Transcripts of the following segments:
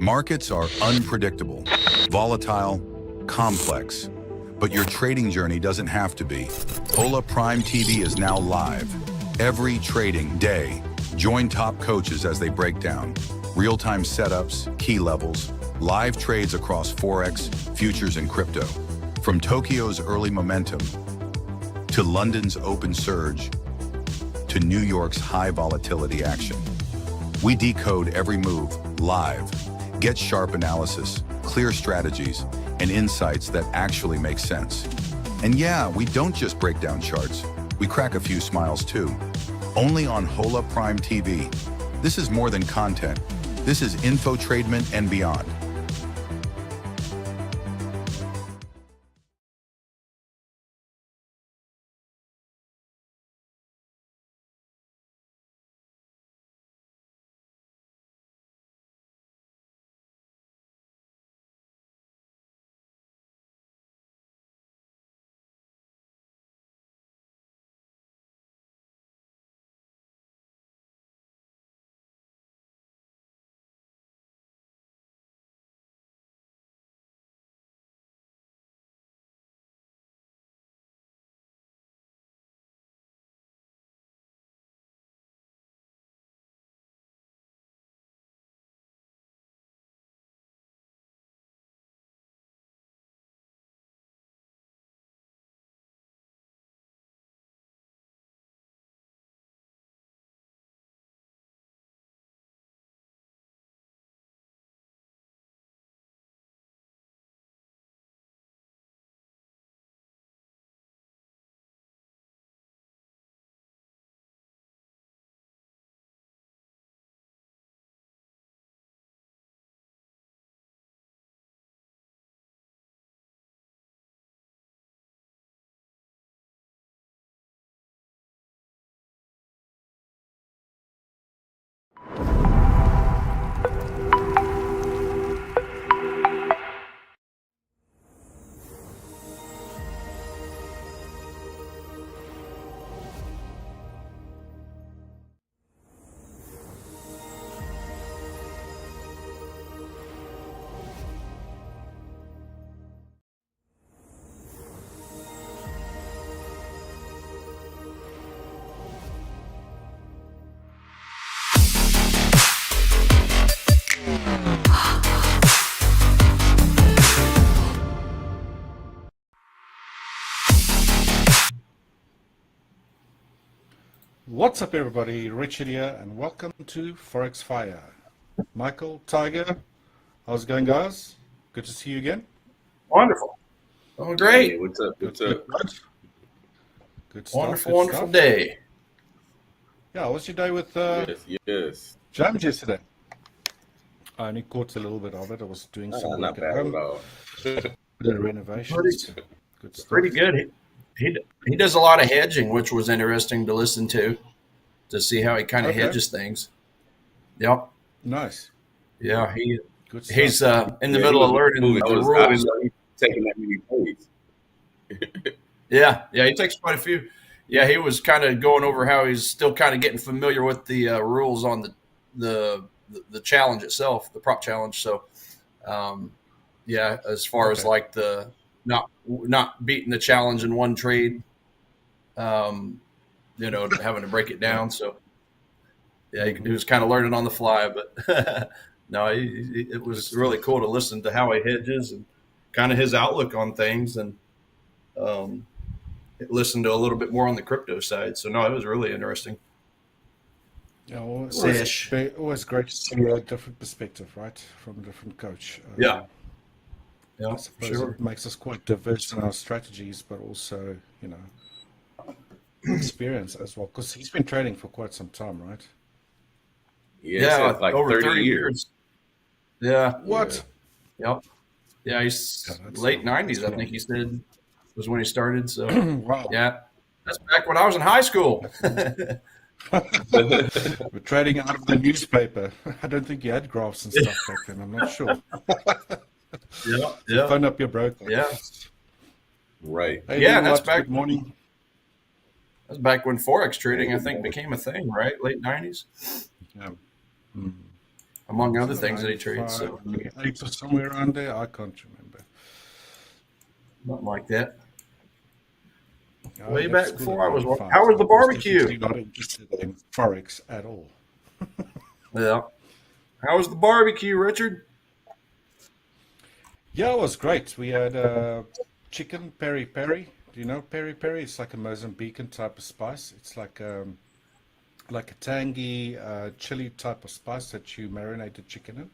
Markets are unpredictable, volatile, complex, but your trading journey doesn't have to be. Ola Prime TV is now live. Every trading day, join top coaches as they break down real-time setups, key levels, live trades across Forex, futures, and crypto. From Tokyo's early momentum, to London's open surge, to New York's high volatility action. We decode every move live. Get sharp analysis, clear strategies, and insights that actually make sense. And yeah, we don't just break down charts. We crack a few smiles too. Only on Hola Prime TV. This is more than content. This is infotainment and beyond. What's up, everybody? Richard here, and welcome to Forex Fire. Michael, Tiger, how's it going, guys? Good to see you again. Wonderful. Oh, great. Hey, what's up? What's up? Good stuff. Wonderful, good wonderful stuff. day. Yeah, how was your day with Yes. Jams yesterday? I only caught a little bit of it. I was doing some Not work at bad at home, all. the renovations. Good stuff. Pretty good. He does a lot of hedging, which was interesting to listen to see how he kind of Okay. hedges things. Yep. Nice. Yeah. Good stuff. He's in the middle of learning the I didn't rules. know he taking that many plays. Yeah. He takes quite a few. Yeah, he was kind of going over how he's still kind of getting familiar with the rules on the challenge itself, the prop challenge. So, yeah, as far as like the not beating the challenge in one trade, having to break it down. So, yeah, he was kind of learning on the fly, but no, it was really cool to listen to how he hedges and kind of his outlook on things, and listen to a little bit more on the crypto side. So, no, it was really interesting. Yeah, always great to see a different perspective, right, from a different coach. Yeah, I suppose it makes us quite diverse in our strategies, but also, experience as well, because he's been trading for quite some time, right? Yeah, like over 30 years. Yeah. What? Yep. Yeah, he's late 90s, I think he said, was when he started. So, Wow. yeah, that's back when I was in high school. We're trading out of the newspaper. I don't think you had graphs and stuff back then. I'm not sure. Yeah. Phone up your broker. Yeah. Right. Hey, Yeah, that's back. Good morning. That's back when Forex trading, I think, became a thing, right? Late 90s. Yeah. among other things that he trades. So 8 or somewhere around there. I can't remember. Nothing like that. I Way left back school before at I was. 95, How was so the I was barbecue? definitely not interested in Forex at all. Yeah. How was the barbecue, Richard? Yeah, it was great. We had chicken peri peri. Do you know peri peri? It's like a Mozambican type of spice. It's like a tangy chili type of spice that you marinate the chicken in,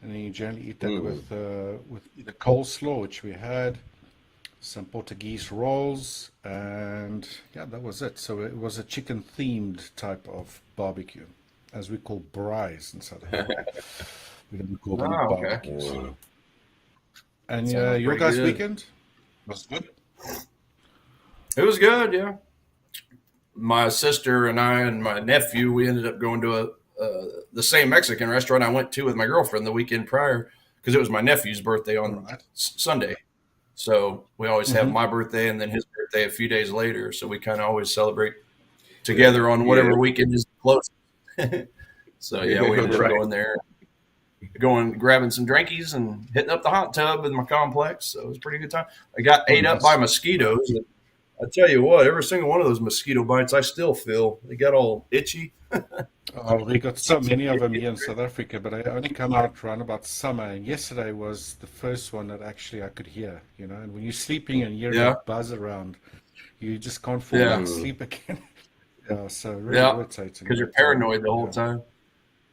and then you generally eat that with either coleslaw, which we had, some Portuguese rolls, and yeah, that was it. So it was a chicken themed type of barbecue, as we call braais in South Africa. We don't call them Oh, okay. barbecues. And Sounds your pretty guys' good. weekend was good. It was good, yeah. My sister and I and my nephew, we ended up going to the same Mexican restaurant I went to with my girlfriend the weekend prior because it was my nephew's birthday on Right. Sunday. So we always have Mm-hmm. my birthday and then his birthday a few days later. So we kind of always celebrate together on whatever weekend is close. So yeah, we ended up Right. going there, grabbing some drinkies and hitting up the hot tub in my complex. So it was a pretty good time. I got ate up by mosquitoes. And I tell you what, every single one of those mosquito bites, I still feel they got all itchy. Oh, we got so many of them here in South Africa, but I only come out around about summer. And yesterday was the first one that actually I could hear, you know. And when you're sleeping and you hear Yeah. a buzz around, you just can't fall Yeah. back asleep again. Yeah, so really Yeah, irritating. because you're But, paranoid the whole yeah. time.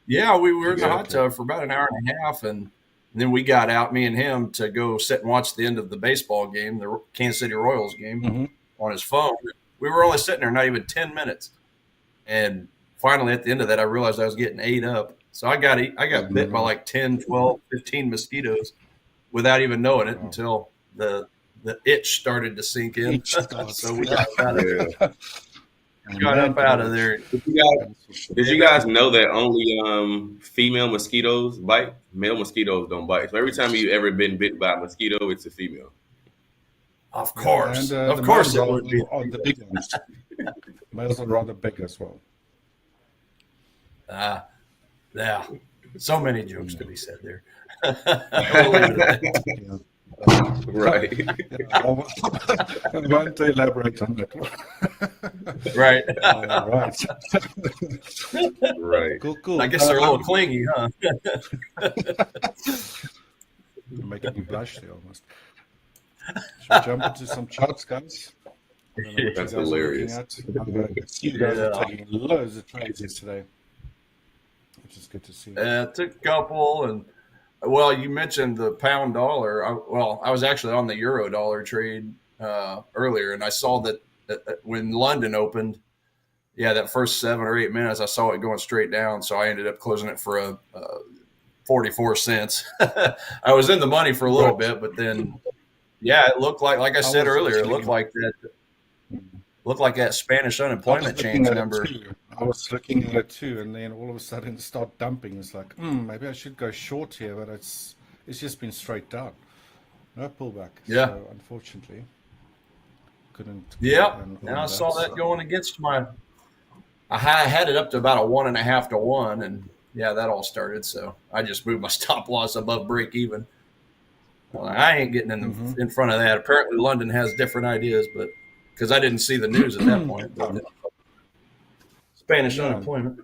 Yeah, we were in the hot Exactly. tub for about an hour and a half, and then we got out, me and him, to go sit and watch the end of the baseball game, the Kansas City Royals game, Mm-hmm. on his phone. We were only sitting there not even 10 minutes, and finally at the end of that, I realized I was getting ate up. So I got bit by like 10, 12, 15 mosquitoes without even knowing it until the itch started to sink in. Itch starts. So we got up Yeah. out of there. Did you guys know that only female mosquitoes bite? Male mosquitoes don't bite. So every time you ever been bit by a mosquito, it's a female. Of course, And of the course, males it would be. are the big ones. Males are rather big as well. Yeah, so many jokes to be said there. Yeah. Right. I won't elaborate on that. Right. Right. Right. Cool. I guess they're a little clingy, huh? You're making me blush there almost. Should we jump into some charts, guys? I don't know what you That's guys are hilarious. looking at. I see you guys are taking loads of trades yesterday, which is good to see. Took a couple, and well, you mentioned the pound dollar. I was actually on the euro dollar trade earlier, and I saw that when London opened, that first 7 or 8 minutes, I saw it going straight down, so I ended up closing it for a 44 cents. I was in the money for a little bit, but then, it looked like I said earlier, it looked like that Spanish unemployment change number. I was looking at it too, and then all of a sudden it started dumping. It's like, maybe I should go short here, but it's just been straight down. No pullback. Yeah. So unfortunately, couldn't. Yeah, and I saw that going against my. I had it up to about a 1.5 to 1, and that all started. So I just moved my stop loss above break even. I ain't getting in front of that. Apparently, London has different ideas, but because I didn't see the news at that point. But Spanish unemployment.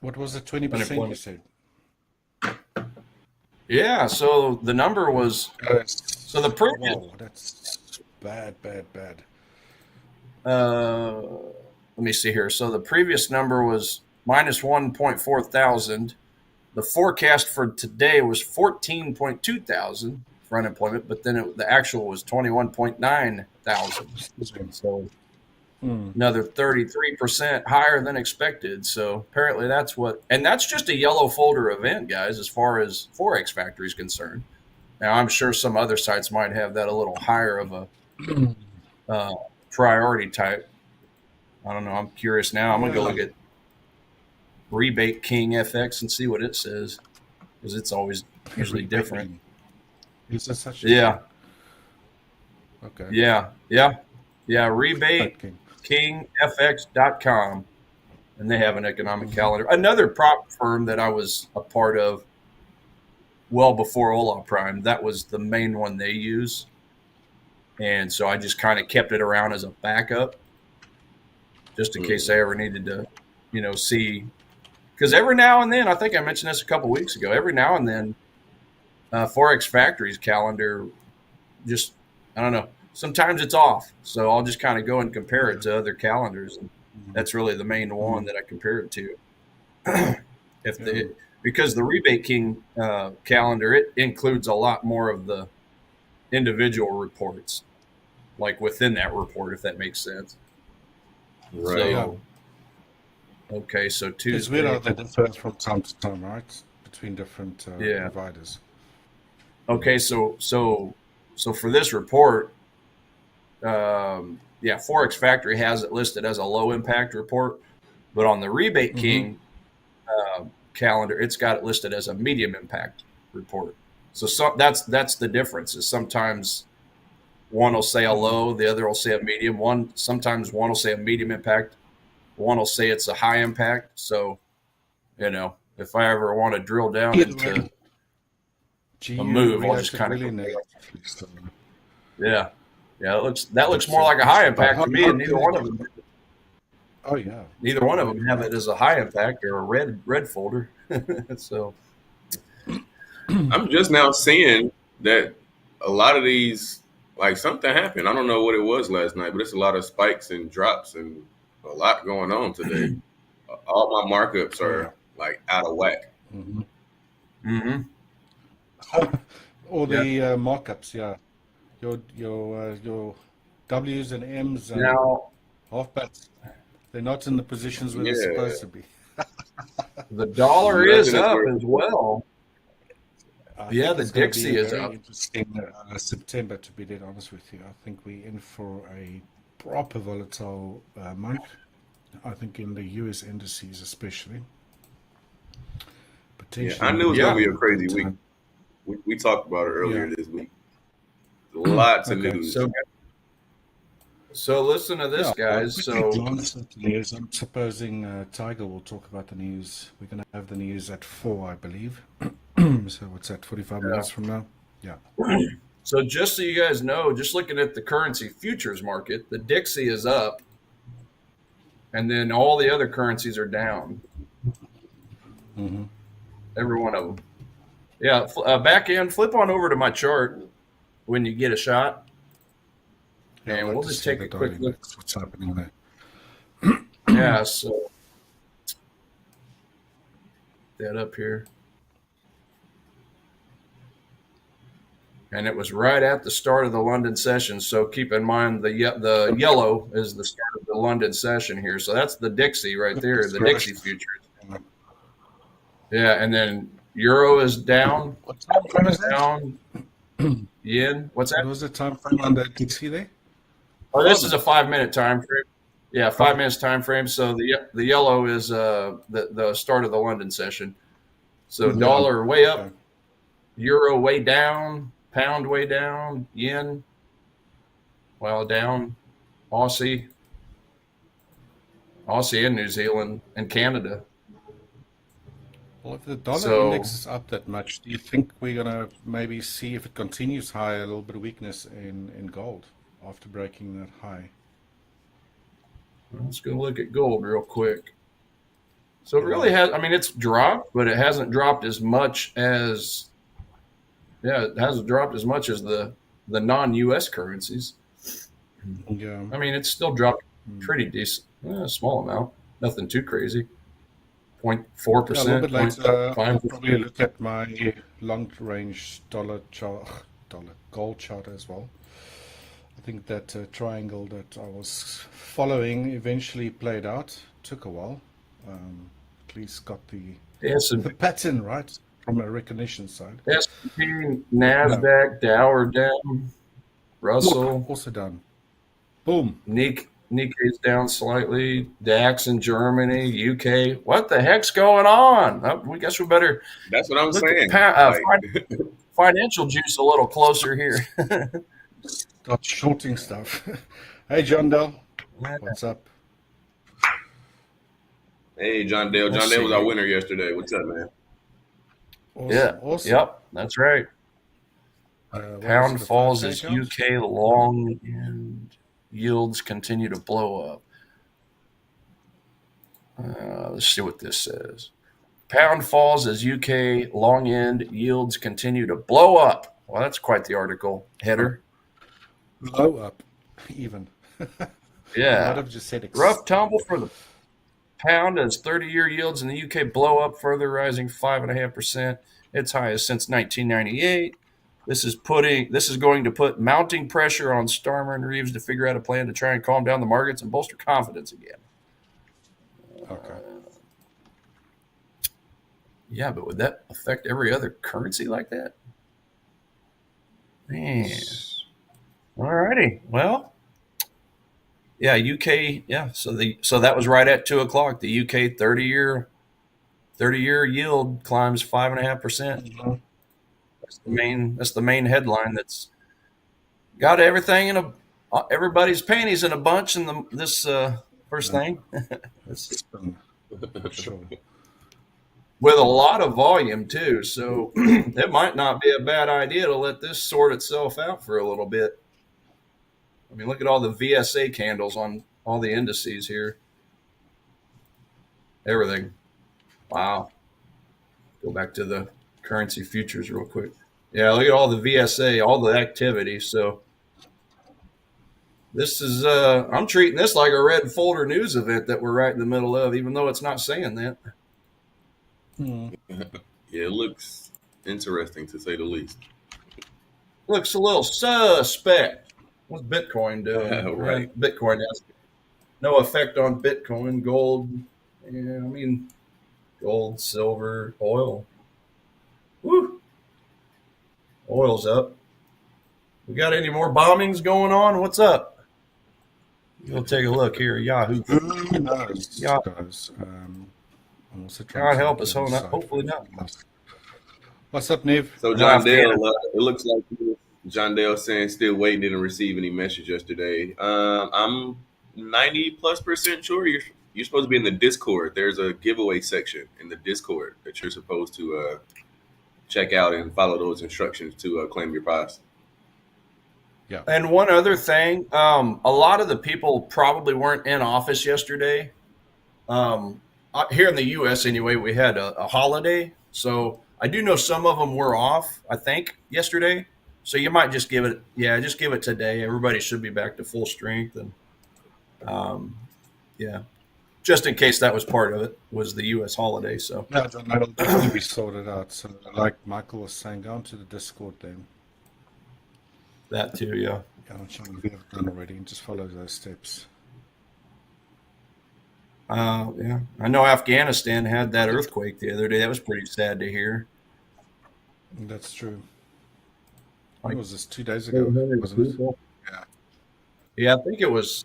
What was the 20% you said? Yeah, so the number was so the previous. Whoa, that's bad. Let me see here. So the previous number was minus 1.4 thousand. The forecast for today was 14.2 thousand for unemployment, but then the actual was 21.9 thousand. So another 33% higher than expected. So apparently that's just a yellow folder event, guys, as far as Forex Factory is concerned. Now, I'm sure some other sites might have that a little higher of a priority type. I don't know. I'm curious now. I'm going to go look at Rebate King FX and see what it says, because it's always usually different. Is that such? Yeah. Okay. Yeah. Rebate KingFX.com. and they have an economic calendar. Another prop firm that I was a part of well before Ola Prime, that was the main one they use. And so I just kind of kept it around as a backup just in case I ever needed to, see. Because every now and then, I think I mentioned this a couple weeks ago, every now and then, Forex Factory's calendar just, I don't know, sometimes it's off. So I'll just kind of go and compare it to other calendars. And that's really the main one that I compare it to. Because the Rebate King calendar, it includes a lot more of the individual reports, like within that report, if that makes sense. Right. So, okay, so Tuesday. It's weird how they differ from time to time, right? Between different providers. Okay, so for this report, Forex Factory has it listed as a low impact report, but on the Rebate King calendar, it's got it listed as a medium impact report. So that's the difference. Is sometimes one will say a low, the other will say a medium. Sometimes one will say a medium impact, one will say it's a high impact. So, if I ever want to drill down into a move, I'll just kind of yeah. That looks more like a high impact to me, and neither one of them. Oh yeah. Neither one of them have it as a high impact or a red folder. So I'm just now seeing that a lot of these, like something happened. I don't know what it was last night, but it's a lot of spikes and drops and a lot going on today. All my markups are like out of whack. All the markups, yeah. Your W's and M's and halfbacks, they're not in the positions where they're supposed to be. The dollar is up as well. The Dixie is up. Interesting September, to be dead honest with you. I think we're in for a proper volatile month. I think in the US indices especially. I knew it was going to be a crazy week. We talked about it earlier this week. Lots of news. So listen to this, guys. So I'm supposing Tiger will talk about the news. We're going to have the news at 4, I believe. So what's that, 45 minutes from now? Yeah. So just so you guys know, just looking at the currency futures market, the Dixie is up, and then all the other currencies are down. Every one of them. Yeah, back in, flip on over to my chart when you get a shot. And we'll just take a quick look. What's happening there? So that up here. And it was right at the start of the London session. So keep in mind the yellow is the start of the London session here. So that's the Dixie right there, the Dixie futures. Yeah, and then Euro is down. What time frame is down? Yen. What's that? What was the time frame on that Dixie there? Oh, this is a 5-minute time frame. Yeah, 5 minutes time frame. So the yellow is the start of the London session. So dollar way up, Euro way down, pound way down, yen down, Aussie and New Zealand and Canada. Well, if the dollar index is up that much, do you think we're going to maybe see if it continues high, a little bit of weakness in gold after breaking that high? Let's go look at gold real quick. So it really has, it's dropped, but it hasn't dropped as much as, it hasn't dropped as much as the non-U.S. currencies. Yeah. It's still dropped pretty decent, a small amount, nothing too crazy. 0.4%. A little bit later, I'll probably look at my long-range gold chart as well. I think that triangle that I was following eventually played out. Took a while. At least got the pattern right from a recognition side. S&P, NASDAQ, Dow are down. Russell also down. Boom. Nikkei's down slightly. DAX in Germany, UK. What the heck's going on? We guess we better. That's what I'm saying. Financial juice a little closer here. Start shorting stuff. Hey, John Dell. What's up? Hey, John Dale. We'll John Dale was our see. winner yesterday. What's up, man? Awesome, Yeah. awesome. Yep. That's right. What was Pound it, a falls 5K as count? UK long end yields continue to blow up. Let's see what this says. Pound falls as UK long end yields continue to blow up. Well, that's quite the article header. Blow up, even. I Yeah. might have just said Rough tumble for the pound as 30-year yields in the UK blow up further, rising 5.5%, its highest since 1998. This is going to put mounting pressure on Starmer and Reeves to figure out a plan to try and calm down the markets and bolster confidence again. Okay. Yeah, but would that affect every other currency like that? Man. All righty. Well, yeah, UK. Yeah, so that was right at 2:00. The UK 30-year yield climbs 5.5%. That's the main headline. That's got everything everybody's panties in a bunch in this first thing. Sure. With a lot of volume too, so it might not be a bad idea to let this sort itself out for a little bit. I mean, look at all the VSA candles on all the indices here. Everything. Wow. Go back to the currency futures real quick. Yeah, look at all the VSA, all the activity. So this is I'm treating this like a red folder news event that we're right in the middle of, even though it's not saying that. Yeah, it looks interesting to say the least. Looks a little suspect. What's Bitcoin doing? Right. Bitcoin has no effect on Bitcoin. Gold, yeah, I mean, gold, silver, oil. Woo. Oil's up. We got any more bombings going on? What's up? We'll take a look here. Yahoo. Who knows, Yeah. guys? I'm also God help us. Hopefully not. What's up, Neve? So John Dale, it looks like John Dale saying still waiting, didn't receive any message yesterday. I'm 90+% sure you're supposed to be in the Discord. There's a giveaway section in the Discord that you're supposed to check out and follow those instructions to claim your prize. Yeah. And one other thing, a lot of the people probably weren't in office yesterday. Here in the U.S. anyway, we had a holiday, so I do know some of them were off, I think, yesterday. So you might just give it today. Everybody should be back to full strength, and just in case that was part of it, was the U.S. holiday. So yeah, John, that'll definitely be sorted out. So, like Michael was saying, go onto the Discord then. that too, yeah. Yeah, I'm sure we have done already, and just follow those steps. Yeah, I know Afghanistan had that earthquake the other day. That was pretty sad to hear. That's true. Like, When was this? 2 days ago, wasn't it? Yeah. Yeah, I think it was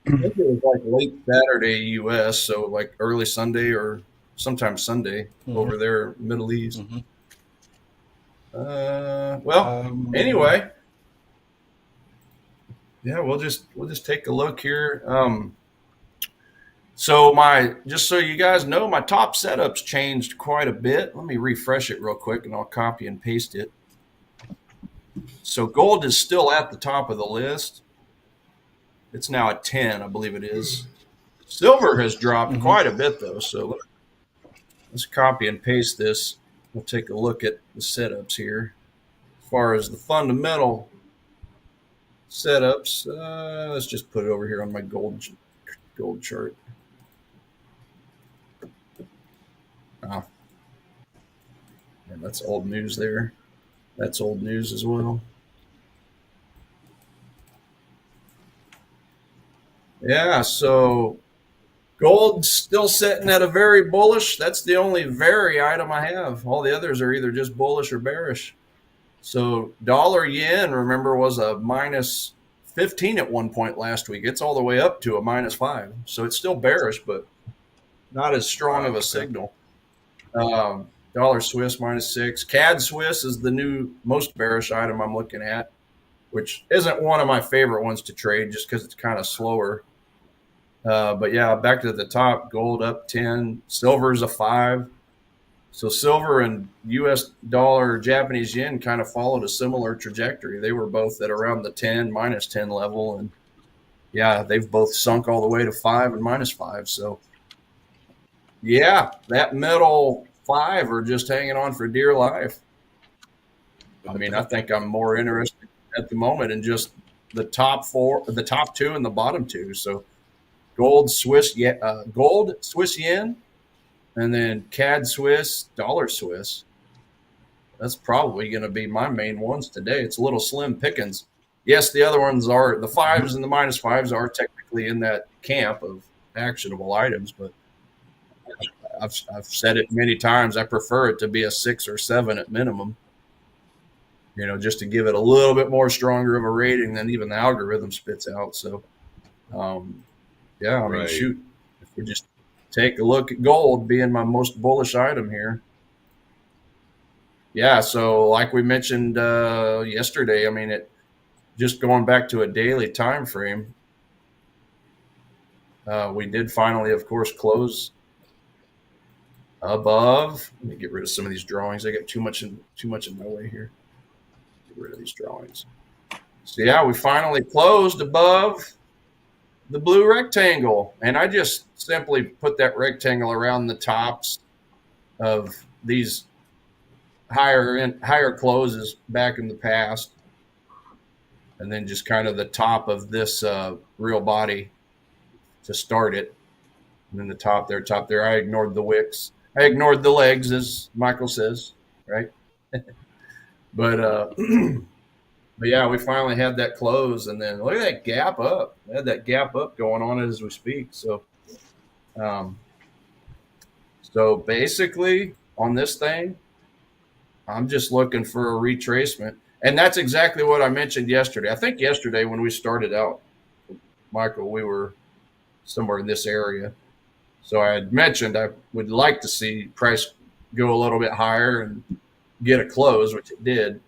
like late Saturday U.S., so like early Sunday or sometime Sunday over there, Middle East. Anyway, yeah, we'll just take a look here. So just so you guys know, my top setup's changed quite a bit. Let me refresh it real quick, and I'll copy and paste it. So gold is still at the top of the list. It's now at 10, I believe it is. Silver has dropped quite a bit, though. So let's copy and paste this. We'll take a look at the setups here. As far as the fundamental setups, let's just put it over here on my gold chart. Oh, and that's old news there. That's old news as well. Yeah, so gold's still sitting at a very bullish. That's the only very item I have. All the others are either just bullish or bearish. So dollar yen, remember, was a minus 15 at one point last week. It's all the way up to a minus 5. So it's still bearish, but not as strong of a signal. Dollar Swiss minus 6. CAD Swiss is the new most bearish item I'm looking at, which isn't one of my favorite ones to trade just because it's kind of slower. But yeah, back to the top, gold up 10, silver's a 5. So silver and US dollar, Japanese yen kind of followed a similar trajectory. They were both at around the 10, -10 level. And yeah, they've both sunk all the way to 5 and -5. So yeah, that middle 5 are just hanging on for dear life. I mean, I think I'm more interested at the moment in just the top 4, the top 2 and the bottom 2. So gold, Swiss yen, and then CAD Swiss, dollar Swiss. That's probably going to be my main ones today. It's a little slim pickings. Yes, the other ones are, the 5s and the -5s are technically in that camp of actionable items, but I've said it many times. I prefer it to be a 6 or 7 at minimum, just to give it a little bit more stronger of a rating than even the algorithm spits out. So, yeah, I mean, Right. shoot, if we just take a look at gold being my most bullish item here. Yeah, so like we mentioned yesterday, I mean, it just going back to a daily time frame, we did finally, of course, close above. Let me get rid of some of these drawings. I got too much in my way here. Get rid of these drawings. So yeah, we finally closed above the blue rectangle, and I just simply put that rectangle around the tops of these higher closes back in the past, and then just kind of the top of this real body to start it, and then the top there. I ignored the wicks. I ignored the legs, as Michael says, right? But but yeah, we finally had that close, and then look at that gap up. We had that gap up going on as we speak. So, so basically on this thing, I'm just looking for a retracement, and that's exactly what I mentioned yesterday. I think yesterday when we started out, Michael, we were somewhere in this area. So I had mentioned I would like to see price go a little bit higher and get a close, which it did,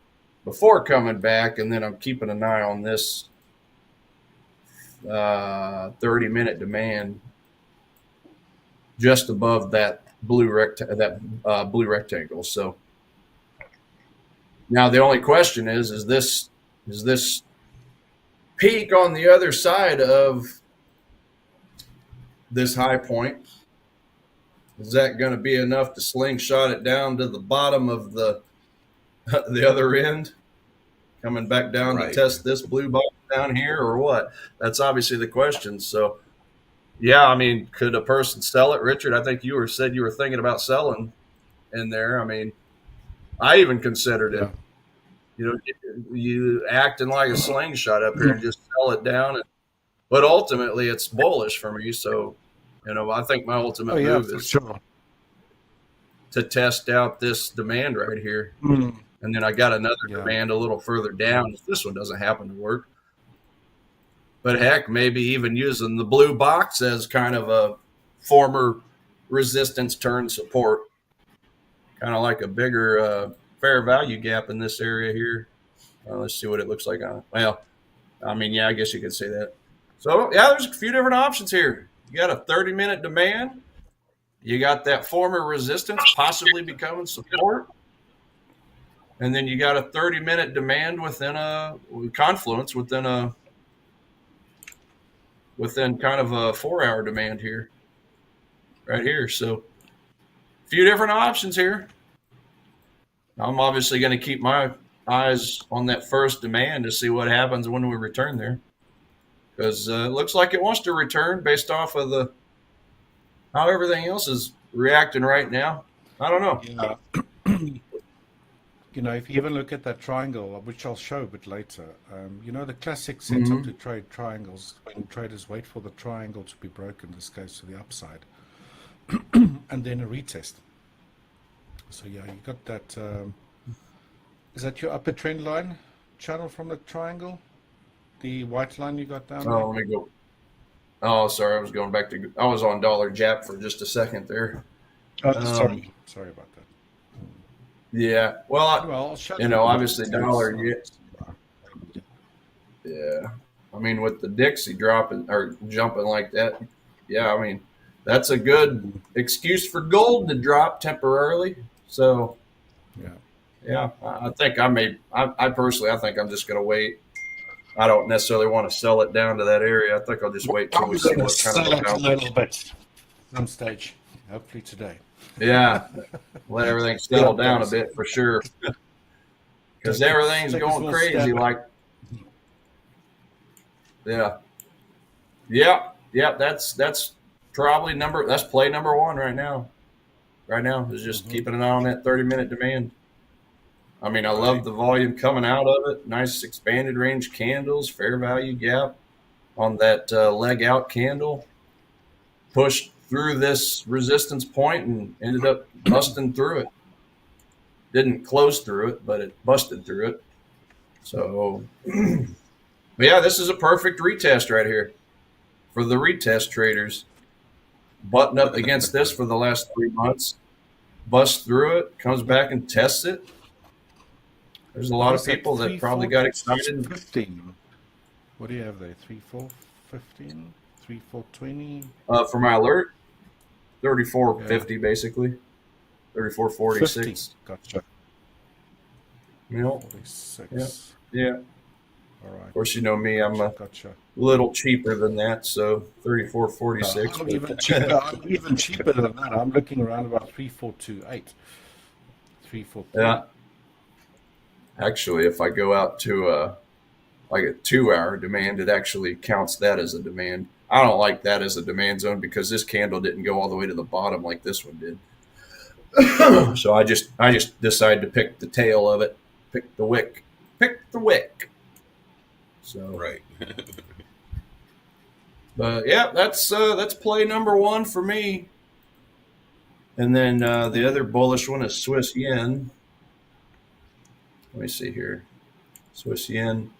before coming back. And then I'm keeping an eye on this 30-minute demand just above that blue rectangle. So now the only question is this peak on the other side of this high point, is that going to be enough to slingshot it down to the bottom of the other end, coming back down Right. to test this blue box down here, or what? That's obviously the question. So yeah, I mean, could a person sell it? Richard, I think you said you were thinking about selling in there. I mean, I even considered it. Yeah. You acting like a slingshot up here and just sell it down. But ultimately, it's bullish for me. So, I think my ultimate move is to test out this demand right here. And then I got another demand a little further down if this one doesn't happen to work. But heck, maybe even using the blue box as kind of a former resistance turn support, kind of like a bigger fair value gap in this area here. Let's see what it looks like on it. Well, I mean, yeah, I guess you could say that. So, yeah, there's a few different options here. You got a 30-minute demand. You got that former resistance possibly becoming support. And then you got a 30-minute demand within a confluence, within kind of a 4-hour demand here, right here. So a few different options here. I'm obviously going to keep my eyes on that first demand to see what happens when we return there, because it looks like it wants to return based off of how everything else is reacting right now. I don't know. Yeah. If you even look at that triangle, which I'll show a bit later, the classic setup to trade triangles, when traders wait for the triangle to be broken, this goes to the upside, and then a retest. So yeah, you got that. Is that your upper trend line channel from the triangle? The white line you got down there? Oh, let me go. Oh, sorry. I was going back to, I was on dollar Jap for just a second there. Sorry about that. Yeah. Well, I'll show obviously dollar. Yeah. I mean, with the Dixie dropping or jumping like that, yeah, I mean, that's a good excuse for gold to drop temporarily. So, Yeah. yeah, I think I personally, I think I'm just going to wait. I don't necessarily want to sell it down to that area. I think I'll just wait till we I'm see going to what kind sell of a it a bounce. little bit. Some stage. Hopefully today. Yeah, let everything settle down a bit for sure. Because everything's Take a going small crazy. stab. Like, yeah, yeah, yeah. That's probably that's play number one right now. Right now is just keeping an eye on that 30-minute demand. I mean, I love the volume coming out of it. Nice expanded range candles, fair value gap on that leg out candle. Pushed through this resistance point and ended up busting through it. Didn't close through it, but it busted through it. So, but yeah, this is a perfect retest right here for the retest traders. Button up against this for the last 3 months, bust through it, comes back and tests it. There's a lot of people that probably got excited. 15. What do you have there? 3, 4, 15? 3, 4, 20? For my alert, 34.50 basically, 34.46. 50. Gotcha. You know, 46. yeah. All right. Of course, you know me, I'm a Gotcha. little cheaper than that, so 34.46. I'm even cheaper. I'm even cheaper than that. I'm looking around about 3,428. 3,4. Yeah. Actually, if I go out to like a 2-hour demand, it actually counts that as a demand. I don't like that as a demand zone because this candle didn't go all the way to the bottom like this one did. So I just decided to pick the tail of it, pick the wick. So Right. but yeah, that's play number one for me. And then the other bullish one is Swiss yen. Let me see here. Swiss yen.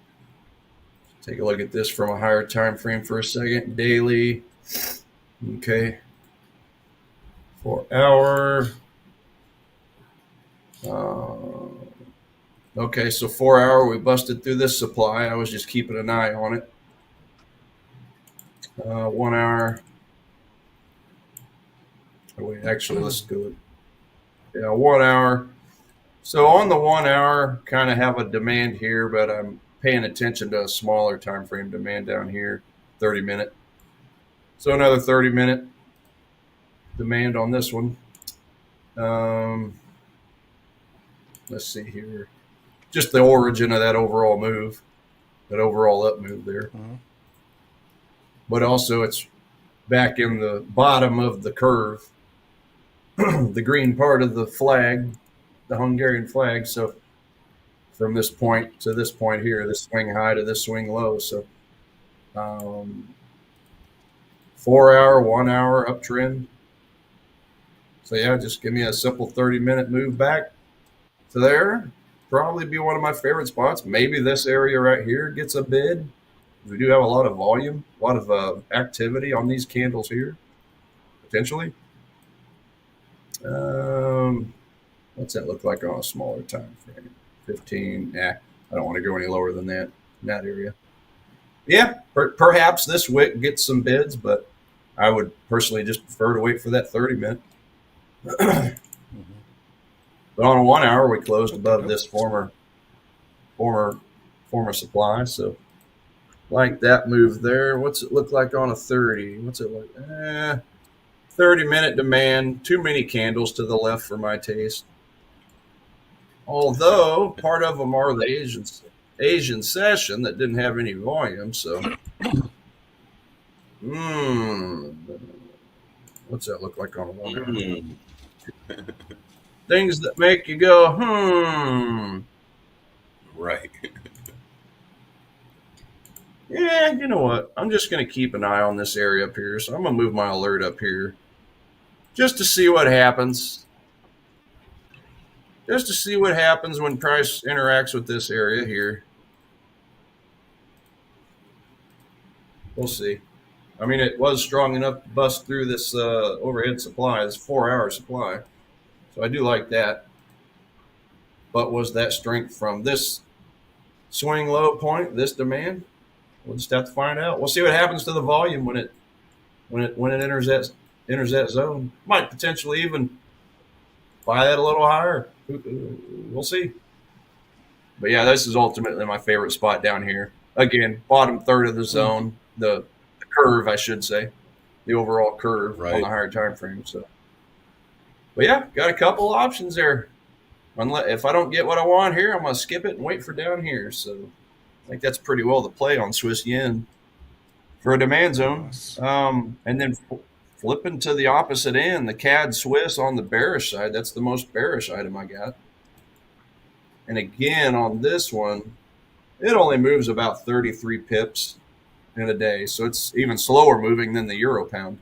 Take a look at this from a higher time frame for a second. Daily. Okay. 4 hour. Okay, so 4 hour, we busted through this supply. I was just keeping an eye on it. 1 hour. Oh, wait, actually, let's do it. Yeah, 1 hour. So on the 1 hour, kind of have a demand here, but I'm paying attention to a smaller time frame demand down here, 30-minute. So another 30-minute demand on this one. Let's see here. Just the origin of that overall move, that overall up move there. But also it's back in the bottom of the curve, the green part of the flag, the Hungarian flag. So from this point to this point here, this swing high to this swing low. So 4 hour, 1 hour uptrend. So yeah, just give me a simple 30-minute move back to there. Probably be one of my favorite spots. Maybe this area right here gets a bid. We do have a lot of volume, a lot of activity on these candles here, potentially. What's that look like on a smaller time frame? 15. I don't want to go any lower than that in that area. Yeah, perhaps this wick gets some bids, but I would personally just prefer to wait for that 30-minute. But on a 1 hour, we closed above this former supply. So like that move there. What's it look like on a 30? What's it like? 30-minute demand. Too many candles to the left for my taste. Although part of them are the Asian session that didn't have any volume. So, what's that look like on a 1 hour? Things that make you go, Right. Yeah, you know what? I'm just going to keep an eye on this area up here. So I'm going to move my alert up here just to see what happens. Just to see what happens when price interacts with this area here. We'll see. I mean, it was strong enough to bust through this overhead supply, this 4 hour supply. So I do like that. But was that strength from this swing low point, this demand? We'll just have to find out. We'll see what happens to the volume when it when it enters that zone. Might potentially even buy that a little higher. We'll see. But yeah, this is ultimately my favorite spot down here. Again, bottom third of the zone, the curve, I should say, the overall curve on the higher time frame. So, but yeah, got a couple options there. If I don't get what I want here, I'm gonna skip it and wait for down here. So, I think that's pretty well the play on Swiss yen for a demand zone. And then flipping to the opposite end, the CAD Swiss on the bearish side. That's the most bearish item I got. And again, on this one, it only moves about 33 pips in a day. So it's even slower moving than the euro pound.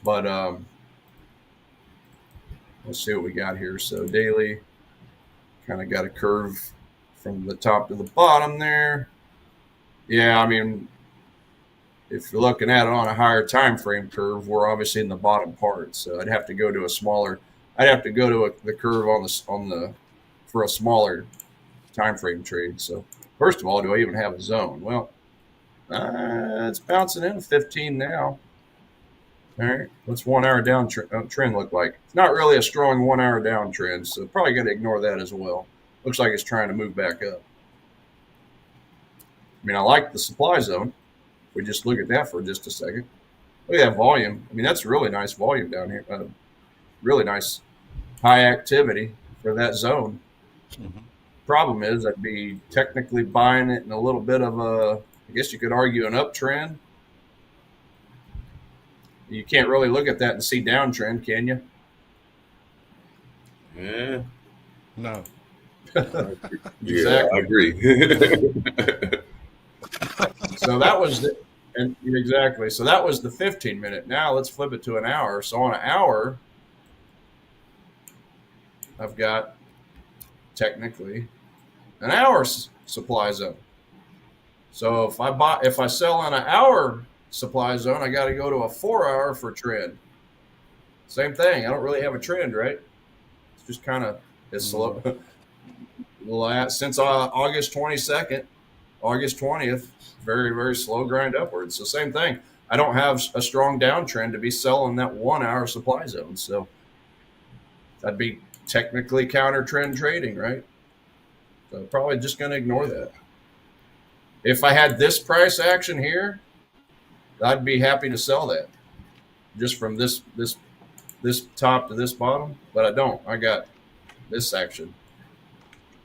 But let's see what we got here. So daily, kind of got a curve from the top to the bottom there. Yeah, I mean, if you're looking at it on a higher time frame curve, we're obviously in the bottom part. So I'd have to go to a smaller. I'd have to go to the curve for a smaller time frame trade. So first of all, do I even have a zone? Well, it's bouncing in 15 now. All right, what's 1 hour trend look like? It's not really a strong 1 hour downtrend, so probably got to ignore that as well. Looks like it's trying to move back up. I mean, I like the supply zone. If we just look at that for just a second. Look at that volume. I mean, that's really nice volume down here. Really nice high activity for that zone. Mm-hmm. Problem is, I'd be technically buying it in a little bit of a, I guess you could argue, an uptrend. You can't really look at that and see downtrend, can you? Yeah. No. Exactly. Yeah, I agree. So that was exactly. So that was the 15-minute. Now let's flip it to an hour. So on an hour, I've got technically an hour supply zone. So if I sell on an hour supply zone, I got to go to a 4 hour for trend. Same thing. I don't really have a trend, right? It's just kind of slow. Since August 22nd, August 20th, very, very slow grind upwards. So same thing. I don't have a strong downtrend to be selling that 1 hour supply zone. So that'd be technically counter trend trading, right? So I'm probably just going to ignore that. If I had this price action here, I'd be happy to sell that just from this top to this bottom, but I don't. I got this action.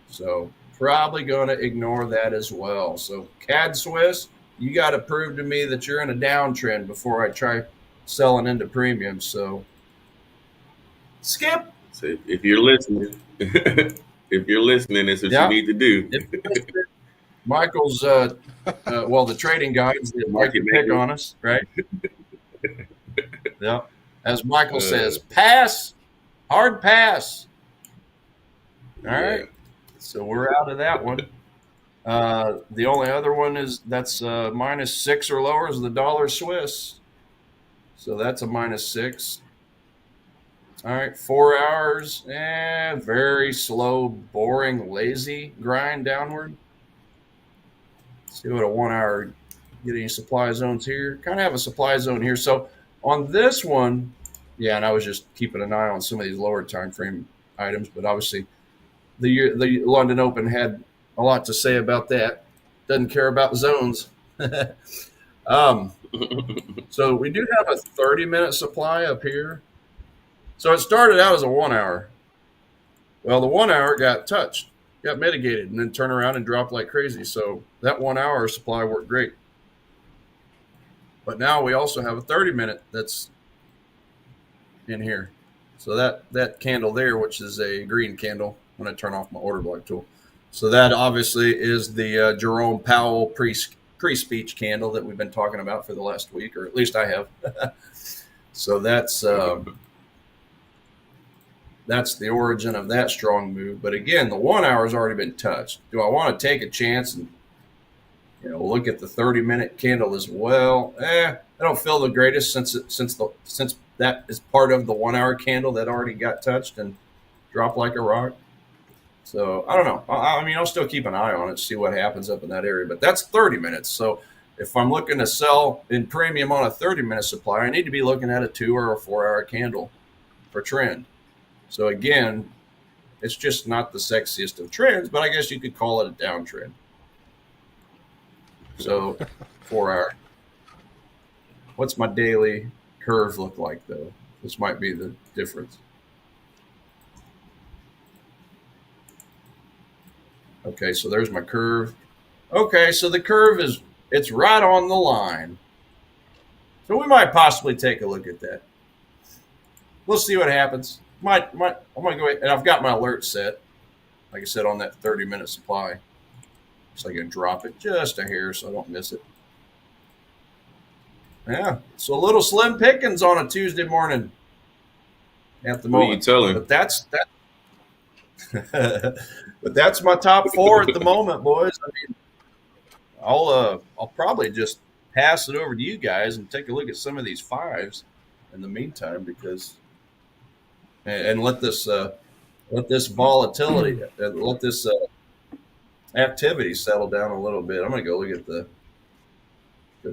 So probably going to ignore that as well. So CAD Swiss, you got to prove to me that you're in a downtrend before I try selling into premium. So skip. So if you're listening, it's what you need to do. Michael's, the trading guides that market pick on us, right? Yeah. As Michael says, pass, hard pass. All right. So we're out of that one. The only other one that's -6 or lower is the dollar Swiss. So that's a -6. All right, 4 hours, very slow, boring, lazy grind downward. Let's see what a 1 hour, get any supply zones here. Kind of have a supply zone here. So on this one, yeah, and I was just keeping an eye on some of these lower time frame items, but obviously the London Open had a lot to say about that. Doesn't care about zones. So we do have a 30-minute supply up here. So it started out as a 1 hour. Well, the 1 hour got touched, got mitigated, and then turned around and dropped like crazy. So that 1 hour supply worked great. But now we also have a 30-minute that's in here. So that candle there, which is a green candle, when I turn off my order block tool. So that obviously is the Jerome Powell pre-speech candle that we've been talking about for the last week, or at least I have. So that's the origin of that strong move. But again, the 1 hour has already been touched. Do I want to take a chance and look at the 30-minute candle as well? I don't feel the greatest since that is part of the 1 hour candle that already got touched and dropped like a rock. So I don't know. I mean, I'll still keep an eye on it, see what happens up in that area. But that's 30 minutes. So if I'm looking to sell in premium on a 30-minute supply, I need to be looking at a 2 or a 4-hour candle for trend. So again, it's just not the sexiest of trends, but I guess you could call it a downtrend. So 4-hour. What's my daily curve look like, though? This might be the difference. Okay, so there's my curve. Okay, so the curve it's right on the line. So we might possibly take a look at that. We'll see what happens. I'm gonna go ahead, and I've got my alert set, like I said, on that 30-minute supply. So I can drop it just a hair so I don't miss it. Yeah, so a little slim pickings on a Tuesday morning at the moment. What are you telling? But that's but that's my top 4 at the moment, boys. I mean, I'll probably just pass it over to you guys and take a look at some of these 5s in the meantime, because and let this volatility, let this activity settle down a little bit. I'm gonna go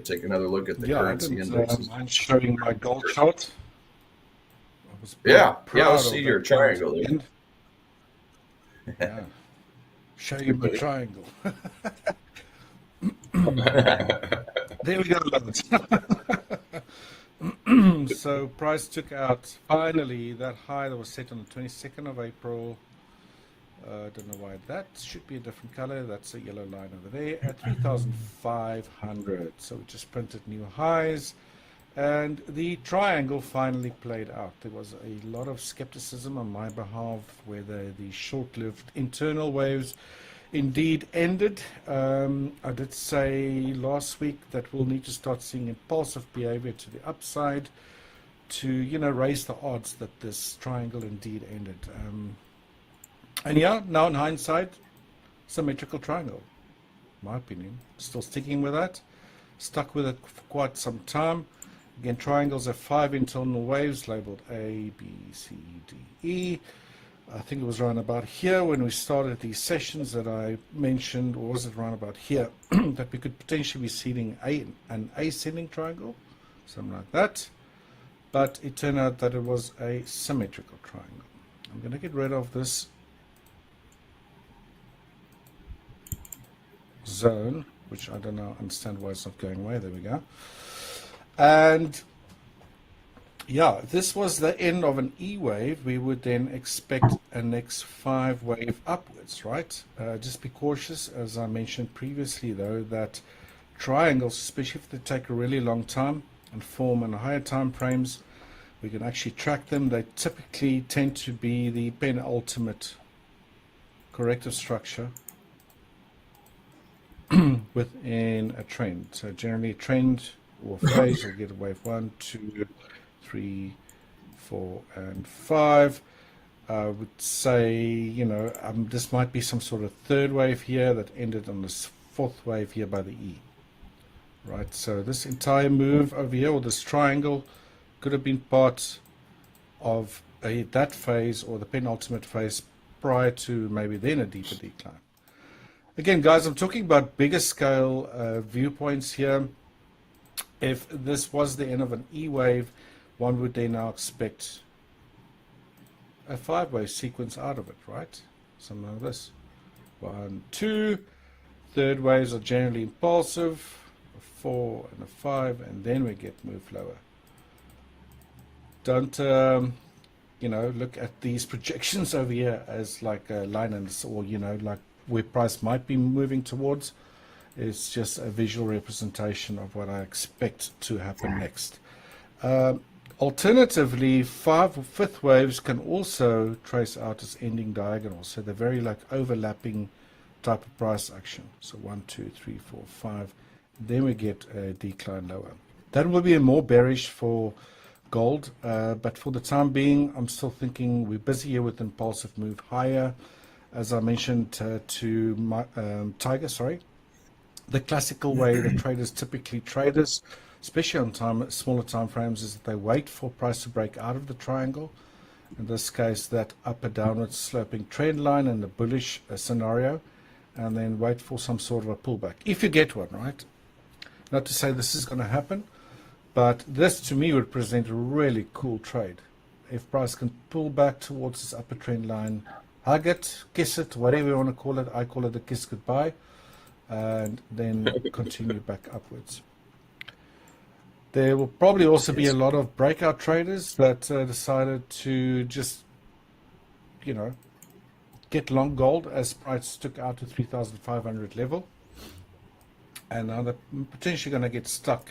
take another look at the currency indexes. I'm showing my gold chart. I'll see your triangle there. Yeah. Show you my triangle. There we go, lads. So price took out finally that high that was set on the 22nd of April. I don't know why that should be a different color. That's a yellow line over there at 3,500. So we just printed new highs. And the triangle finally played out. There was a lot of skepticism on my behalf whether the short-lived internal waves indeed ended. I did say last week that we'll need to start seeing impulsive behavior to the upside to, raise the odds that this triangle indeed ended. And yeah, now in hindsight, symmetrical triangle, my opinion. Still sticking with that. Stuck with it for quite some time. Again, triangles have 5 internal waves labeled A, B, C, D, E. I think it was around about here when we started these sessions that I mentioned, or was it around about here, that we could potentially be seeing an ascending triangle, something like that. But it turned out that it was a symmetrical triangle. I'm going to get rid of this zone, which I don't know, understand why it's not going away. There we go. And yeah, if this was the end of an E wave, we would then expect a next 5 wave upwards, right? Just be cautious, as I mentioned previously, though, that triangles, especially if they take a really long time and form in higher time frames, we can actually track them. They typically tend to be the penultimate corrective structure within a trend. So generally a trend or phase will get wave 1, 2, 3, 4, and 5. I would say, this might be some sort of 3rd wave here that ended on this 4th wave here by the E. Right, so this entire move over here, or this triangle, could have been part of that phase or the penultimate phase prior to maybe then a deeper decline. Again, guys, I'm talking about bigger scale viewpoints here. If this was the end of an E wave, one would then now expect a 5-wave sequence out of it, right? Something like this. 1, 2. 3rd waves are generally impulsive. A 4 and a 5, and then we get moved lower. Don't, look at these projections over here as like a line or, like where price might be moving towards. It's just a visual representation of what I expect to happen next. Alternatively, 5th waves can also trace out as ending diagonals. So they're very like overlapping type of price action. So 1, 2, 3, 4, 5. Then we get a decline lower. That will be more bearish for gold. But for the time being, I'm still thinking we're busy here with impulsive move higher. As I mentioned to my, Tiger, the classical way that traders typically trade is, especially on smaller time frames, is that they wait for price to break out of the triangle. In this case, that upper downward sloping trend line in the bullish scenario, and then wait for some sort of a pullback. If you get one, right? Not to say this is going to happen, but this to me would present a really cool trade. If price can pull back towards this upper trend line, hug it, kiss it, whatever you want to call it. I call it a kiss goodbye, and then continue back upwards. There will probably also be a lot of breakout traders that decided to just, you know, get long gold as price took out to 3,500 level. And now they're potentially going to get stuck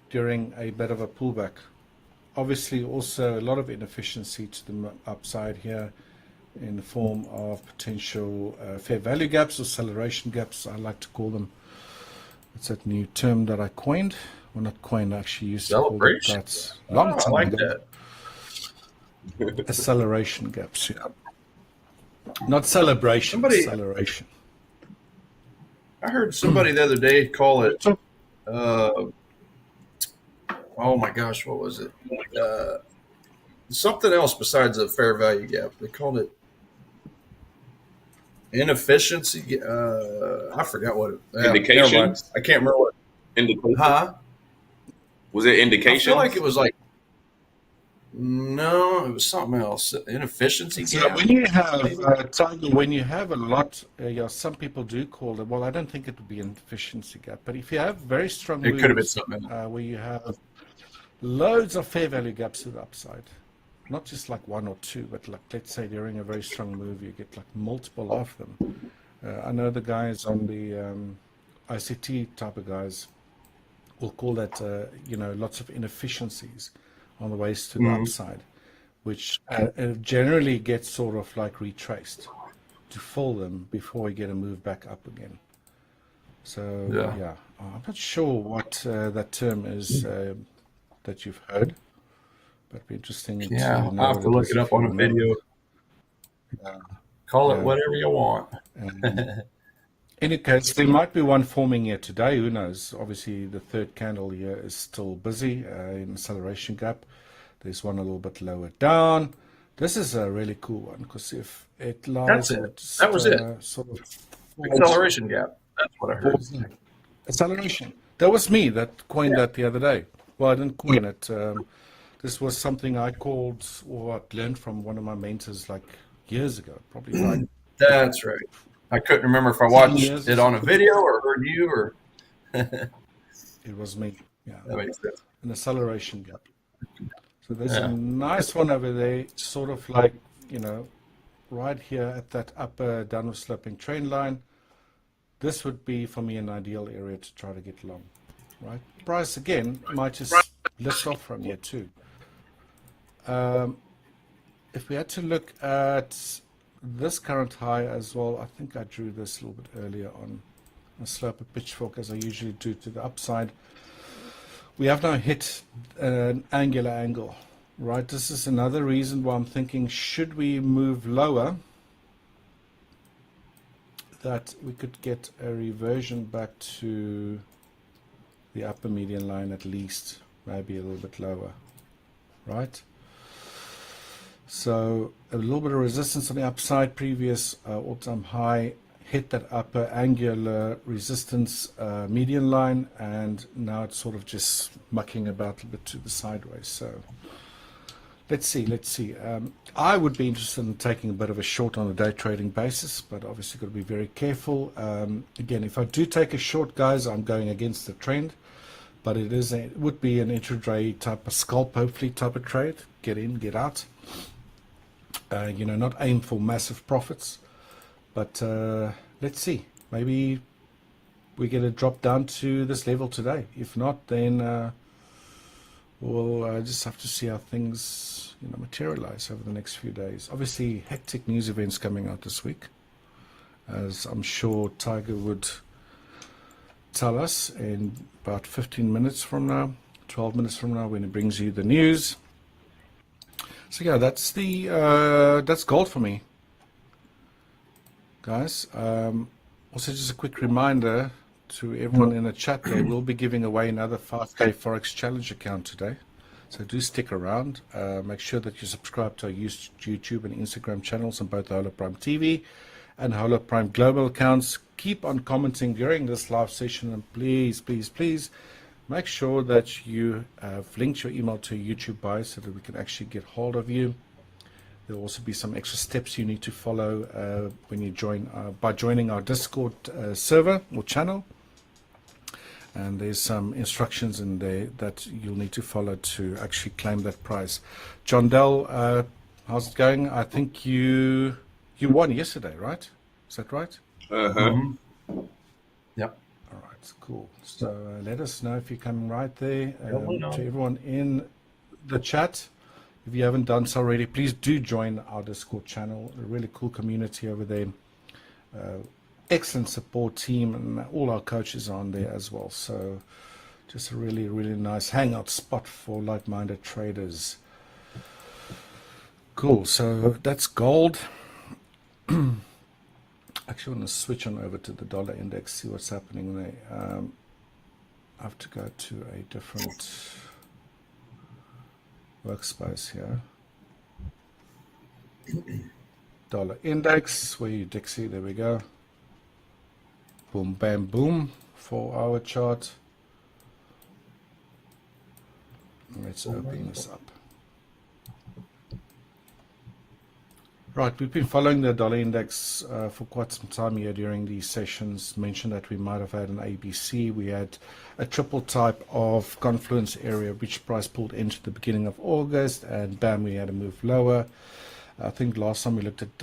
during a bit of a pullback. Obviously, also a lot of inefficiency to the upside here in the form of potential fair value gaps or acceleration gaps, I like to call them. It's that new term that I coined. Well, not coined, I actually used to call it that long time ago. That. Acceleration gaps, yeah. Not celebration, acceleration. I heard somebody the other day call it, oh my gosh, what was it? Something else besides a fair value gap. They called it inefficiency. I forgot what it was. Indications? I can't remember what. Indications? Huh? Was it indications? I feel like it was like, no, it was something else. Inefficiency So gap. when you have, Tiger, when you have a lot, some people do call it, well, I don't think it would be an efficiency gap, but if you have very strong It moves, could have been something where you have loads of fair value gaps to the upside, not just like one or two, but like, let's say during a very strong move, you get like multiple of them. I know the guys on the ICT type of guys will call that, lots of inefficiencies on the ways to the upside, which generally gets sort of like retraced to fill them before we get a move back up again. So, yeah, I'm not sure what that term is that you've heard, but it'd be interesting to know. I'll have to look it up on a video. Call it whatever you want. In any case, there might be one forming here today. Who knows? Obviously, the third candle here is still busy in acceleration gap. There's one a little bit lower down. This is a really cool one because if it lies, that was it. Sort of Acceleration gap. That's what I heard. Acceleration. That was me that coined that the other day. Well, I didn't coin it. This was something I called or I learned from one of my mentors like years ago, probably like. That's right. I couldn't remember if I watched it on a video or heard you or. It was me. Yeah. That makes sense. An acceleration gap. So there's a nice one over there, sort of like, right here at that upper downward sloping trend line. This would be for me an ideal area to try to get long, right? Price again might just lift off from here too. If we had to look at this current high as well, I think I drew this a little bit earlier on a slope of pitchfork as I usually do to the upside. We have now hit an angular angle, right? This is another reason why I'm thinking, should we move lower, that we could get a reversion back to the upper median line at least, maybe a little bit lower, right? So a little bit of resistance on the upside, previous all-time high, hit that upper angular resistance median line, and now it's sort of just mucking about a bit to the sideways. So let's see. I would be interested in taking a bit of a short on a day trading basis, but obviously got to be very careful. Again, if I do take a short, guys, I'm going against the trend, but it would be an intraday type of scalp, hopefully type of trade. Get in, get out. Not aim for massive profits, but let's see. Maybe we get a drop down to this level today. If not, then we'll just have to see how things materialize over the next few days. Obviously, hectic news events coming out this week, as I'm sure Tiger would tell us in about 15 minutes from now, 12 minutes from now, when he brings you the news. So yeah, that's gold for me, guys. Also, just a quick reminder to everyone in the chat there, we'll be giving away another 5K Forex Challenge account today. So do stick around. Make sure that you subscribe to our YouTube and Instagram channels on both Hola Prime TV and Hola Prime Global accounts. Keep on commenting during this live session, and please, please, please make sure that you have linked your email to a YouTube bio so that we can actually get hold of you. There'll also be some extra steps you need to follow when you join by joining our Discord server or channel. And there's some instructions in there that you'll need to follow to actually claim that prize. John Dell, how's it going? I think you won yesterday, right? Is that right? Yep. All right, cool. So let us know if you're coming right there. To everyone in the chat, if you haven't done so already, please do join our Discord channel. A really cool community over there. Excellent support team, and all our coaches are on there as well. So just a really, really nice hangout spot for like-minded traders. Cool. So that's gold. Actually, I want to switch on over to the dollar index, see what's happening there. I have to go to a different workspace here. Dollar index, where you Dixie, there we go. Boom, bam, boom, 4-hour chart. Let's open this up. Right, we've been following the dollar index for quite some time here during these sessions. Mentioned that we might have had an ABC. We had a triple type of confluence area, which price pulled into the beginning of August, and bam, we had a move lower. I think last time we looked at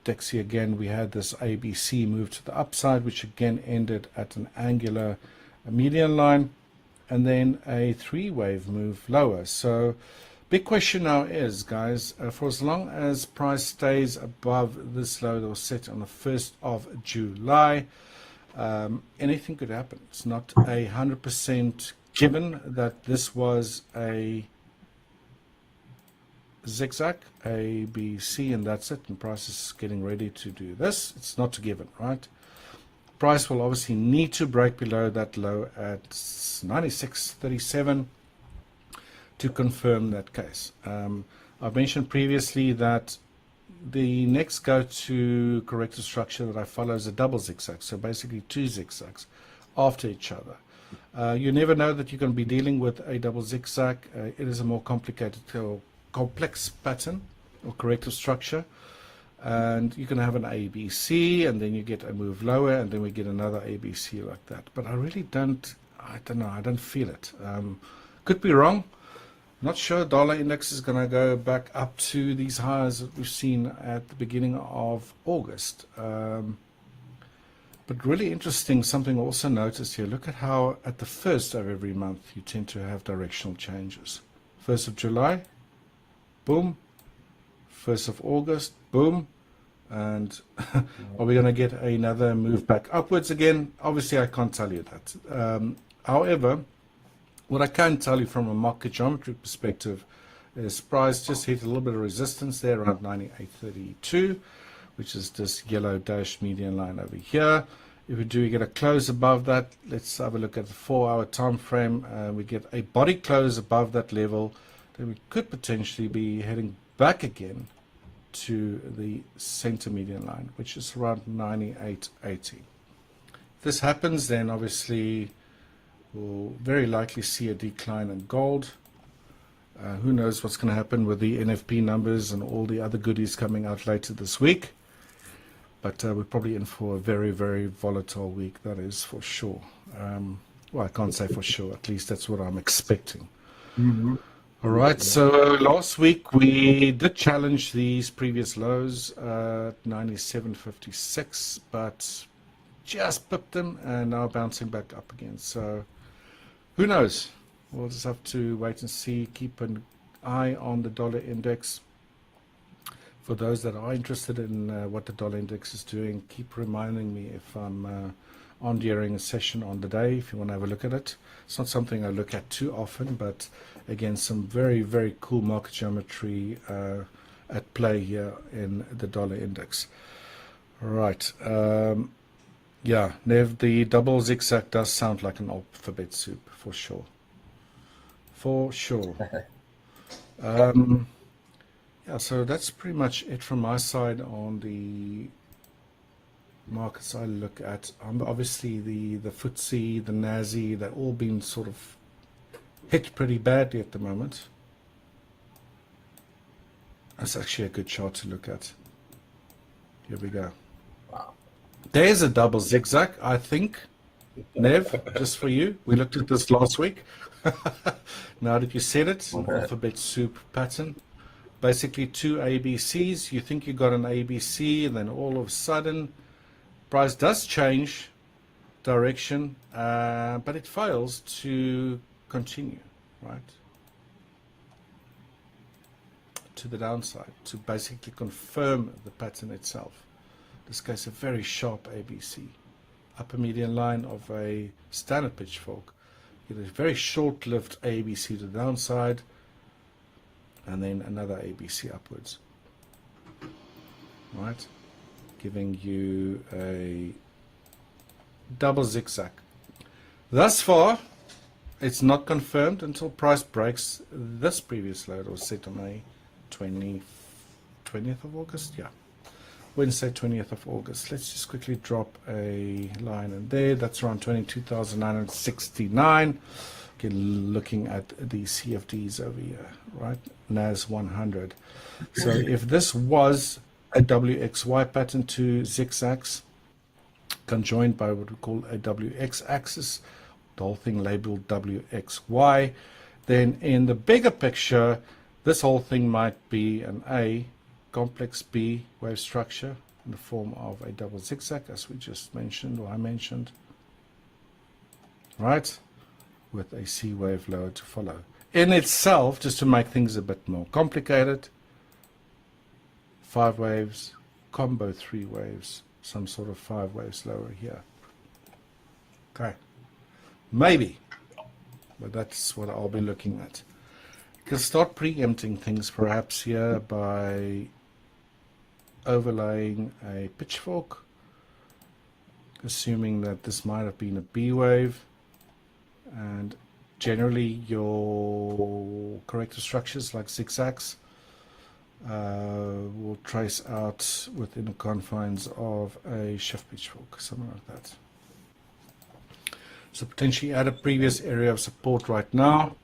Dixie again, we had this ABC move to the upside, which again ended at an angular median line, and then a three-wave move lower. So big question now is, guys, for as long as price stays above this low that was set on the 1st of July, anything could happen. It's not 100% given that this was a zigzag, A, B, C, and that's it, and price is getting ready to do this. It's not a given, right? Price will obviously need to break below that low at 96.37 to confirm that case. I've mentioned previously that the next go-to corrective structure that I follow is a double zigzag, so basically two zigzags after each other. You never know that you're going to be dealing with a double zigzag. It is a more complicated or complex pattern or corrective structure, and you can have an ABC, and then you get a move lower, and then we get another ABC like that. But I really don't know, I don't feel it. Could be wrong. Not sure dollar index is going to go back up to these highs that we've seen at the beginning of August. But really interesting, something I also noticed here, look at how at the first of every month you tend to have directional changes. 1st of July, boom. 1st of August, boom. And are we going to get another move back upwards again? Obviously, I can't tell you that. However, what I can tell you from a market geometry perspective is price just hit a little bit of resistance there around 98.32, which is this yellow dashed median line over here. If we do get a close above that, let's have a look at the 4-hour time frame. We get a body close above that level, then we could potentially be heading back again to the center median line, which is around 98.80. If this happens, then obviously we'll very likely see a decline in gold. Who knows what's going to happen with the NFP numbers and all the other goodies coming out later this week. But we're probably in for a very, very volatile week, that is for sure. Well, I can't say for sure, at least that's what I'm expecting. All right, so last week we did challenge these previous lows at 97.56, but just pipped them and now bouncing back up again. So who knows? We'll just have to wait and see. Keep an eye on the dollar index. For those that are interested in what the dollar index is doing, keep reminding me if I'm on during a session on the day, if you want to have a look at it. It's not something I look at too often, but again, some very, very cool market geometry at play here in the dollar index. All right. Yeah, Nev, the double zigzag does sound like an alphabet soup, for sure. For sure. Yeah, so that's pretty much it from my side on the markets I look at, obviously the FTSE, the NASI, they've all been sort of hit pretty badly at the moment. That's actually a good chart to look at. Here we go. Wow. There's a double zigzag, I think. Nev, just for you. We looked at this last week. Now that you said it, an alphabet soup pattern. Basically 2 ABCs. You think you got an ABC, and then all of a sudden, price does change direction, but it fails to continue, right? To the downside, to basically confirm the pattern itself. In this case, a very sharp ABC. Upper median line of a standard pitchfork. You get a very short-lived ABC to the downside, and then another ABC upwards. Right? Giving you a double zigzag. Thus far, it's not confirmed until price breaks this previous low that was set on a 20th of August. Yeah. Wednesday, 20th of August. Let's just quickly drop a line in there. That's around 22,969. Again, looking at the CFDs over here, right? NAS 100. So if this was a WXY pattern to zigzags, conjoined by what we call a WX axis, the whole thing labeled WXY, then in the bigger picture, this whole thing might be an A complex B wave structure in the form of a double zigzag, as we just mentioned, or I mentioned, right, with a C wave lower to follow. In itself, just to make things a bit more complicated, 5 waves, combo 3 waves, some sort of 5 waves lower here. Okay, maybe, but that's what I'll be looking at. You can start preempting things perhaps here by overlaying a pitchfork, assuming that this might have been a B wave, and generally your corrective structures like zigzags will trace out within the confines of a shift pitchfork, something like that. So potentially at a previous area of support right now,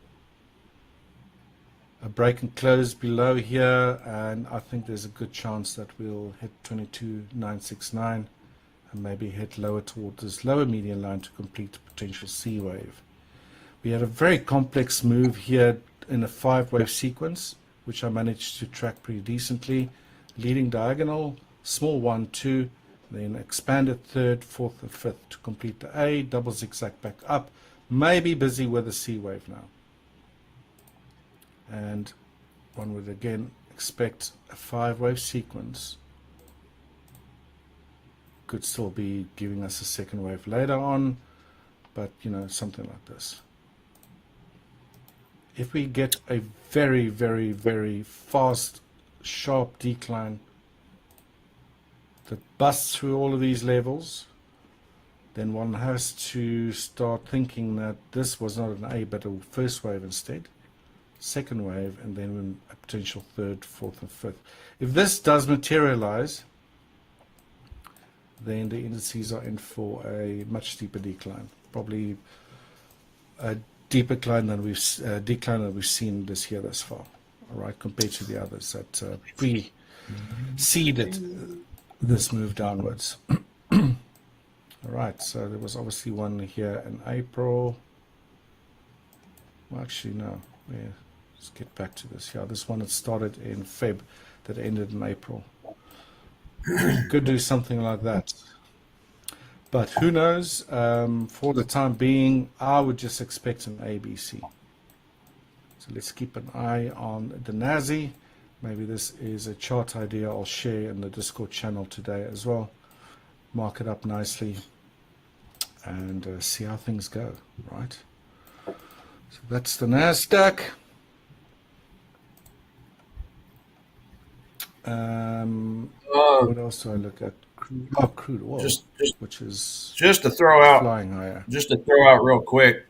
a break and close below here, and I think there's a good chance that we'll hit 22,969 and maybe hit lower towards this lower median line to complete a potential C wave. We had a very complex move here in a 5-wave sequence, which I managed to track pretty decently. Leading diagonal, small 1, 2, then expanded 3rd, 4th, and 5th to complete the A, double zigzag back up. Maybe busy with a C wave now. And one would again expect a 5-wave sequence could still be giving us a second wave later on, but you know, something like this. If we get a very, very, very fast, sharp decline that busts through all of these levels, then one has to start thinking that this was not an A but a first wave instead. Second wave, and then a potential 3rd, 4th, and 5th. If this does materialize, then the indices are in for a much steeper decline, probably a deeper decline than we've seen this year thus far. All right, compared to the others that preceded this move downwards. All right, so there was obviously one here in April. Well, actually, no. Yeah. Let's get back to this. Yeah, this one that started in Feb that ended in April. Could do something like that. But who knows? For the time being, I would just expect an ABC. So let's keep an eye on the NASI. Maybe this is a chart idea I'll share in the Discord channel today as well. Mark it up nicely and see how things go, right? So that's the NASDAQ. What else do I look at? Crude oil, which is just to throw out, flying higher. Just to throw out real quick.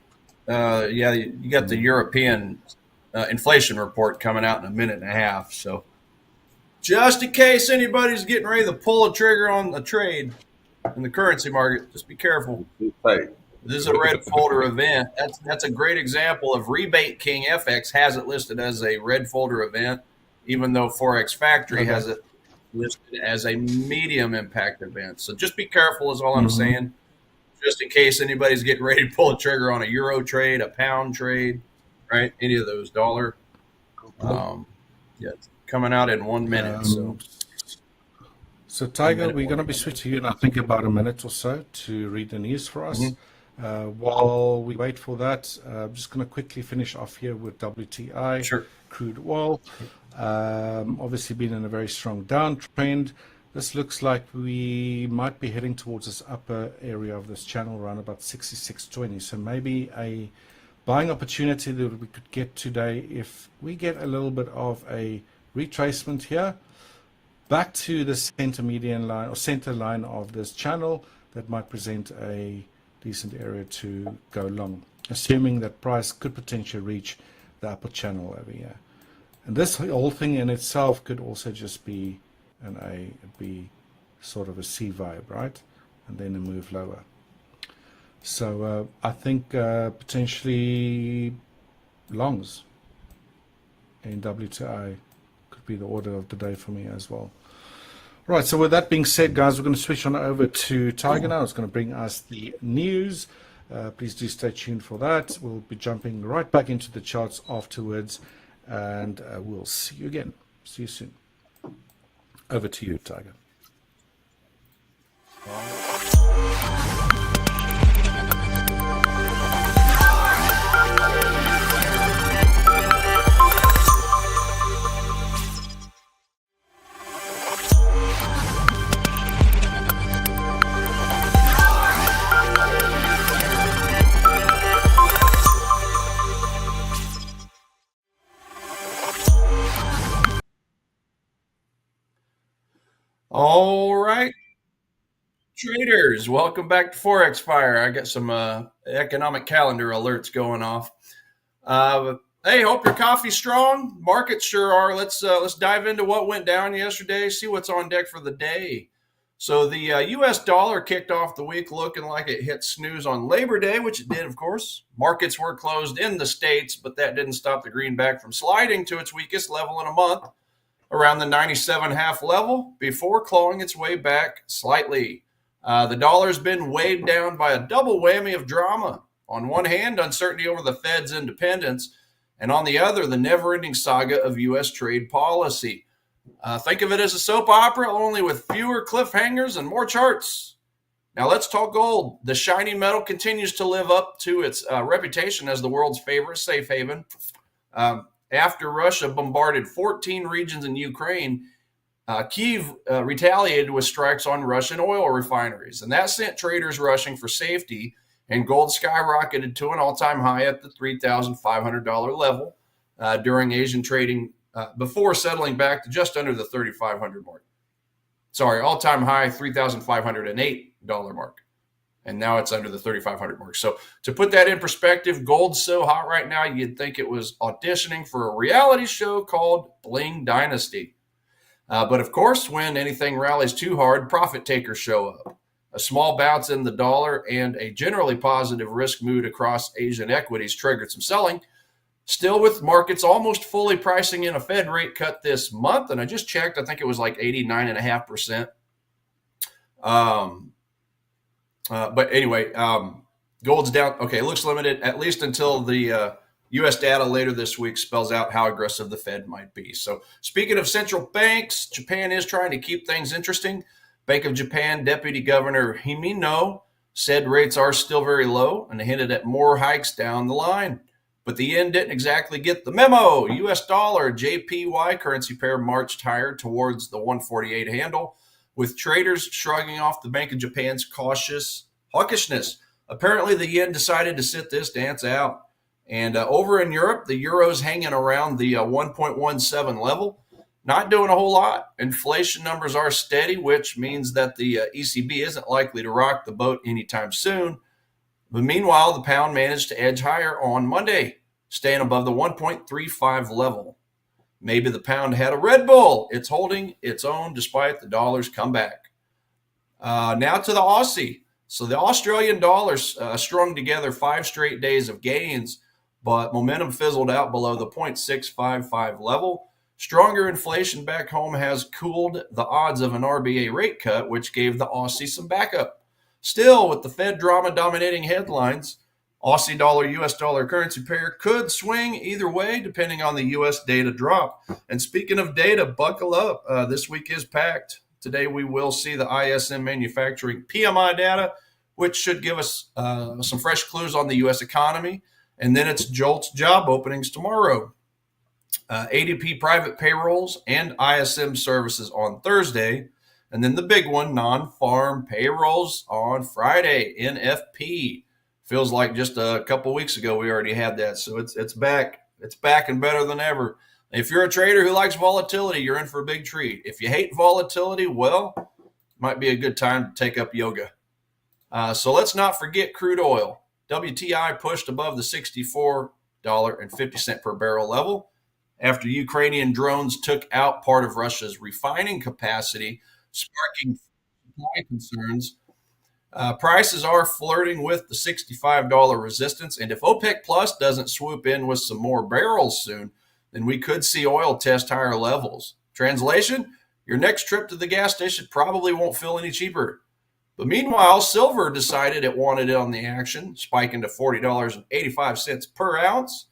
Yeah, you got the European inflation report coming out in a minute and a half. So just in case anybody's getting ready to pull a trigger on a trade, in the currency market. Just be careful. It's tight. This is a red folder event. That's a great example of Rebate King FX has it listed as a red folder event, even though Forex Factory has it listed as a medium impact event. So just be careful is all I'm saying, just in case anybody's getting ready to pull a trigger on a euro trade, a pound trade, right? Any of those dollar. Yeah, it's coming out in 1 minute. So Tiger, we're going to be switching in, I think, about a minute or so to read the news for us. While we wait for that, I'm just going to quickly finish off here with WTI, crude oil. Obviously been in a very strong downtrend. This looks like we might be heading towards this upper area of this channel around about 66.20. So maybe a buying opportunity that we could get today if we get a little bit of a retracement here back to the center median line or center line of this channel. That might present a decent area to go long, assuming that price could potentially reach the upper channel over here. And this whole thing in itself could also just be sort of a C vibe, right? And then a move lower. So I think potentially longs in WTI could be the order of the day for me as well. Right, so with that being said, guys, we're going to switch on over to Tiger now. It's going to bring us the news. Please do stay tuned for that. We'll be jumping right back into the charts afterwards, and we'll see you again. See you soon. Over to you, Tiger. All right, traders, welcome back to Forex Fire. I got some economic calendar alerts going off. Hey, hope your coffee's strong. Markets sure are. Let's dive into what went down yesterday, see what's on deck for the day. So the U.S. dollar kicked off the week looking like it hit snooze on Labor Day, which it did, of course. Markets were closed in the States, but that didn't stop the greenback from sliding to its weakest level in a month, around the 97.5 level, before clawing its way back slightly. The dollar's been weighed down by a double whammy of drama. On one hand, uncertainty over the Fed's independence, and on the other, the never-ending saga of U.S. trade policy. Think of it as a soap opera, only with fewer cliffhangers and more charts. Now let's talk gold. The shiny metal continues to live up to its reputation as the world's favorite safe haven. After Russia bombarded 14 regions in Ukraine, Kyiv retaliated with strikes on Russian oil refineries, and that sent traders rushing for safety, and gold skyrocketed to an all-time high at the $3,500 level during Asian trading before settling back to just under the $3,500 mark. Sorry, all-time high, $3,508 mark. And now it's under the 3,500 mark. So to put that in perspective, gold's so hot right now, you'd think it was auditioning for a reality show called Bling Dynasty. But of course, when anything rallies too hard, profit takers show up. A small bounce in the dollar and a generally positive risk mood across Asian equities triggered some selling. Still, with markets almost fully pricing in a Fed rate cut this month, and I just checked, I think it was like 89.5%. But anyway, gold's down. Okay, it looks limited, at least until the U.S. data later this week spells out how aggressive the Fed might be. So speaking of central banks, Japan is trying to keep things interesting. Bank of Japan Deputy Governor Himino said rates are still very low and hinted at more hikes down the line. But the yen didn't exactly get the memo. U.S. dollar JPY currency pair marched higher towards the 148 handle, with traders shrugging off the Bank of Japan's cautious hawkishness. Apparently, the yen decided to sit this dance out. And over in Europe, the euro's hanging around the 1.17 level, not doing a whole lot. Inflation numbers are steady, which means that the ECB isn't likely to rock the boat anytime soon. But meanwhile, the pound managed to edge higher on Monday, staying above the 1.35 level. Maybe the pound had a Red Bull. It's holding its own despite the dollar's comeback. Now to the Aussie. So the Australian dollar's strung together 5 straight days of gains, but momentum fizzled out below the 0.655 level. Stronger inflation back home has cooled the odds of an RBA rate cut, which gave the Aussie some backup. Still, with the Fed drama dominating headlines, Aussie dollar, US dollar currency pair could swing either way depending on the US data drop. And speaking of data, buckle up. This week is packed. Today we will see the ISM manufacturing PMI data, which should give us some fresh clues on the US economy. And then it's JOLTS job openings tomorrow. ADP private payrolls and ISM services on Thursday. And then the big one, non-farm payrolls on Friday, NFP. Feels like just a couple weeks ago we already had that. So it's back. It's back and better than ever. If you're a trader who likes volatility, you're in for a big treat. If you hate volatility, well, might be a good time to take up yoga. So let's not forget crude oil. WTI pushed above the $64.50 per barrel level after Ukrainian drones took out part of Russia's refining capacity, sparking supply concerns. Prices are flirting with the $65 resistance, and if OPEC Plus doesn't swoop in with some more barrels soon, then we could see oil test higher levels. Translation, your next trip to the gas station probably won't feel any cheaper. But meanwhile, silver decided it wanted in on the action, spiking to $40.85 per ounce,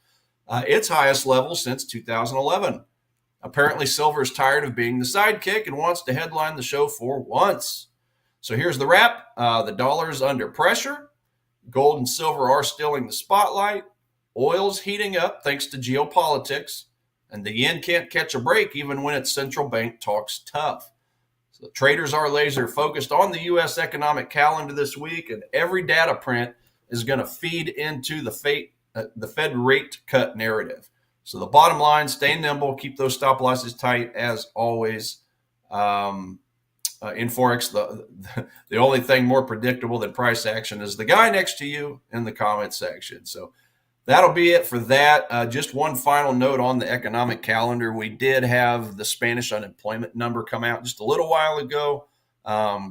its highest level since 2011. Apparently, silver is tired of being the sidekick and wants to headline the show for once. So here's the wrap. The dollar's under pressure. Gold and silver are stealing the spotlight. Oil's heating up thanks to geopolitics. And the yen can't catch a break even when its central bank talks tough. So traders are laser focused on the U.S. economic calendar this week, and every data print is going to feed into the Fed rate cut narrative. So the bottom line, stay nimble, keep those stop losses tight as always. In Forex, the only thing more predictable than price action is the guy next to you in the comment section. So that'll be it for that. Just one final note on the economic calendar. We did have the Spanish unemployment number come out just a little while ago.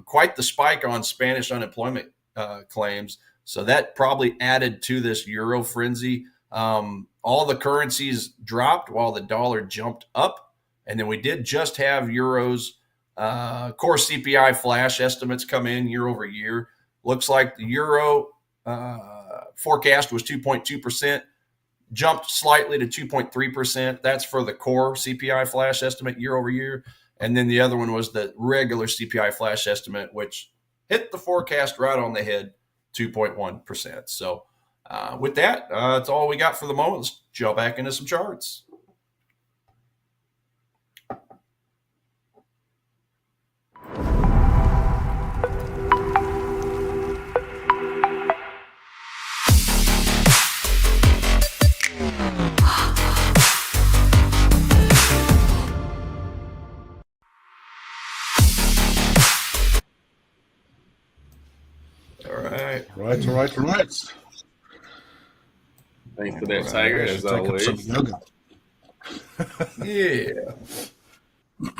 Quite the spike on Spanish unemployment claims. So that probably added to this euro frenzy. All the currencies dropped while the dollar jumped up. And then we did just have euros. Core CPI flash estimates come in year over year. Looks like the euro forecast was 2.2%, jumped slightly to 2.3%. That's for the core CPI flash estimate year over year. And then the other one was the regular CPI flash estimate, which hit the forecast right on the head, 2.1%. So with that, that's all we got for the moment. Let's jump back into some charts. Right. Thanks for that, Tiger, as always. Yeah.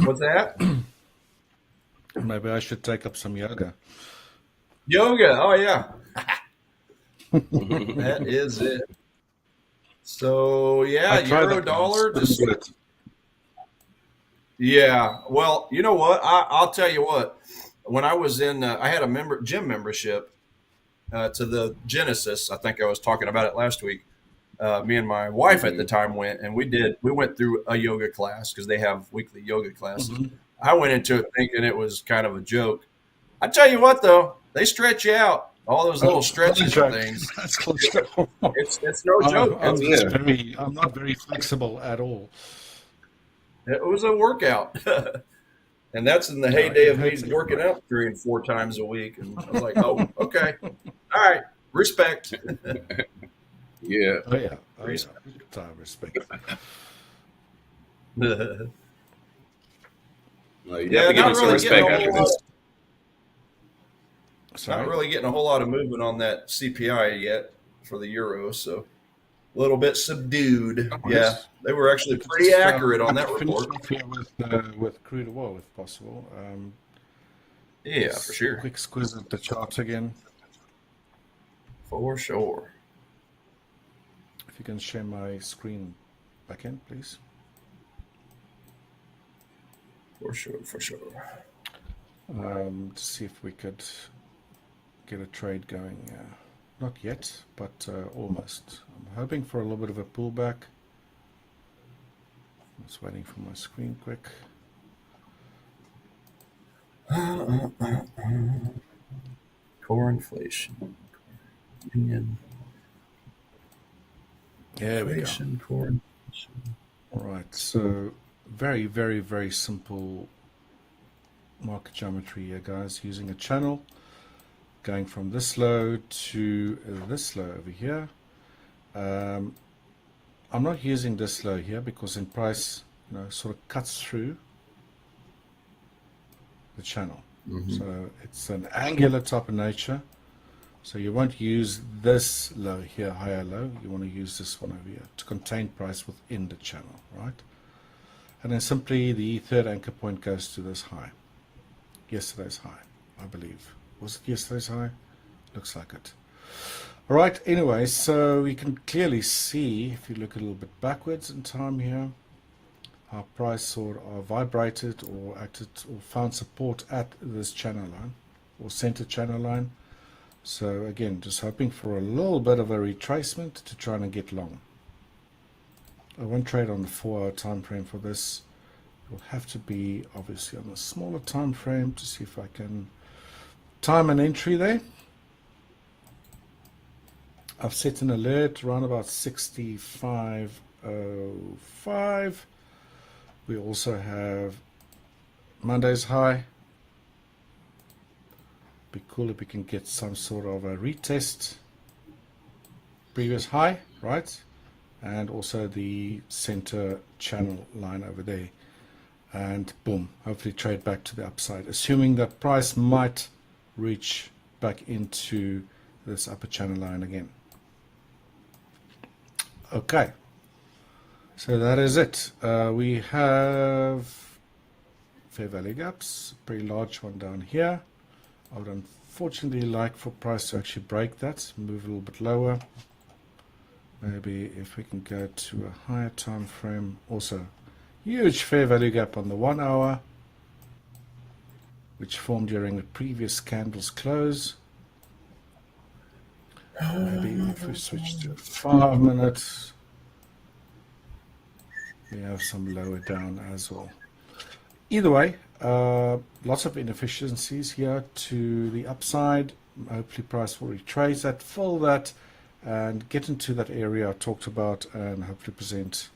What's that? Maybe I should take up some yoga. Yoga. Oh, yeah. That is it. So, yeah, euro dollar. Yeah. Well, you know what? I'll tell you what. When I was in, I had a gym membership to the Genesis. I think I was talking about it last week. Me and my wife at the time went, and we went through a yoga class because they have weekly yoga classes. Mm-hmm. I went into it thinking it was kind of a joke. I tell you what, though, they stretch you out. All those little stretches and things. That's close to home. It's no joke. I'm not very flexible at all. It was a workout. And that's in the heyday of me working out 3 and 4 times a week. And I was like, oh, okay. All right. Respect. Yeah. Oh, yeah. Respect. Well, you have to give me some respect after this. Not really getting a whole lot of movement on that CPI yet for the euro, so a little bit subdued. Yeah, they were actually pretty accurate on that report. With crude oil, if possible. Yeah, for sure. Quick squiz at the chart again. For sure. If you can share my screen back in, please. For sure, for sure. To see if we could get a trade going. Not yet, but almost. I'm hoping for a little bit of a pullback. I'm just waiting for my screen quick. Core inflation. Union. There we go. Inflation, core inflation. All right, so very, very, very simple market geometry here, guys, using a channel going from this low to this low over here. I'm not using this low here because in price, sort of cuts through the channel. So it's an angular type of nature. So you won't use this low here, higher low. You want to use this one over here to contain price within the channel, right? And then simply the third anchor point goes to this high. Yesterday's high, I believe. Was it yesterday's high? Looks like it. All right, anyway, so we can clearly see, if you look a little bit backwards in time here, how price sort of vibrated or acted or found support at this channel line or center channel line. So again, just hoping for a little bit of a retracement to try and get long. I won't trade on the 4-hour time frame for this. It will have to be obviously on a smaller time frame to see if I can time an entry there. I've set an alert around about 65.05. We also have Monday's high. Be cool if we can get some sort of a retest previous high, right? And also the center channel line over there. And boom, hopefully trade back to the upside, assuming that price might reach back into this upper channel line again. Okay, so that is it. We have fair value gaps, pretty large one down here. I would unfortunately like for price to actually break that, move a little bit lower. Maybe if we can go to a higher time frame. Also, huge fair value gap on the 1 hour, which formed during the previous candle's close. Maybe if we switch to 5 minutes, we have some lower down as well. Either way, lots of inefficiencies here to the upside. Hopefully price will retrace that, fill that, and get into that area I talked about, and hopefully present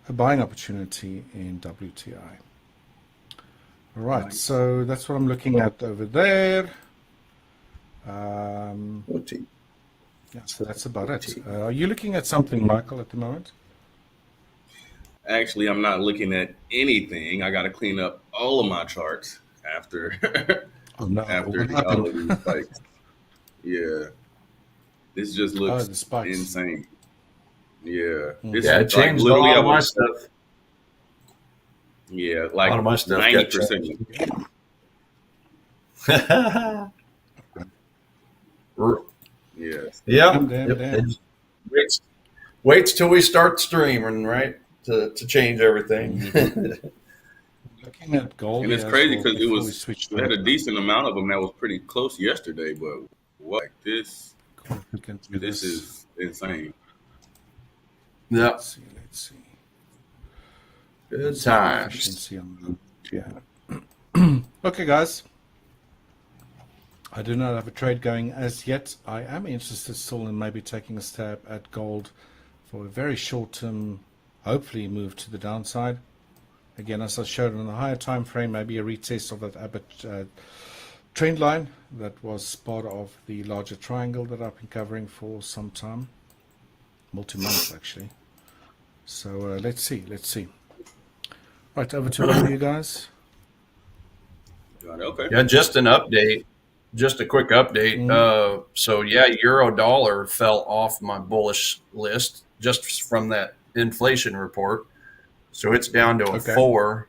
a buying opportunity in WTI. All right, nice. So that's what I'm looking at over there. Yeah, so that's about it. Are you looking at something, Michael, at the moment? Actually, I'm not looking at anything. I got to clean up all of my charts after after all of these spikes. Yeah, this just looks insane. Yeah, this it changed a lot of my stuff. Yeah, like a lot of my stuff 90%. Yes. Yeah. Damn. Waits till we start streaming, right? To change everything. Looking at gold, and it's crazy because we had a decent amount of them that was pretty close yesterday, but what like this is insane. Yeah. Let's see. Good times. Yeah. Okay, guys. I do not have a trade going as yet. I am interested still in maybe taking a stab at gold for a very short term, hopefully move to the downside. Again, as I showed on the higher time frame, maybe a retest of that Abbott trend line that was part of the larger triangle that I've been covering for some time, multi-months actually. So let's see. Right, over to all of you guys. Okay. Yeah, just an update. Just a quick update. So yeah, euro dollar fell off my bullish list just from that inflation report. So it's down to a 4.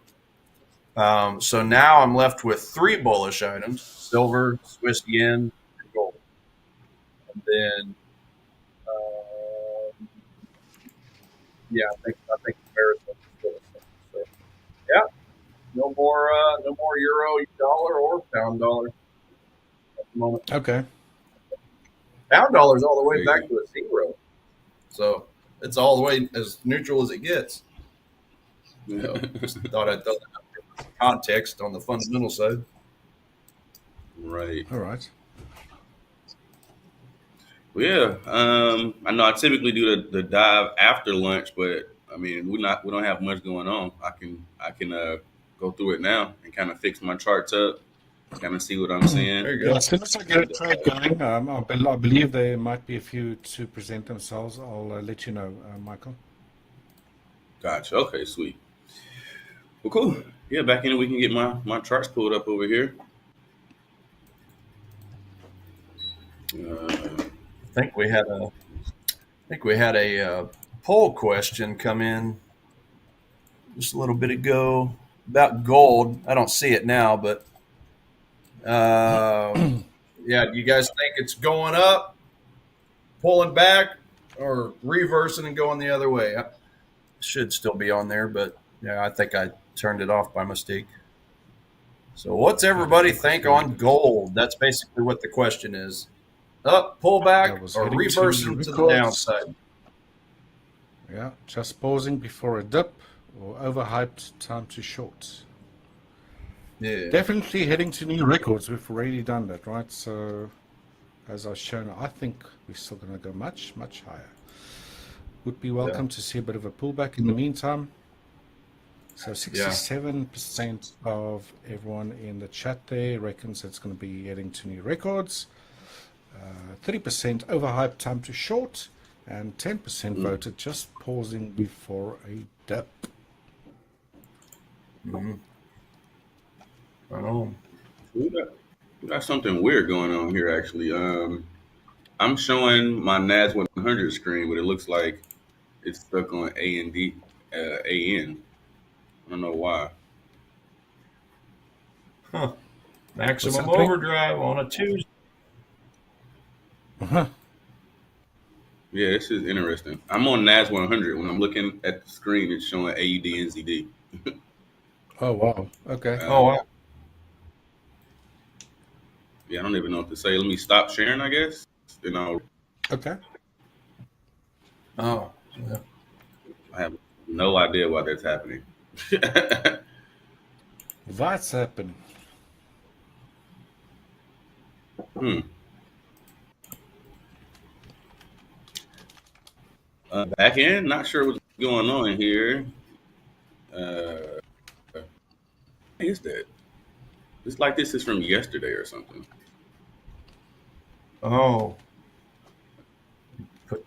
So now I'm left with 3 bullish items: silver, Swiss yen, and gold. And then, yeah, I think America. So yeah, no more euro, dollar, or pound dollar at the moment. Okay. Pound dollar is all the way back Crazy. to a 0, so it's all the way as neutral as it gets. So just thought I'd throw that out there for some context on the fundamental side. Right. All right. Well, yeah. I know I typically do the dive after lunch, but I mean we don't have much going on. I can go through it now and kind of fix my charts up, kind of see what I'm seeing. There you Yeah, go. as soon as I get a trade going, I believe there might be a few to present themselves. I'll let you know, Michael. Gotcha. Okay, sweet. Well, cool. Yeah, back in we can get my charts pulled up over here. Uh, I think we had a poll question come in just a little bit ago about gold. I don't see it now, but yeah, do you guys think it's going up, pulling back, or reversing and going the other way? It should still be on there, but yeah, I think I turned it off by mistake. So, what's everybody think on gold? That's basically what the question is: up, pull That back, was or heading reversing to the records. downside? Yeah, just pausing before a dip or overhyped time to short. Yeah, Definitely heading to new records. We've already done that, right? So, as I've shown, I think we're still going to go much, much higher. Would be welcome to see a bit of a pullback in the meantime. So 67% of everyone in the chat there reckons it's going to be heading to new records. 30% overhyped time to short, and 10% voted just pausing before a dip. I know. we got something weird going on here actually. I'm showing my NAS 100 screen, but it looks like it's stuck on A and D, AN. I don't know why. Huh. Maximum happening? overdrive on a Tuesday. Uh-huh. Yeah, this is interesting. I'm on NAS 100. When I'm looking at the screen, it's showing AUD and ZD. Oh, wow. Okay. Oh, wow. Yeah, I don't even know what to say. Let me stop sharing, I guess. Then Okay. Oh, yeah. I have no idea why that's happening. What's happening? Hmm. Back in, not sure what's going on here. What is that? It's like this is from yesterday or something. Oh. Put-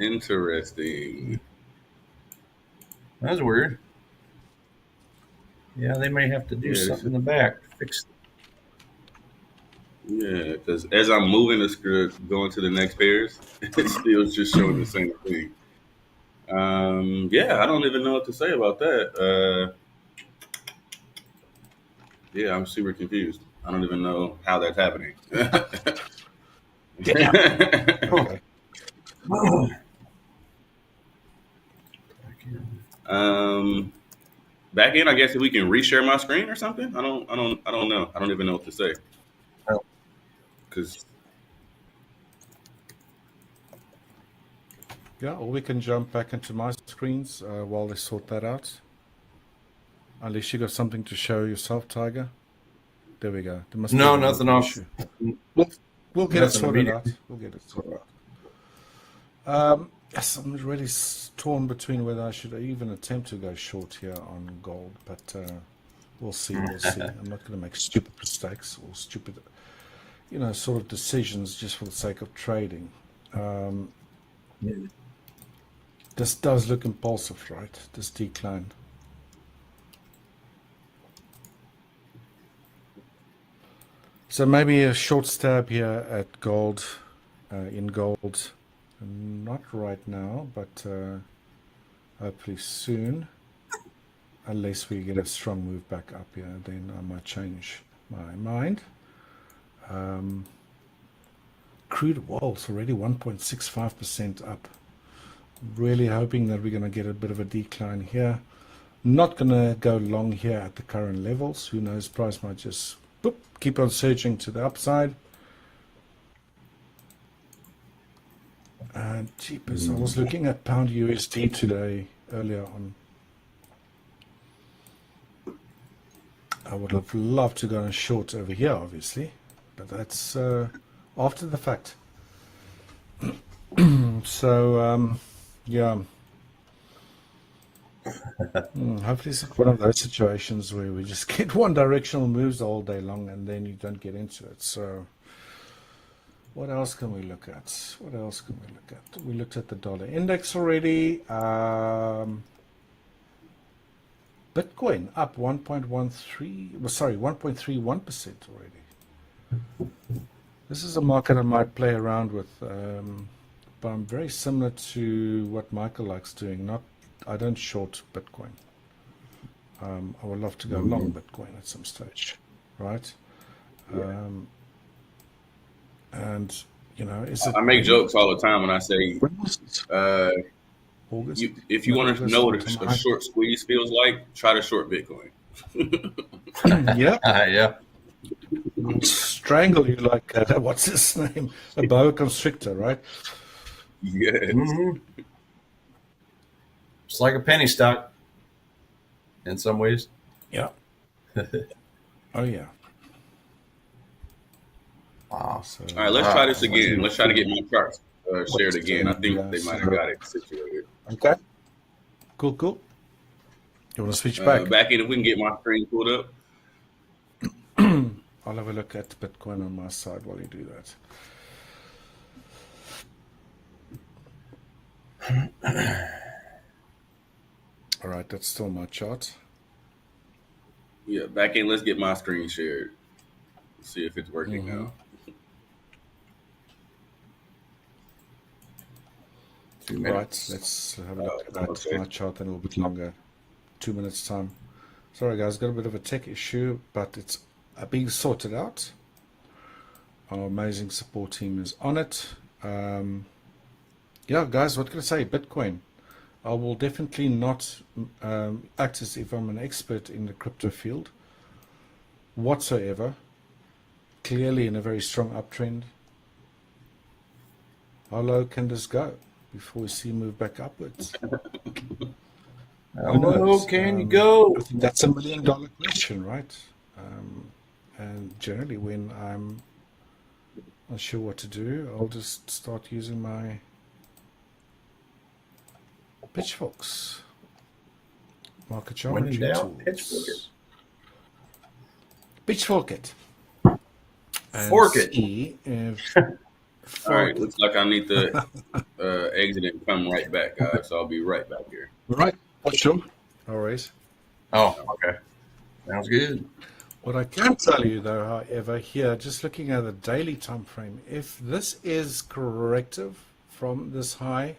Interesting. That's weird. Yeah, they may have to do Yeah, something in the back to fix it. Yeah, because as I'm moving the script, going to the next pairs, it's still just showing the same thing. Yeah, I don't even know what to say about that. Yeah, I'm super confused. I don't even know how that's happening. Yeah. Okay. um, Back in, I guess if we can reshare my screen or something. I don't know. I don't even know what to say. Because Yeah, or we can jump back into my screens while they sort that out. Unless you got something to show yourself, Tiger. There we go. There must No, be a nothing little off. issue. We'll get it Nothing sorted immediate. out. We'll get it sorted out. Yes, I'm really torn between whether I should even attempt to go short here on gold, but we'll see. We'll see. I'm not going to make stupid mistakes or stupid, sort of decisions just for the sake of trading. This does look impulsive, right? This decline. So maybe a short stab here at gold, in gold, Not right now, but hopefully soon. Unless we get a strong move back up here, then I might change my mind. Crude oil's already 1.65% up. Really hoping that we're going to get a bit of a decline here. Not going to go long here at the current levels. Who knows, price might just boop, keep on surging to the upside. And cheapest, I was looking at pound USD today, earlier on. I would have loved to go on short over here, obviously, but that's after the fact. So, yeah. Hopefully it's one of those situations where we just get one directional moves all day long and then you don't get into it. So what else can we look at? What else can we look at? We looked at the dollar index already. Bitcoin up 1.31% already. This is a market I might play around with, but I'm very similar to what Michael likes doing. I don't short Bitcoin. I would love to go long Bitcoin at some stage, right? And you know, I make jokes all the time when I say, August? if you want to know what a short squeeze feels like, try to short Bitcoin. Yeah. Yeah. Strangle you like, what's his name? A boa constrictor, right? Yes. It's like a penny stock in some ways. Yeah. Oh, yeah. Wow. So, All right, let's try this again. Let's try to get my charts shared again. I think they might have got it situated. Okay. Cool, cool. You want to switch back? Back in, if we can get my screen pulled up. I'll have a look at Bitcoin on my side while you do that. All right, that's still my chart. Yeah, back in, let's get my screen shared. See if it's working now. 2 minutes. Right, let's have a look at my chart in a little bit longer. 2 minutes time. Sorry guys, got a bit of a tech issue, but it's being sorted out. Our amazing support team is on it. Yeah, guys, what can I say? Bitcoin. I will definitely not act as if I'm an expert in the crypto field whatsoever. Clearly in a very strong uptrend. How low can this go before we see move back upwards? How low can you go? I think that's $1 million question, right? And generally when I'm not sure what to do, I'll just start using my pitchforks. Market chart When in doubt, tools. Pitchfork it. And Fork it. see if All right, looks like I need to exit and come right back, guys. So I'll be right back here. Right, sure. No worries. Oh, okay. Sounds good. What I can tell you, though, however, here, just looking at the daily time frame, if this is corrective from this high,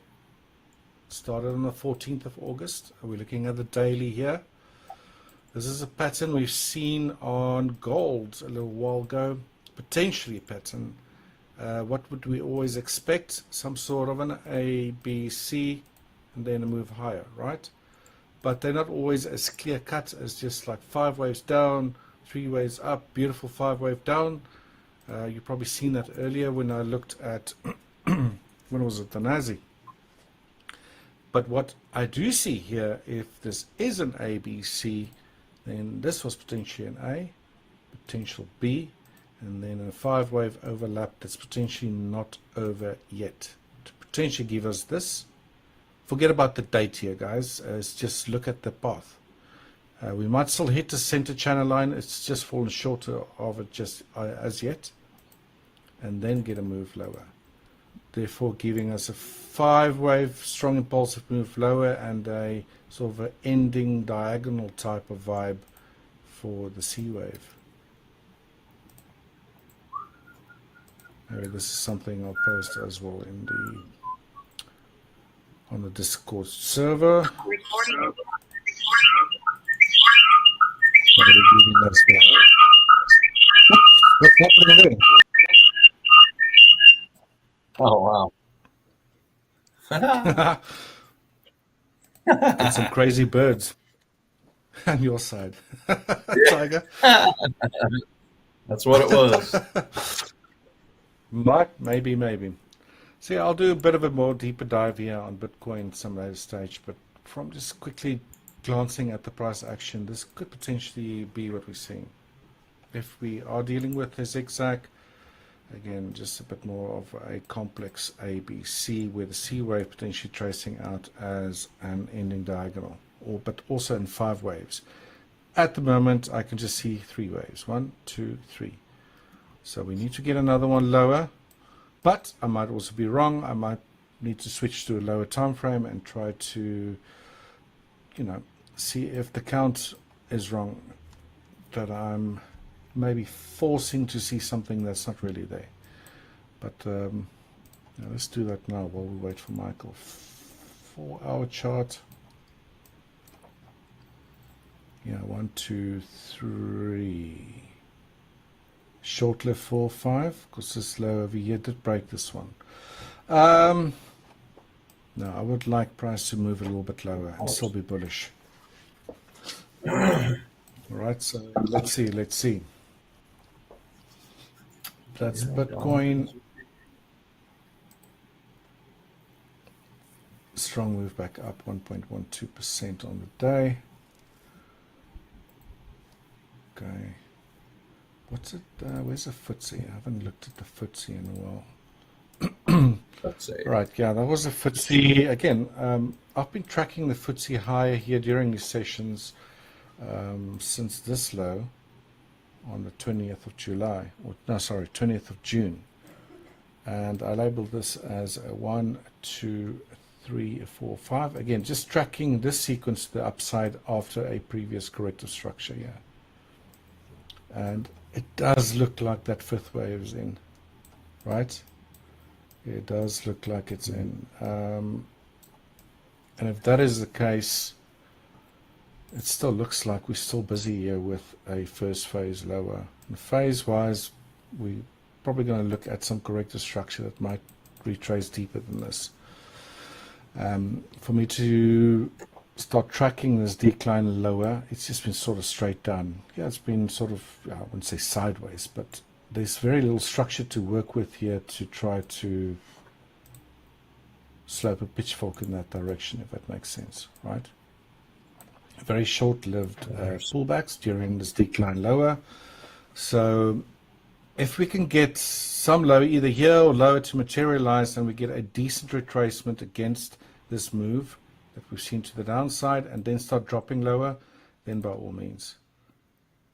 started on the 14th of August, are we looking at the daily here? This is a pattern we've seen on gold a little while ago, potentially a pattern. What would we always expect? Some sort of an A, B, C, and then a move higher, right? But they're not always as clear cut as just like 5 waves down, 3 waves up, beautiful 5 wave down. You've probably seen that earlier when I looked at, when was it, the Nazi. But what I do see here, if this is an A, B, C, then this was potentially an A, potential B, and then a 5 wave overlap that's potentially not over yet. To potentially give us this. Forget about the date here, guys. Just look at the path. We might still hit the center channel line. It's just fallen short of it just as yet. And then get a move lower. Therefore giving us a 5 wave strong impulsive move lower and a sort of an ending diagonal type of vibe for the C wave. Maybe this is something I'll post as well in the on the Discord server. What's happening there? Oh wow. Got some crazy birds on your side, Tiger. That's what it was. Maybe. See, I'll do a bit of a more deeper dive here on Bitcoin some later stage, but from just quickly glancing at the price action, this could potentially be what we're seeing. If we are dealing with a zigzag, again, just a bit more of a complex ABC, where the C wave potentially tracing out as an ending diagonal, but also in 5 waves. At the moment, I can just see 3 waves. 1, 2, 3. So we need to get another one lower, but I might also be wrong. I might need to switch to a lower time frame and try to, see if the count is wrong, that I'm maybe forcing to see something that's not really there. But let's do that now while we wait for Michael. 4-hour chart. Yeah, 1, 2, 3. Short left 4, 5, because this low over here did break this one. No, I would like price to move a little bit lower and still be bullish. All right, so let's see. That's Bitcoin. Strong move back up 1.12% on the day. Okay. What's it? Where's the FTSE? I haven't looked at the FTSE in a while. Right, yeah, that was the FTSE. Again, I've been tracking the FTSE higher here during these sessions since this low on the 20th of July, or no, sorry, 20th of June. And I labeled this as a 1, 2, 3, 4, 5. Again, just tracking this sequence to the upside after a previous corrective structure here. And it does look like that 5th wave is in, right? It does look like it's in. And if that is the case, it still looks like we're still busy here with a first phase lower. And phase-wise, we're probably going to look at some corrective structure that might retrace deeper than this. For me to start tracking this decline lower, it's just been sort of straight down. Yeah, it's been sort of, I wouldn't say sideways, but there's very little structure to work with here to try to slope a pitchfork in that direction, if that makes sense, right? Very short-lived pullbacks during this decline lower. So if we can get some low either here or lower to materialize, and we get a decent retracement against this move that we've seen to the downside, and then start dropping lower, then by all means,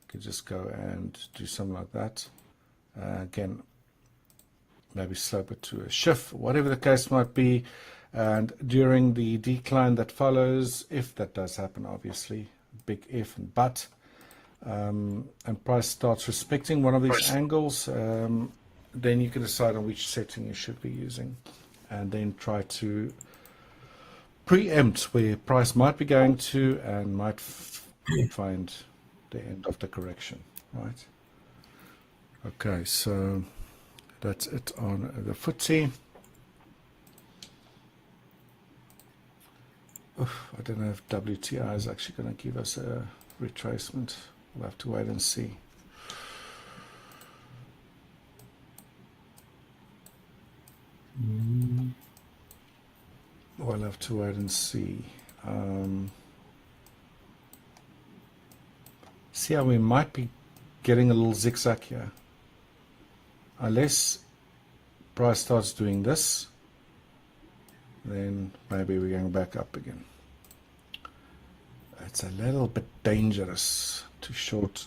you can just go and do something like that. Again, maybe slope it to a shift, whatever the case might be. And during the decline that follows, if that does happen, obviously, big if and but, and price starts respecting one of these angles, then you can decide on which setting you should be using, and then try to preempt where price might be going to and might find the end of the correction, right? Okay, so that's it on the FTSE. I don't know if WTI is actually going to give us a retracement. We'll have to wait and see. We'll have to wait and see. See how we might be getting a little zigzag here. Unless price starts doing this, then maybe we're going back up again. It's a little bit dangerous to short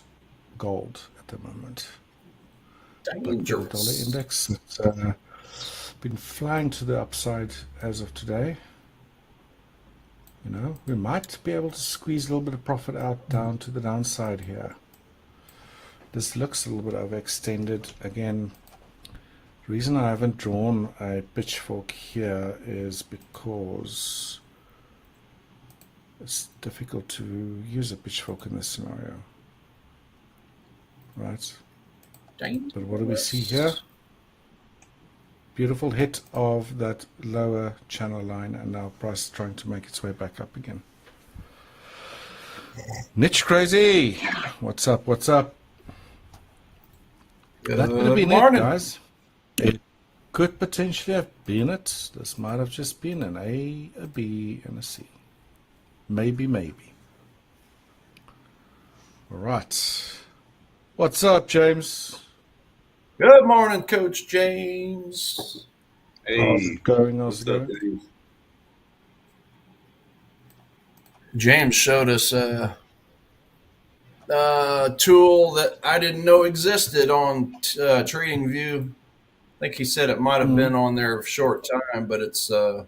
gold at the moment. Dangerous. But the dollar index, it's been flying to the upside as of today. You know, we might be able to squeeze a little bit of profit out down to the downside here. This looks a little bit overextended. Again, The reason I haven't drawn a pitchfork here is because it's difficult to use a pitchfork in this scenario. Right. But what do we see here? Beautiful hit of that lower channel line, and now price is trying to make its way back up again. Niche Crazy, what's up? What's up? That could have been it, guys. It could potentially have been it. This might have just been an A, a B, and a C. Maybe, maybe. All right. What's up, James? Good morning, Coach James. Hey, how's it going? How's it what's up, going? Dave? James showed us a tool that I didn't know existed on TradingView. I think he said it might have been on there a short time, but it's trying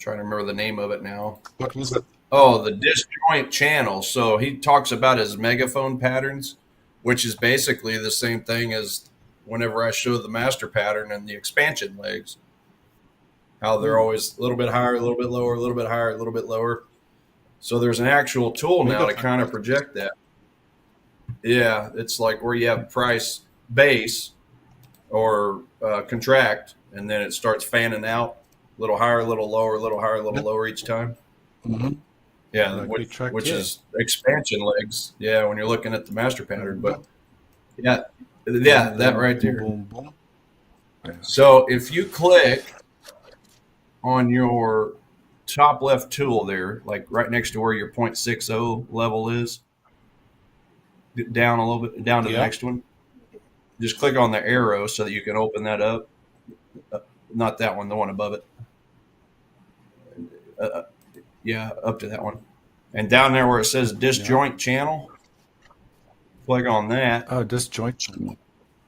to remember the name of it now. What was it? Oh, the disjoint channel. So he talks about his megaphone patterns, which is basically the same thing as whenever I show the master pattern and the expansion legs, how they're always a little bit higher, a little bit lower, a little bit higher, a little bit lower. So there's an actual tool now to kind of project that. Yeah, it's like where you have price base or contract, and then it starts fanning out a little higher, a little lower, a little higher, a little lower each time. Mm-hmm. Yeah, Like which is expansion legs. Yeah, when you're looking at the master pattern. But yeah, that right there. Boom, boom. Yeah. So if you click on your top left tool there, like right next to where your 0.60 level is, down a little bit, down to the next one, just click on the arrow so that you can open that up. Not that one, the one above it. Yeah, up to that one. And down there where it says disjoint channel, click on that. Oh, disjoint channel.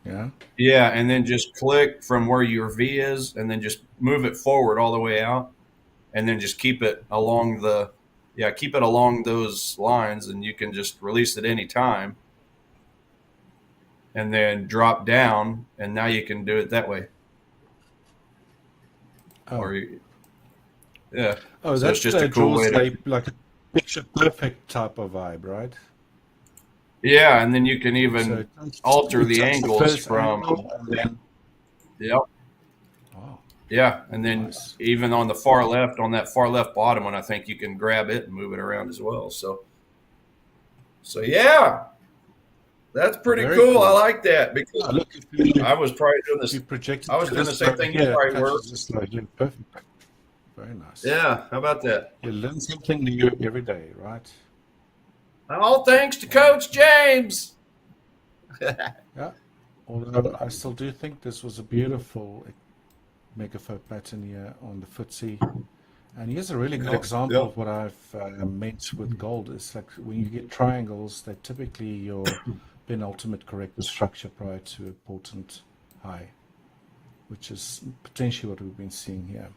Yeah. Yeah, and then just click from where your V is, and then just move it forward all the way out, and then just keep it along those lines, and you can just release it any time, and then drop down, and now you can do it that way. Oh, yeah. Oh, So that's it's just a cool way to, like a picture perfect type of vibe, right? yeah, and then you can even alter the angles from. Yep. Oh, Yeah, and then nice. even on the far left, on that far left bottom one, I think you can grab it and move it around as well. So yeah, that's pretty Very cool. cool. I like that because Look, if you, I was probably doing if you this. project I was doing the same thing you probably were. Perfect. Very nice. Yeah, how about that? You learn something new every day, right? All thanks to Coach James. Yeah. Although I still do think this was a beautiful megaphone pattern here on the FTSE. And here's a really good example of what I've meant with gold. It's like when you get triangles, they're typically your penultimate corrective structure prior to a potent high, which is potentially what we've been seeing here.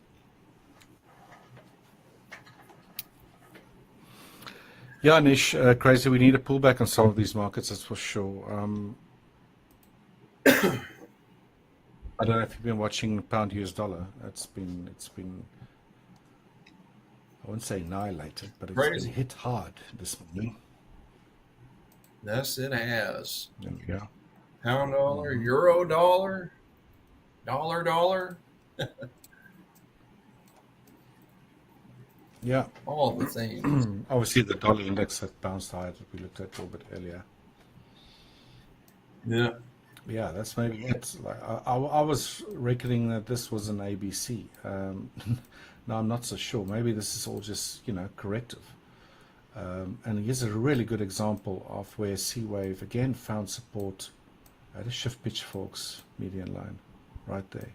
Yeah, Nish, crazy. We need a pullback on some of these markets, that's for sure. I don't know if you've been watching pound US dollar. It's been I wouldn't say annihilated, but it's been hit hard this morning. Yes, it has. There we go. Pound dollar, euro dollar, dollar. Yeah. All the things. Obviously, the dollar index had bounced higher that we looked at a little bit earlier. Yeah. Yeah, that's maybe it. Like I was reckoning that this was an ABC. Now I'm not so sure. Maybe this is all just corrective. And here's a really good example of where C-Wave again found support at a shift pitchforks median line, right there.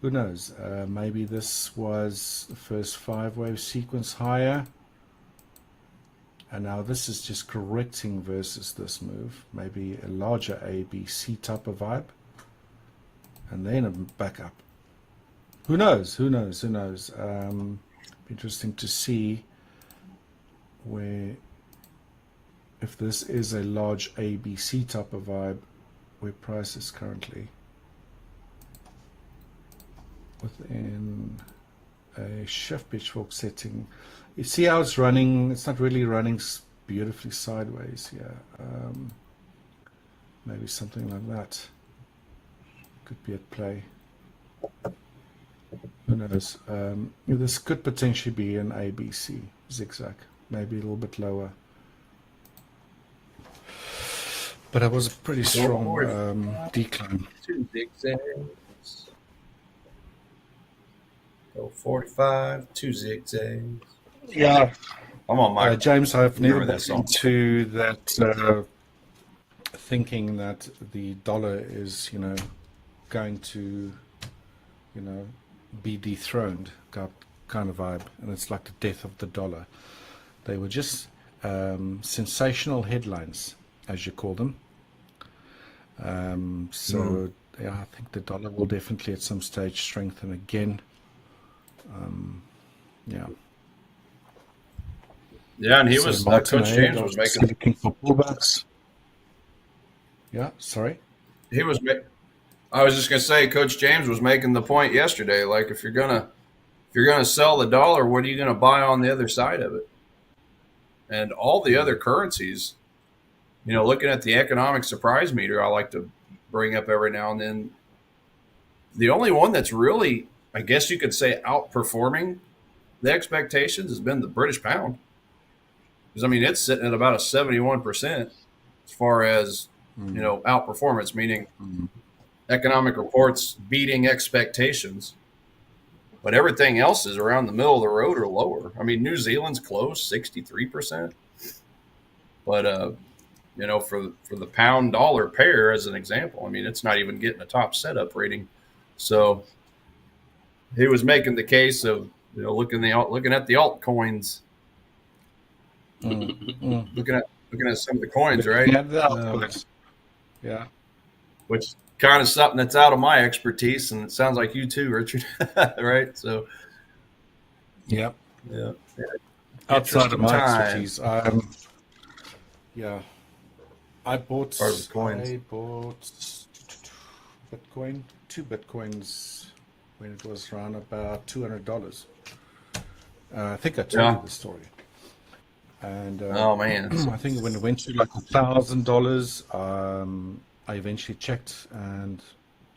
Who knows? Maybe this was the first 5-wave sequence higher. And now this is just correcting versus this move. Maybe a larger A, B, C type of vibe. And then back up. Who knows? Who knows? Who knows? Interesting to see where, if this is a large A, B, C type of vibe, where price is currently within a shift pitchfork setting. You see how it's running? It's not really running beautifully sideways here. Maybe something like that could be at play. Who knows? This could potentially be an ABC zigzag, maybe a little bit lower. But it was a pretty strong decline. 2 zigzags. Go 45, 2 zigzags. Yeah. I'm on my James, I've never that been song. into that thinking that the dollar is, going to, be dethroned kind of vibe, and it's like the death of the dollar. They were just sensational headlines, as you call them. Yeah, I think the dollar will definitely at some stage strengthen again. Yeah. Yeah, and he So was Martin Coach A. James was making looking for pullbacks. Yeah, sorry. he was. I was just gonna say, Coach James was making the point yesterday. Like, if you're gonna sell the dollar, what are you gonna buy on the other side of it? And all the other currencies, looking at the economic surprise meter, I like to bring up every now and then. The only one that's really, I guess you could say, outperforming the expectations has been the British pound. Because, I mean, it's sitting at about a 71% as far as, outperformance, meaning economic reports beating expectations. But everything else is around the middle of the road or lower. I mean, New Zealand's close, 63%. But, for the pound dollar pair, as an example, I mean, it's not even getting a top setup rating. So he was making the case of, looking at the altcoins, looking at some of the coins, right? Yeah, the altcoins. Yeah. Which kind of something that's out of my expertise, and it sounds like you too, Richard. Right? So, Yep. yeah. Outside of my Interesting expertise, yeah, I bought Bitcoin, 2 Bitcoins when it was around about $200. I think I told you the story. And oh man, I think when it went to like $1,000, I eventually checked, and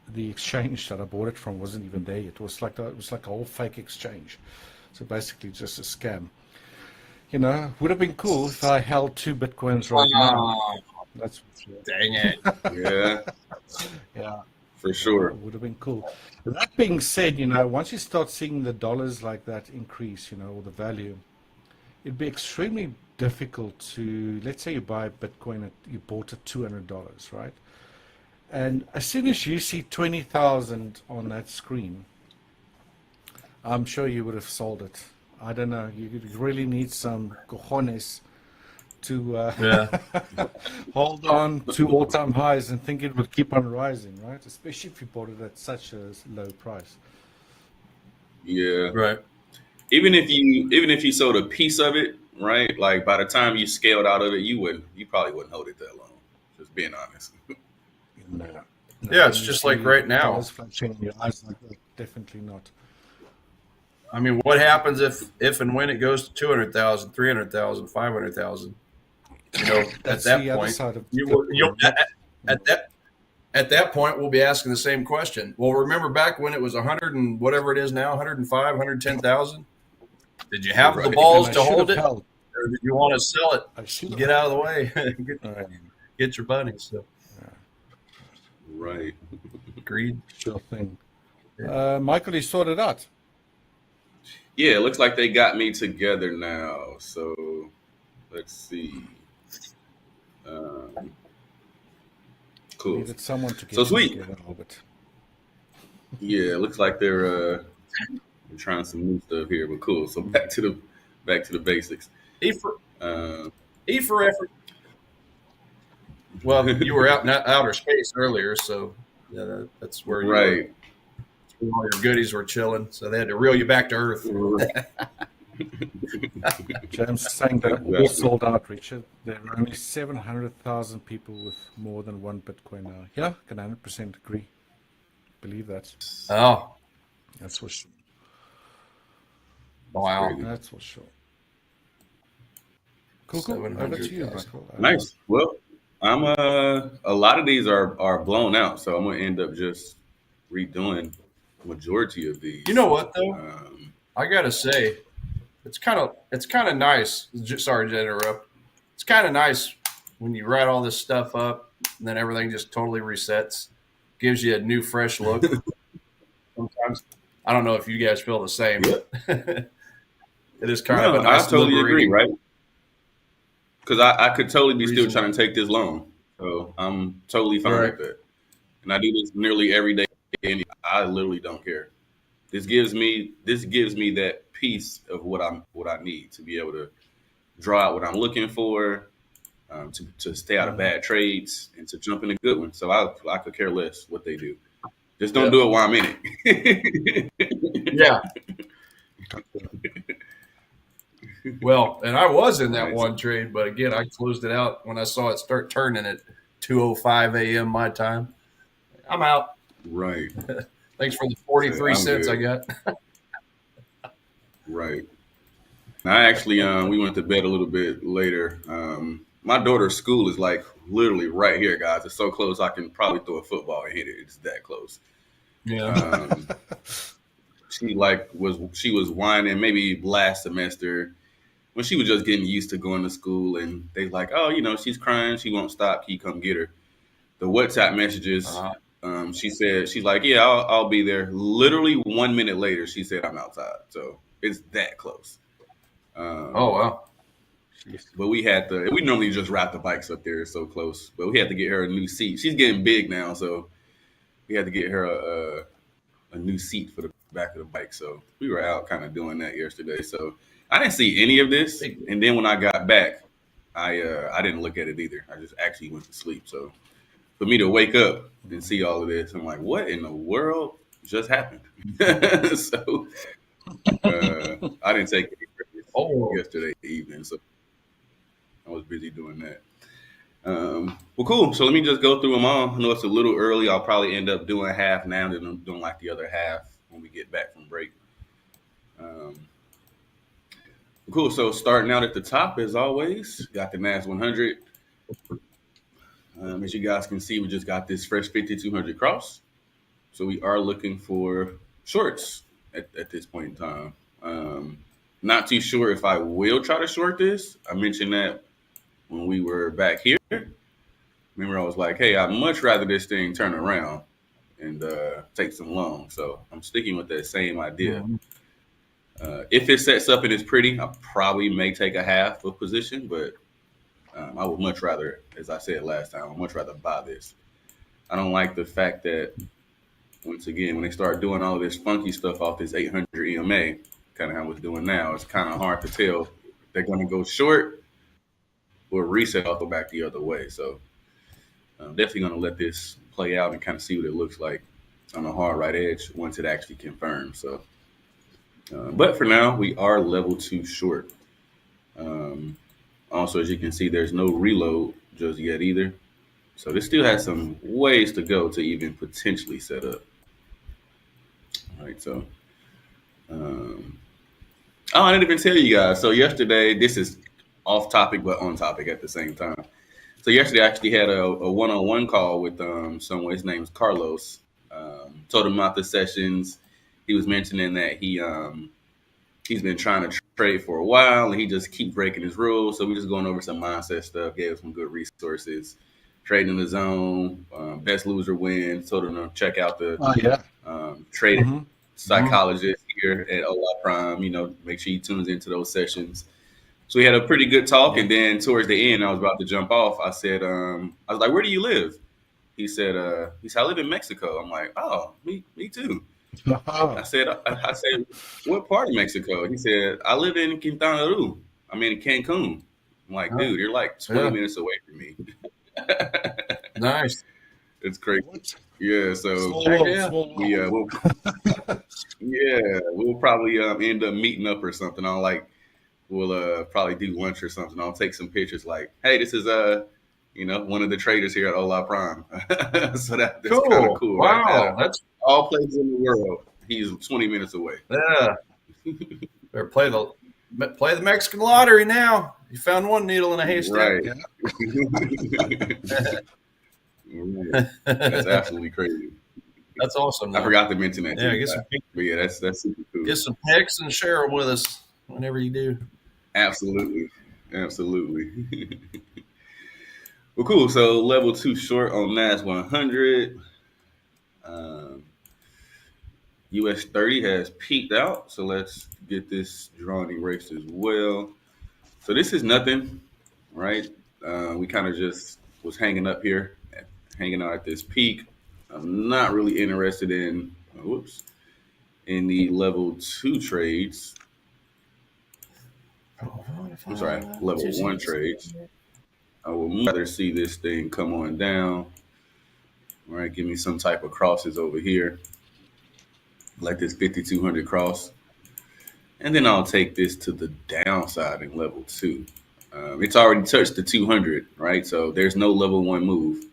the exchange that I bought it from wasn't even there. It was like a whole fake exchange. So basically, just a scam. Would have been cool if I held 2 Bitcoins right now. That's dang it. Yeah, yeah. for sure. It would have been cool. That being said, once you start seeing the dollars like that increase, or the value, it'd be extremely difficult to, let's say you buy Bitcoin, you bought it $200, right? And as soon as you see 20,000 on that screen, I'm sure you would have sold it. I don't know. You really need some cojones to hold on to all-time highs and think it would keep on rising, right? Especially if you bought it at such a low price. Yeah. Right. Even if you sold a piece of it, right? Like by the time you scaled out of it, you probably wouldn't hold it that long. Just being honest. No. Yeah, it's just like right now. Dollars flashing in your eyes like that. Definitely not. I mean, what happens if and when it goes to 200,000, 300,000, 500,000? At that point, at that point, we'll be asking the same question. Well, remember back when it was 100 and whatever it is now, 105, 110,000? Did you have the balls to hold it, or did you want to sell it? Get out of the way, get your money. So, right. Agreed. Sure thing. Michael, you sorted out. Yeah, it looks like they got me together now. So let's see. Cool. Needed someone to get so sweet. Together a little bit. Yeah, it looks like they're trying some new stuff here, but cool. So back to the basics. E for effort. Well, you were out in outer space earlier, so that's where you were. All your goodies were chilling, so they had to reel you back to earth. James saying they're all Exactly. sold out, Richard. There are only 700,000 people with more than one Bitcoin now. Yeah, can 100% agree. Believe that. Oh, That's for sure. wow. crazy. That's for sure. Cool. Over to you, 700,000. Michael. Nice. Well, I'm a lot of these are blown out, so I'm gonna end up just redoing majority of these. You know what though? Um, I gotta say, it's kind of nice. Sorry to interrupt. It's kind of nice when you write all this stuff up, and then everything just totally resets, gives you a new, fresh look. Sometimes I don't know if you guys feel the same, but it is kind of a nice I totally agree, liberating. right? Because I could totally be still reason. trying to take this loan, so I'm totally fine Right. with it. And I do this nearly every day, and I literally don't care. This gives me that piece of what I need to be able to draw out what I'm looking for, to stay out of bad trades and to jump into good ones. So I could care less what they do. Just don't do it while I'm in it. Yeah. Well, and I was in that Right. one trade, but again, I closed it out when I saw it start turning at 2:05 a.m. my time. I'm out. Right. Thanks for the 43 I'm cents I good. got. Right. I actually we went to bed a little bit later. My daughter's school is like literally right here, guys. It's so close I can probably throw a football and hit it. It's that close. Yeah. She was whining maybe last semester when she was just getting used to going to school, and they like, oh, she's crying, she won't stop. Can you come get her? The WhatsApp messages. She said she's like, yeah, I'll be there. Literally 1 minute later, she said I'm outside. So it's that close. Oh wow. But we normally just ride the bikes up there. It's so close. But we had to get her a new seat. She's getting big now, so we had to get her a new seat for the back of the bike. So we were out kind of doing that yesterday. So I didn't see any of this. And then when I got back, I didn't look at it either. I just actually went to sleep. So for me to wake up and see all of this, I'm like, what in the world just happened? So I didn't take any breaks yesterday evening. So I was busy doing that. Well, cool. So let me just go through them all. I know it's a little early. I'll probably end up doing half now, and then I'm doing like the other half when we get back from break. Cool. So starting out at the top, as always, got the NAS 100. As you guys can see, we just got this fresh 5,200 cross. So we are looking for shorts at this point in time. Not too sure if I will try to short this. I mentioned that when we were back here. Remember, I was like, hey, I'd much rather this thing turn around and take some long. So I'm sticking with that same idea. If it sets up and it's pretty, I probably may take a half of position, but I would much rather, as I said last time, I'd much rather buy this. I don't like the fact that, once again, when they start doing all of this funky stuff off this 800 EMA, kind of how it's doing now, it's kind of hard to tell if they're going to go short or reset off, go back the other way. So I'm definitely going to let this play out and kind of see what it looks like on the hard right edge once it actually confirms. So, but for now, we are level 2 short. Also, as you can see, there's no reload just yet either. So this still has some ways to go to even potentially set up. All right, so I didn't even tell you guys. So yesterday, this is off topic but on topic at the same time. So yesterday, I actually had a one-on-one call with someone. His name's Carlos. Told him about the sessions. He was mentioning that he's been trying to trade for a while, and he just keeps breaking his rules. So we're just going over some mindset stuff. Gave him some good resources. Trading in the zone, best loser wins. Told him to check out the trading psychologist here at Ola Prime. Make sure he tunes into those sessions. So we had a pretty good talk, and then towards the end, I was about to jump off. I said, I was like, "Where do you live?" He said, "I live in Mexico." I'm like, "Oh, me too." I said, "What part of Mexico?" He said, "I live in Quintana Roo. I'm in Cancun." I'm like, "Dude, you're like 20 minutes away from me." Nice. It's crazy. Yeah, so Small world, yeah. small we world. we'll probably end up meeting up or something. We'll probably do lunch or something. I'll take some pictures like, hey, this is one of the traders here at Ola Prime. So that's kind of Cool. cool, right? Wow. That's All places in the world. He's 20 minutes away. yeah. Better play the Mexican lottery now. You found one needle in a haystack. Right. That's absolutely crazy. That's awesome. I though. forgot to mention that. Yeah, too, get some but yeah, that's super cool. get some pics and share them with us whenever you do. Absolutely. Well, cool. So level 2 short on NAS 100. US 30 has peaked out. So let's get this drawn erased as well. So this is nothing, right? We kind of just was hanging out at this peak. I'm not really interested in the level 2 trades. I'm sorry, level 1 trades. I would rather see this thing come on down. All right, give me some type of crosses over here, like this 5200 cross. And then I'll take this to the downside in level 2. It's already touched the 200, right? So there's no level 1 move.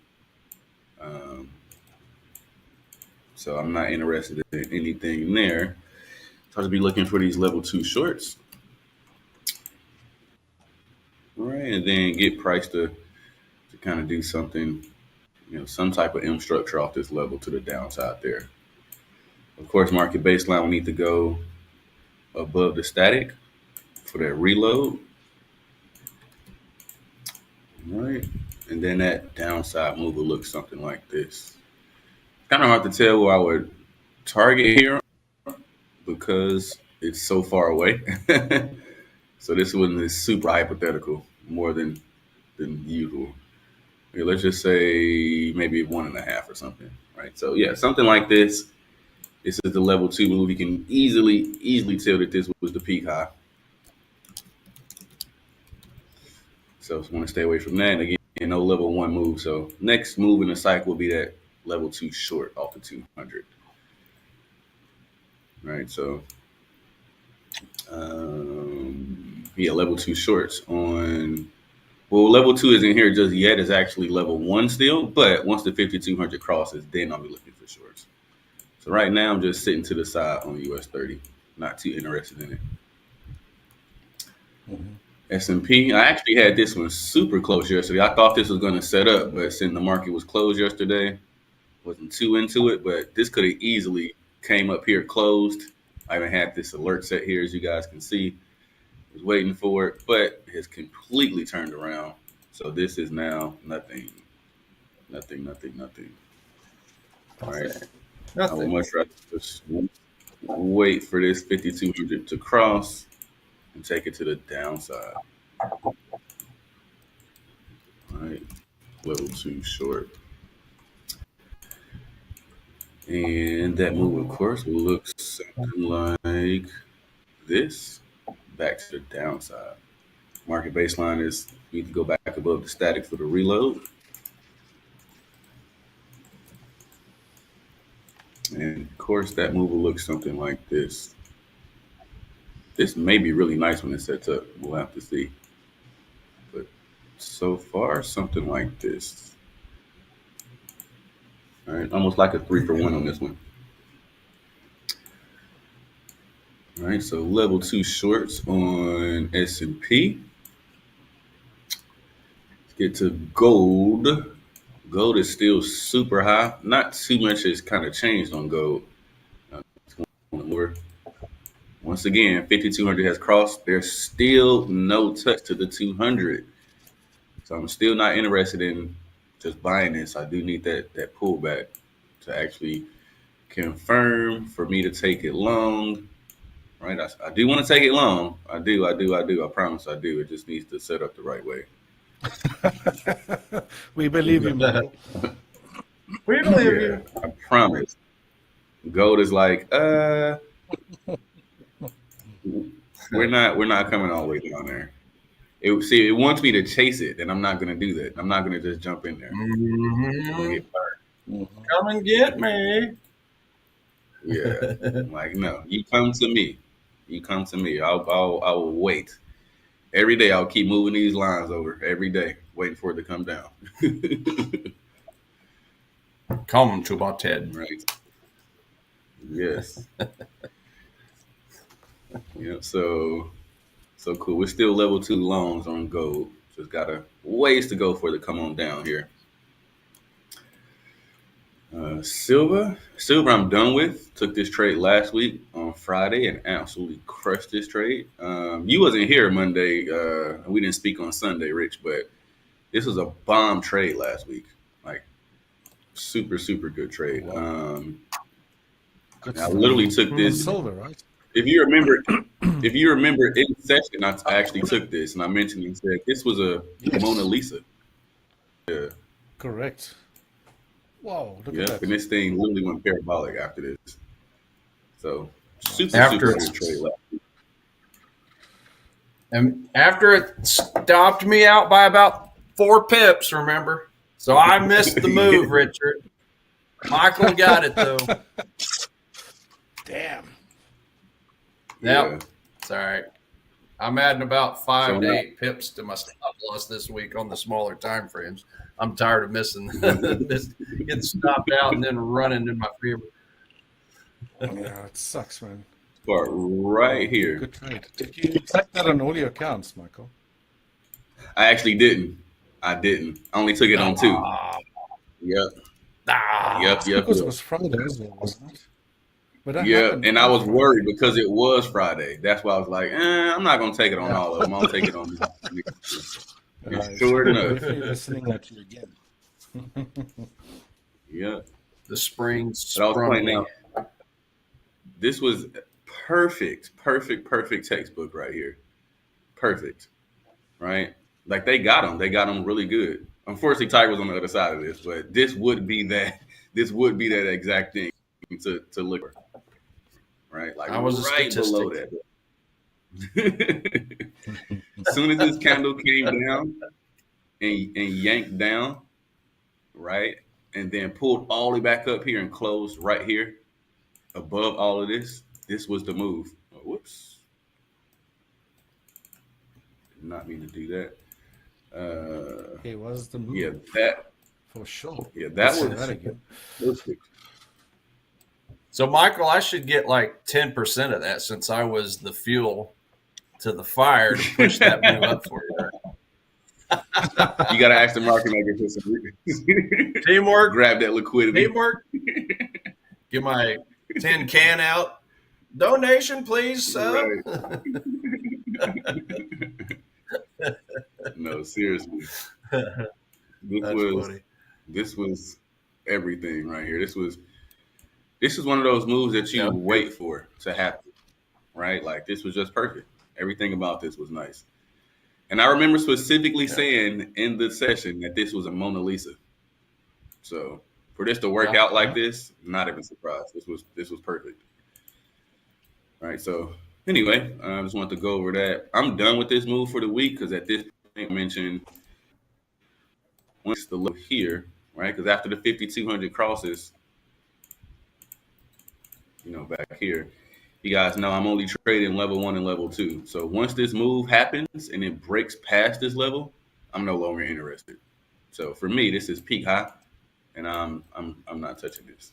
So I'm not interested in anything there. So I'll just be looking for these level 2 shorts. All right, and then get price to kind of do something, some type of M structure off this level to the downside there. Of course, market baseline will need to go above the static for that reload. All right, and then that downside move will look something like this. Kind of hard to tell where I would target here because it's so far away. So this one is super hypothetical, more than usual. Okay, let's just say maybe 1.5 or something, right? So yeah, something like this. This is the level 2 move. You can easily tell that this was the peak high. So I want to stay away from that. And again, no level 1 move. So next move in the cycle will be that level 2 short off the 200. Right. So level 2 shorts on. Well, level 2 isn't here just yet. It's actually level 1 still. But once the 5200 crosses, then I'll be looking for shorts. So right now I'm just sitting to the side on US 30. Not too interested in it. Mm-hmm. S&P, I actually had this one super close yesterday. I thought this was going to set up, but since the market was closed yesterday, wasn't too into it. But this could have easily came up here closed. I even had this alert set here, as you guys can see. Was waiting for it, but it has completely turned around. So this is now nothing. All right. I would much rather just wait for this 5200 to cross and take it to the downside. All right. Level 2 short. And that move, of course, will look something like this. Back to the downside. Market baseline is need to go back above the static for the reload. And of course, that move will look something like this. This may be really nice when it sets up. We'll have to see. But so far, something like this. All right, almost like a 3-for-1 on this one. All right, so level 2 shorts on S&P. Let's get to gold. Gold is still super high. Not too much has kind of changed on gold. Once again, 5200 has crossed. There's still no touch to the 200. So I'm still not interested in just buying this. I do need that pullback to actually confirm for me to take it long. Right? I do want to take it long. I do. I promise I do. It just needs to set up the right way. We believe you, Michael. We believe you. I promise. Gold is like, we're not coming all the way down there. It wants me to chase it, and I'm not gonna do that. I'm not gonna just jump in there. Mm-hmm. Come and get me. Yeah. I'm like, no, you come to me. You come to me. I will wait. Every day I'll keep moving these lines over every day, waiting for it to come down. Come to my Ted. Right. Yes. Yeah. So cool. We're still level 2 longs on gold. Just got a ways to go for it to come on down here. Silver I'm done with. Took this trade last week on Friday and absolutely crushed this trade. You wasn't here Monday. We didn't speak on Sunday, Rich, but this was a bomb trade last week. Like super, super good trade. I literally took this. Silver, right? If you remember in session, I actually took this and I mentioned and said this was a Mona Lisa. Yeah. Correct. Wow, look Yep, at that. and this thing literally went parabolic after this. So super After good trade last week. And after it stopped me out by about 4 pips, remember? So I missed the move, Richard. Michael got it, though. Damn. Yep. Yeah. It's all right. I'm adding about 5 So to now- 8 pips to my stop loss this week on the smaller time frames. I'm tired of missing getting stopped out and then running in my favor. Yeah, it sucks, man. Part right here. Good trade. Did you take that on all your accounts, Michael? I actually didn't. I only took it on 2. Yep. Yep. Because it was Friday as well, wasn't it? But that Yeah, happened and I on was Friday. worried because it was Friday. That's why I was like, I'm not gonna take it on all of them. I'll take it on. Sure enough. Definitely listening at you again. Yeah. The spring But I was sprung pointing me. out, this was perfect textbook right here. Perfect, right? Like they got them really good. Unfortunately, Tiger was on the other side of this, but this would be that exact thing to look for, right? Like I was a right below that. As soon as this candle came down and yanked down, right, and then pulled all the way back up here and closed right here above all of this, this was the move. Oh, whoops. Did not mean to do that. It was the move. Yeah, that. For sure. Yeah, that Say was that again. perfect. So, Michael, I should get like 10% of that since I was the fuel to the fire to push that move up for you. You got to ask the market maker for some Teamwork. grab that liquidity. Teamwork. Get my tin can out. Donation, please. Right. No, seriously. This was everything right here. This is one of those moves that you wait for to happen, right? Like this was just perfect. Everything about this was nice. And I remember specifically saying in the session that this was a Mona Lisa. So for this to work out like this, not even surprised. This was perfect. All right. So anyway, I just wanted to go over that. I'm done with this move for the week because at this point I mentioned once the look here, right? Because after the 5,200 crosses, back here, you guys know I'm only trading level 1 and level 2. So once this move happens and it breaks past this level, I'm no longer interested. So for me, this is peak high, and I'm not touching this.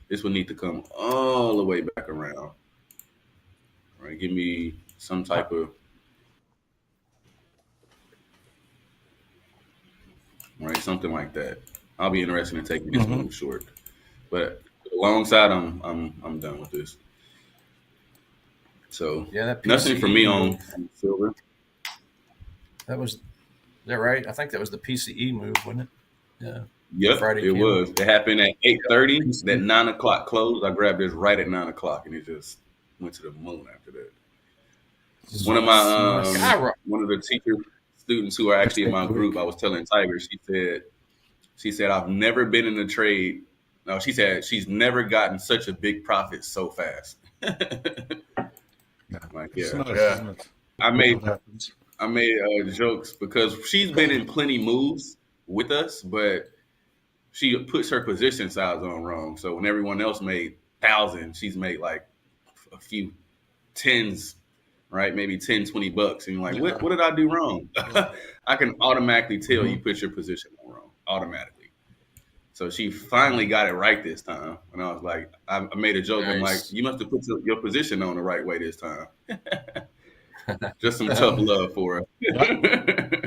This will need to come all the way back around. All right, give me some type of something like that. I'll be interested in taking this move short, but alongside, I'm done with this. So that nothing for me on silver. Is that right? I think that was the PCE move, wasn't it? Yeah. Yep, Friday it was. It happened at 8:30. That 9 o'clock close. I grabbed this right at 9 o'clock, and it just went to the moon after that. One of my one of the teacher students who are actually in my group, I was telling Tiger. She said I've never been in a trade. No, she said she's never gotten such a big profit so fast. Like, It's nice, isn't it? I made What happens? jokes because she's been in plenty moves with us, but she puts her position size on wrong. So when everyone else made 1,000, she's made like a few tens, right? Maybe 10, $20. And you're like, what did I do wrong? I can automatically tell you put your position on wrong, automatically. So she finally got it right this time. And I was like, I made a joke. Nice. I'm like, you must have put your position on the right way this time. Just some tough love for her.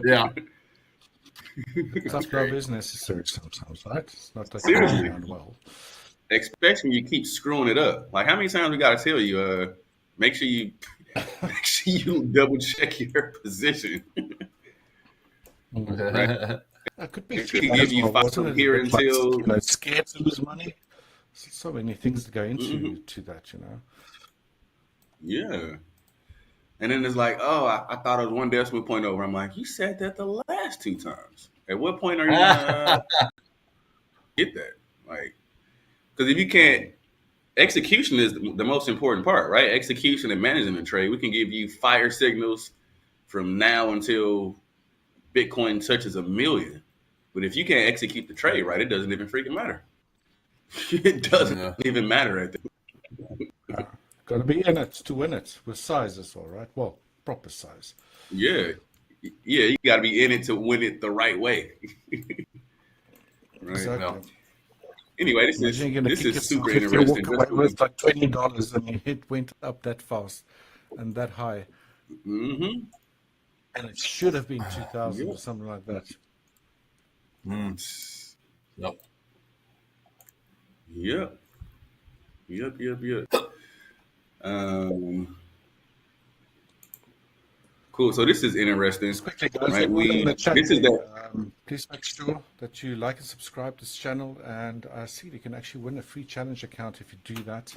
Yeah. Tough love is necessary sometimes, right? It's not like seriously around well. Especially when you keep screwing it up. Like, how many times we got to tell you, make sure you double check your position. Right? That could be. It could give you five here until scared to lose money. So many things to go into to that, you know. Yeah. And then it's like, oh, I thought it was 1 decimal point over. I'm like, you said that the last 2 times. At what point are you gonna get that? Like, because if you can't, execution is the most important part, right? Execution and managing the trade. We can give you fire signals from now until Bitcoin touches 1 million. But if you can't execute the trade right, it doesn't even freaking matter. It doesn't even matter at the Got to be in it to win it with sizes, all right? Well, proper size. Yeah, you got to be in it to win it the right way. Right. Exactly. No. Anyway, this is super interesting. You walk away with like $20 and your hit went up that fast and that high. Mm-hmm. And it should have been 2,000 or something like that. Yep. Cool. So this is interesting. Just quickly, guys, right? Please make sure that you like and subscribe to this channel, and see you can actually win a free challenge account if you do that.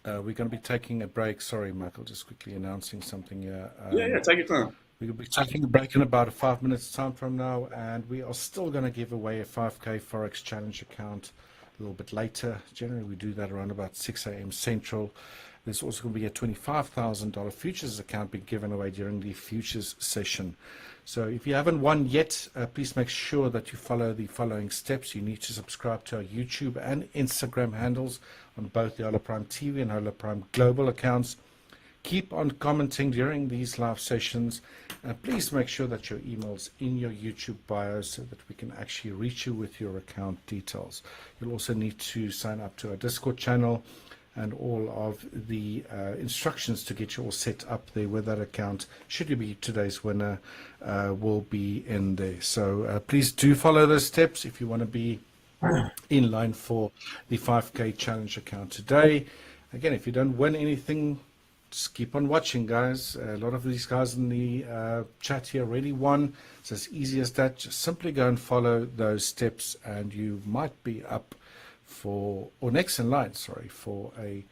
We're going to be taking a break. Sorry, Michael, just quickly announcing something here. Take your time. We'll be taking a break in about 5 minutes time from now, and we are still going to give away a 5K Forex challenge account a little bit later. Generally, we do that around about 6 a.m. Central. There's also going to be a $25,000 futures account being given away during the futures session. So if you haven't won yet, please make sure that you follow the following steps. You need to subscribe to our YouTube and Instagram handles on both the Ola Prime TV and Ola Prime Global accounts. Keep on commenting during these live sessions, and please make sure that your email's in your YouTube bio so that we can actually reach you with your account details. You'll also need to sign up to our Discord channel, and all of the instructions to get you all set up there with that account, should you be today's winner, will be in there. So please do follow those steps if you want to be in line for the 5K challenge account today. Again, if you don't win anything, just keep on watching, guys. A lot of these guys in the chat here already won. It's as easy as that. Just simply go and follow those steps, and you might be up for, or next in line, sorry, for a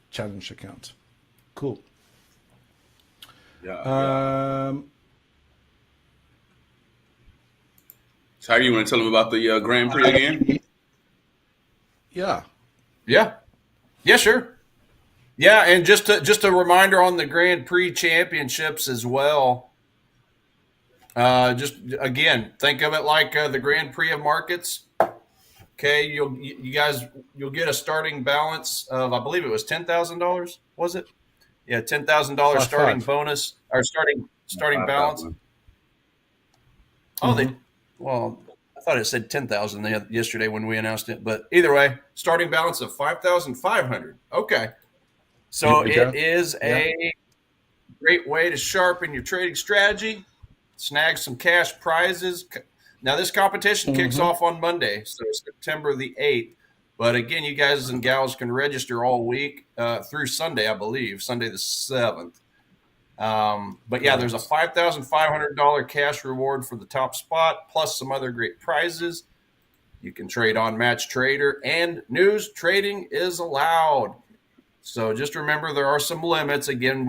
challenge account. Cool. Yeah. So how do you want to tell them about the Grand Prix again? Yeah, sure. Yeah, and just a reminder on the Grand Prix championships as well. Just again, think of it like the Grand Prix of markets. Okay, you'll get a starting balance of, I believe it was $10,000. Was it? Yeah, $10,000 starting bonus or starting balance. Oh, well, I thought it said 10,000 yesterday when we announced it, but either way, starting balance of 5,500. Okay. So it is a great way to sharpen your trading strategy, snag some cash prizes. Now, this competition kicks off on Monday, so September the 8th. But again, you guys and gals can register all week through Sunday, I believe, Sunday the 7th. But yeah, there's a $5,500 cash reward for the top spot, plus some other great prizes. You can trade on Match Trader, and news trading is allowed. So just remember, there are some limits. Again,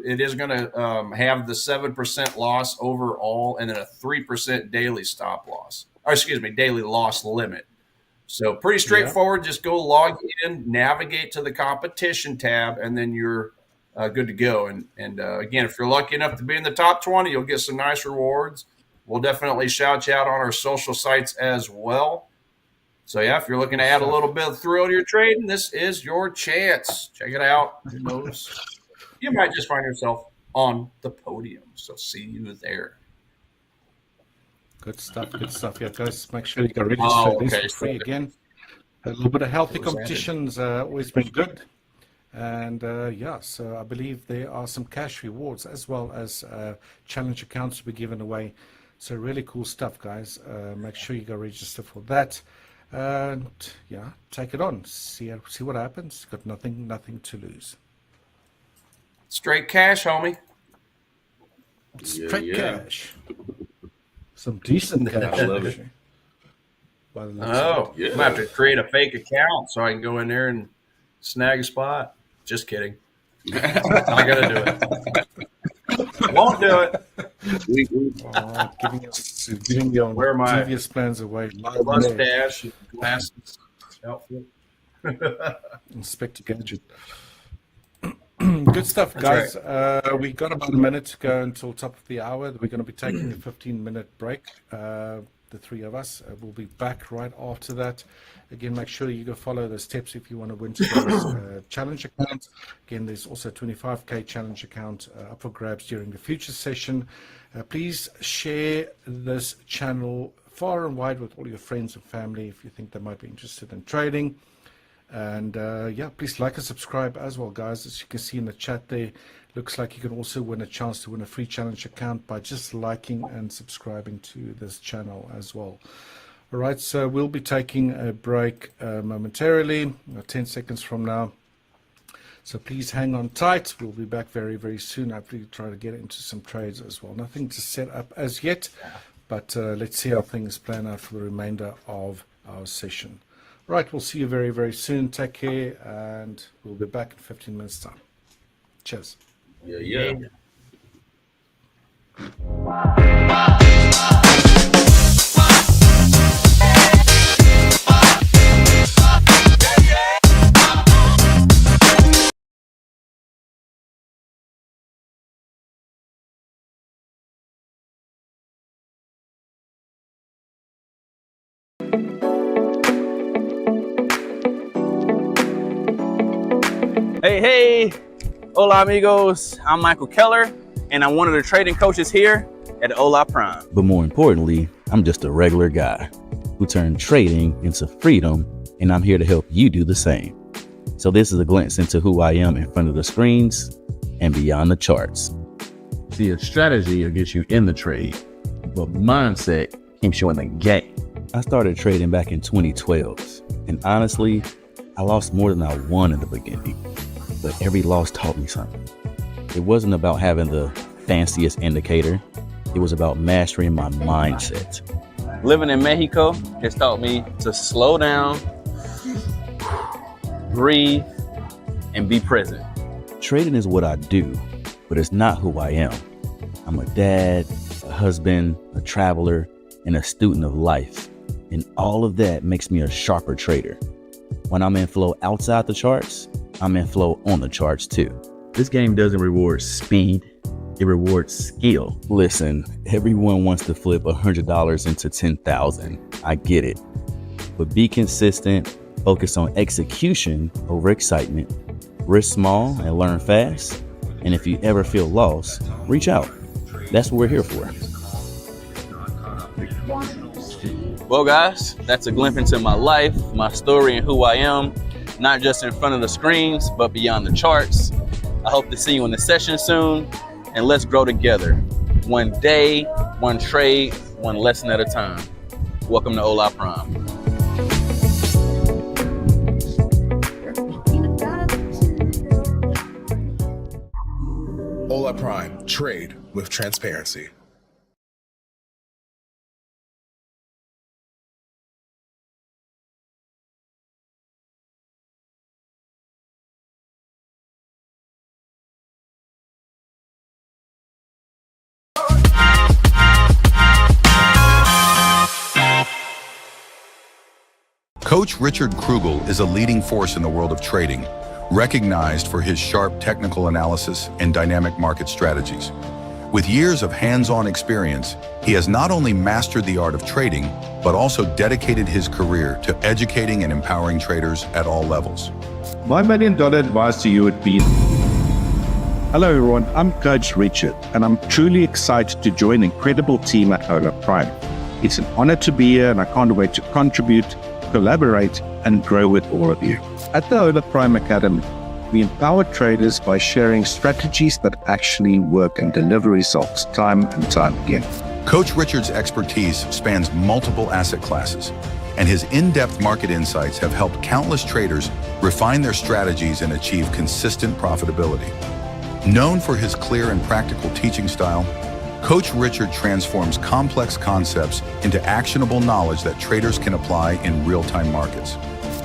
it is going to have the 7% loss overall, and then a 3% daily stop loss. Or excuse me, daily loss limit. So pretty straightforward. Just go log in, navigate to the competition tab, and then you're good to go. And again, if you're lucky enough to be in the top 20, you'll get some nice rewards. We'll definitely shout you out on our social sites as well. So yeah, if you're looking to add a little bit of thrill to your trading, this is your chance. Check it out. Who knows? You might just find yourself on the podium. So see you there. Good stuff. Good stuff. Yeah, guys, make sure you go register this for free again. A little bit of healthy competitions always been good. And yeah, so I believe there are some cash rewards as well as challenge accounts to be given away. So really cool stuff, guys. Make sure you go register for that. And yeah, take it on. See what happens. Got nothing to lose. Straight cash, homie. Straight cash. Some decent cash. I love it. Oh, yeah. I'm gonna have to create a fake account so I can go in there and snag a spot. Just kidding. I gotta do it. Won't do it. Giving your Where am I? previous plans away. Mustache, glasses, outfit. Inspector Gadget. Good stuff, guys. Right. We got about a minute to go until top of the hour. We're going to be taking a 15-minute break. The three of us will be back right after that. Again, make sure you go follow the steps if you want to win today's challenge account. Again, there's also a 25k challenge account up for grabs during the future session. Please share this channel far and wide with all your friends and family if you think they might be interested in trading. And yeah, please like and subscribe as well, guys. As you can see in the chat there, looks like you can also win a chance to win a free challenge account by just liking and subscribing to this channel as well. All right, so we'll be taking a break momentarily, 10 seconds from now. So please hang on tight. We'll be back very, very soon. Hopefully try to get into some trades as well. Nothing to set up as yet, but let's see how things plan out for the remainder of our session. Right, we'll see you very, very soon. Take care, and we'll be back in 15 minutes' time. Cheers. Yeah. Hey, hola amigos, I'm Michael Keller, and I'm one of the trading coaches here at Ola Prime. But more importantly, I'm just a regular guy who turned trading into freedom, and I'm here to help you do the same. So this is a glimpse into who I am in front of the screens and beyond the charts. See, a strategy will get you in the trade, but mindset keeps you in the game. I started trading back in 2012, and honestly, I lost more than I won in the beginning. But every loss taught me something. It wasn't about having the fanciest indicator. It was about mastering my mindset. Living in Mexico has taught me to slow down, breathe, and be present. Trading is what I do, but it's not who I am. I'm a dad, a husband, a traveler, and a student of life. And all of that makes me a sharper trader. When I'm in flow outside the charts, I'm in flow on the charts too. This game doesn't reward speed, it rewards skill. Listen, everyone wants to flip $100 into 10,000. I get it. But be consistent, focus on execution over excitement, risk small and learn fast. And if you ever feel lost, reach out. That's what we're here for. Well, guys, that's a glimpse into my life, my story, and who I am. Not just in front of the screens, but beyond the charts. I hope to see you in the session soon, and let's grow together. One day, one trade, one lesson at a time. Welcome to Ola Prime. Ola Prime, trade with transparency. Coach Richard Krugel is a leading force in the world of trading, recognized for his sharp technical analysis and dynamic market strategies. With years of hands-on experience, he has not only mastered the art of trading, but also dedicated his career to educating and empowering traders at all levels. My $1 million advice to you would be, hello everyone, I'm Coach Richard, and I'm truly excited to join the incredible team at Hola Prime. It's an honor to be here, and I can't wait to contribute, collaborate, and grow with all of you. At the Ola Prime Academy, we empower traders by sharing strategies that actually work and deliver results time and time again. Coach Richard's expertise spans multiple asset classes, and his in-depth market insights have helped countless traders refine their strategies and achieve consistent profitability. Known for his clear and practical teaching style, Coach Richard transforms complex concepts into actionable knowledge that traders can apply in real-time markets.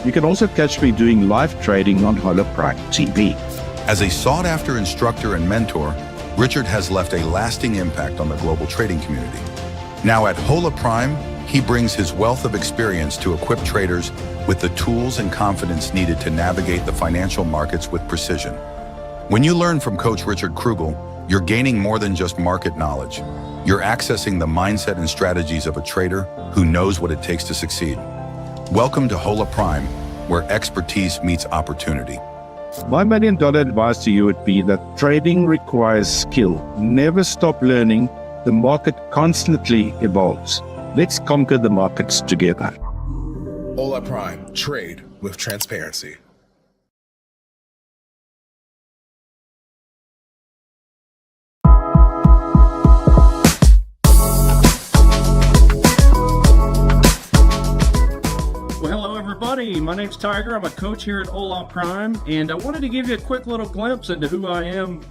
You can also catch me doing live trading on Hola Prime TV. As a sought-after instructor and mentor, Richard has left a lasting impact on the global trading community. Now at Hola Prime, he brings his wealth of experience to equip traders with the tools and confidence needed to navigate the financial markets with precision. When you learn from Coach Richard Krugel, you're gaining more than just market knowledge. You're accessing the mindset and strategies of a trader who knows what it takes to succeed. Welcome to Hola Prime, where expertise meets opportunity. My $1 million advice to you would be that trading requires skill. Never stop learning. The market constantly evolves. Let's conquer the markets together. Ola Prime. Trade with transparency. Everybody, my name's Tiger. I'm a coach here at Ola Prime, and I wanted to give you a quick little glimpse into who I am,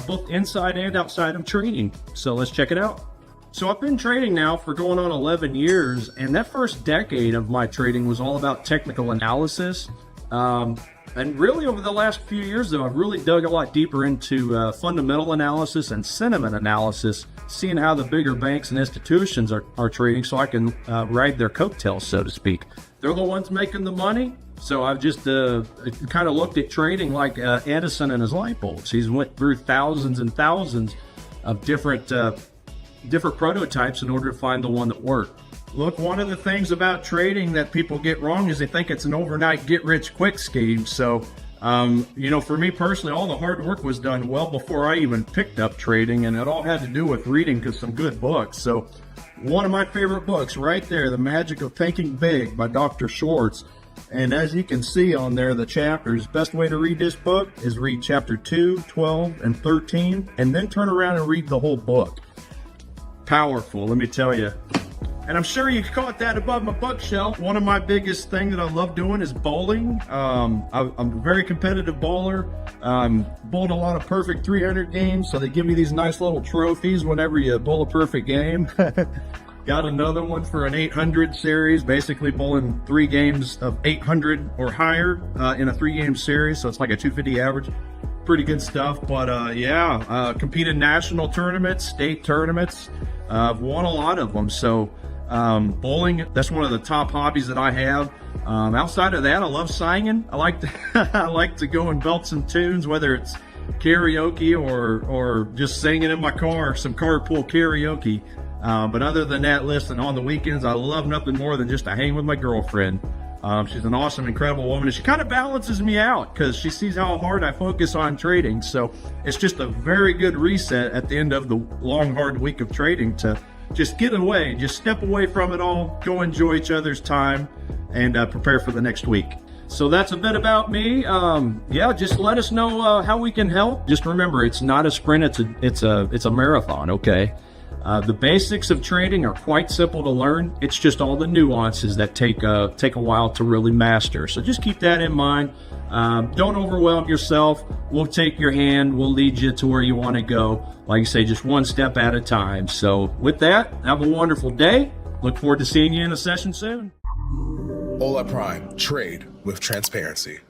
both inside and outside of trading. So let's check it out. So I've been trading now for going on 11 years, and that first decade of my trading was all about technical analysis. And really over the last few years, though, I've really dug a lot deeper into fundamental analysis and sentiment analysis, seeing how the bigger banks and institutions are trading so I can ride their coattails, so to speak. They're the ones making the money. So I've just kind of looked at trading like Edison and his light bulbs. He's went through thousands and thousands of different prototypes in order to find the one that worked. Look, one of the things about trading that people get wrong is they think it's an overnight get-rich-quick scheme. So, for me personally, all the hard work was done well before I even picked up trading, and it all had to do with reading some good books. So, one of my favorite books right there, The Magic of Thinking Big by Dr. Schwartz. And as you can see on there, the chapters, best way to read this book is read chapter 2, 12, and 13, and then turn around and read the whole book. Powerful, let me tell you. And I'm sure you caught that above my bookshelf. One of my biggest things that I love doing is bowling. I'm a very competitive bowler. Bowled a lot of perfect 300 games, so they give you these nice little trophies whenever you bowl a perfect game. Got another one for an 800 series, basically bowling 3 games of 800 or higher in a 3-game series, so it's like a 250 average. Pretty good stuff, but competed national tournaments, state tournaments. I've won a lot of them, so bowling, that's one of the top hobbies that I have. Outside of that, I love singing. I like to go and belt some tunes, whether it's karaoke or just singing in my car, some carpool karaoke. But other than that, listen, on the weekends, I love nothing more than just to hang with my girlfriend. She's an awesome, incredible woman, and she kind of balances me out because she sees how hard I focus on trading. So it's just a very good reset at the end of the long, hard week of trading to just get away, just step away from it all, go enjoy each other's time, and prepare for the next week. So that's a bit about me. Just let us know how we can help. Just remember, it's not a sprint, it's a marathon, okay? The basics of trading are quite simple to learn. It's just all the nuances that take a while to really master. So just keep that in mind. Don't overwhelm yourself. We'll take your hand. We'll lead you to where you want to go. Like I say, just one step at a time. So with that, have a wonderful day. Look forward to seeing you in a session soon. Ola Prime. Trade with transparency.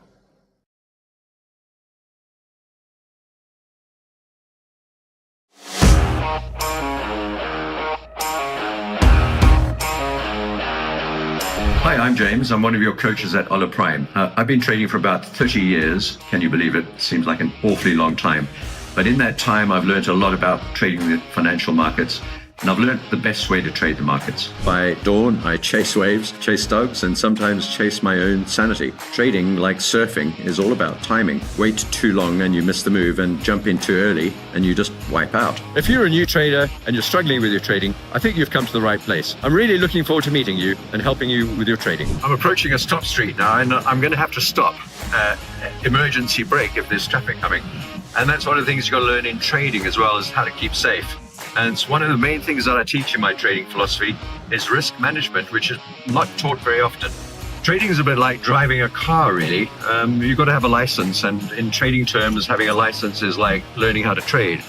Hi, I'm James. I'm one of your coaches at Ola Prime. I've been trading for about 30 years. Can you believe it? Seems like an awfully long time. But in that time, I've learned a lot about trading the financial markets. And I've learned the best way to trade the markets. By dawn, I chase waves, chase stocks, and sometimes chase my own sanity. Trading, like surfing, is all about timing. Wait too long and you miss the move, and jump in too early and you just wipe out. If you're a new trader and you're struggling with your trading, I think you've come to the right place. I'm really looking forward to meeting you and helping you with your trading. I'm approaching a stop street now, and I'm going to have to stop. Emergency brake if there's traffic coming. And that's one of the things you've got to learn in trading as well, as how to keep safe. And it's one of the main things that I teach in my trading philosophy is risk management, which is not taught very often. Trading is a bit like driving a car, really. You've got to have a license, and in trading terms, having a license is like learning how to trade.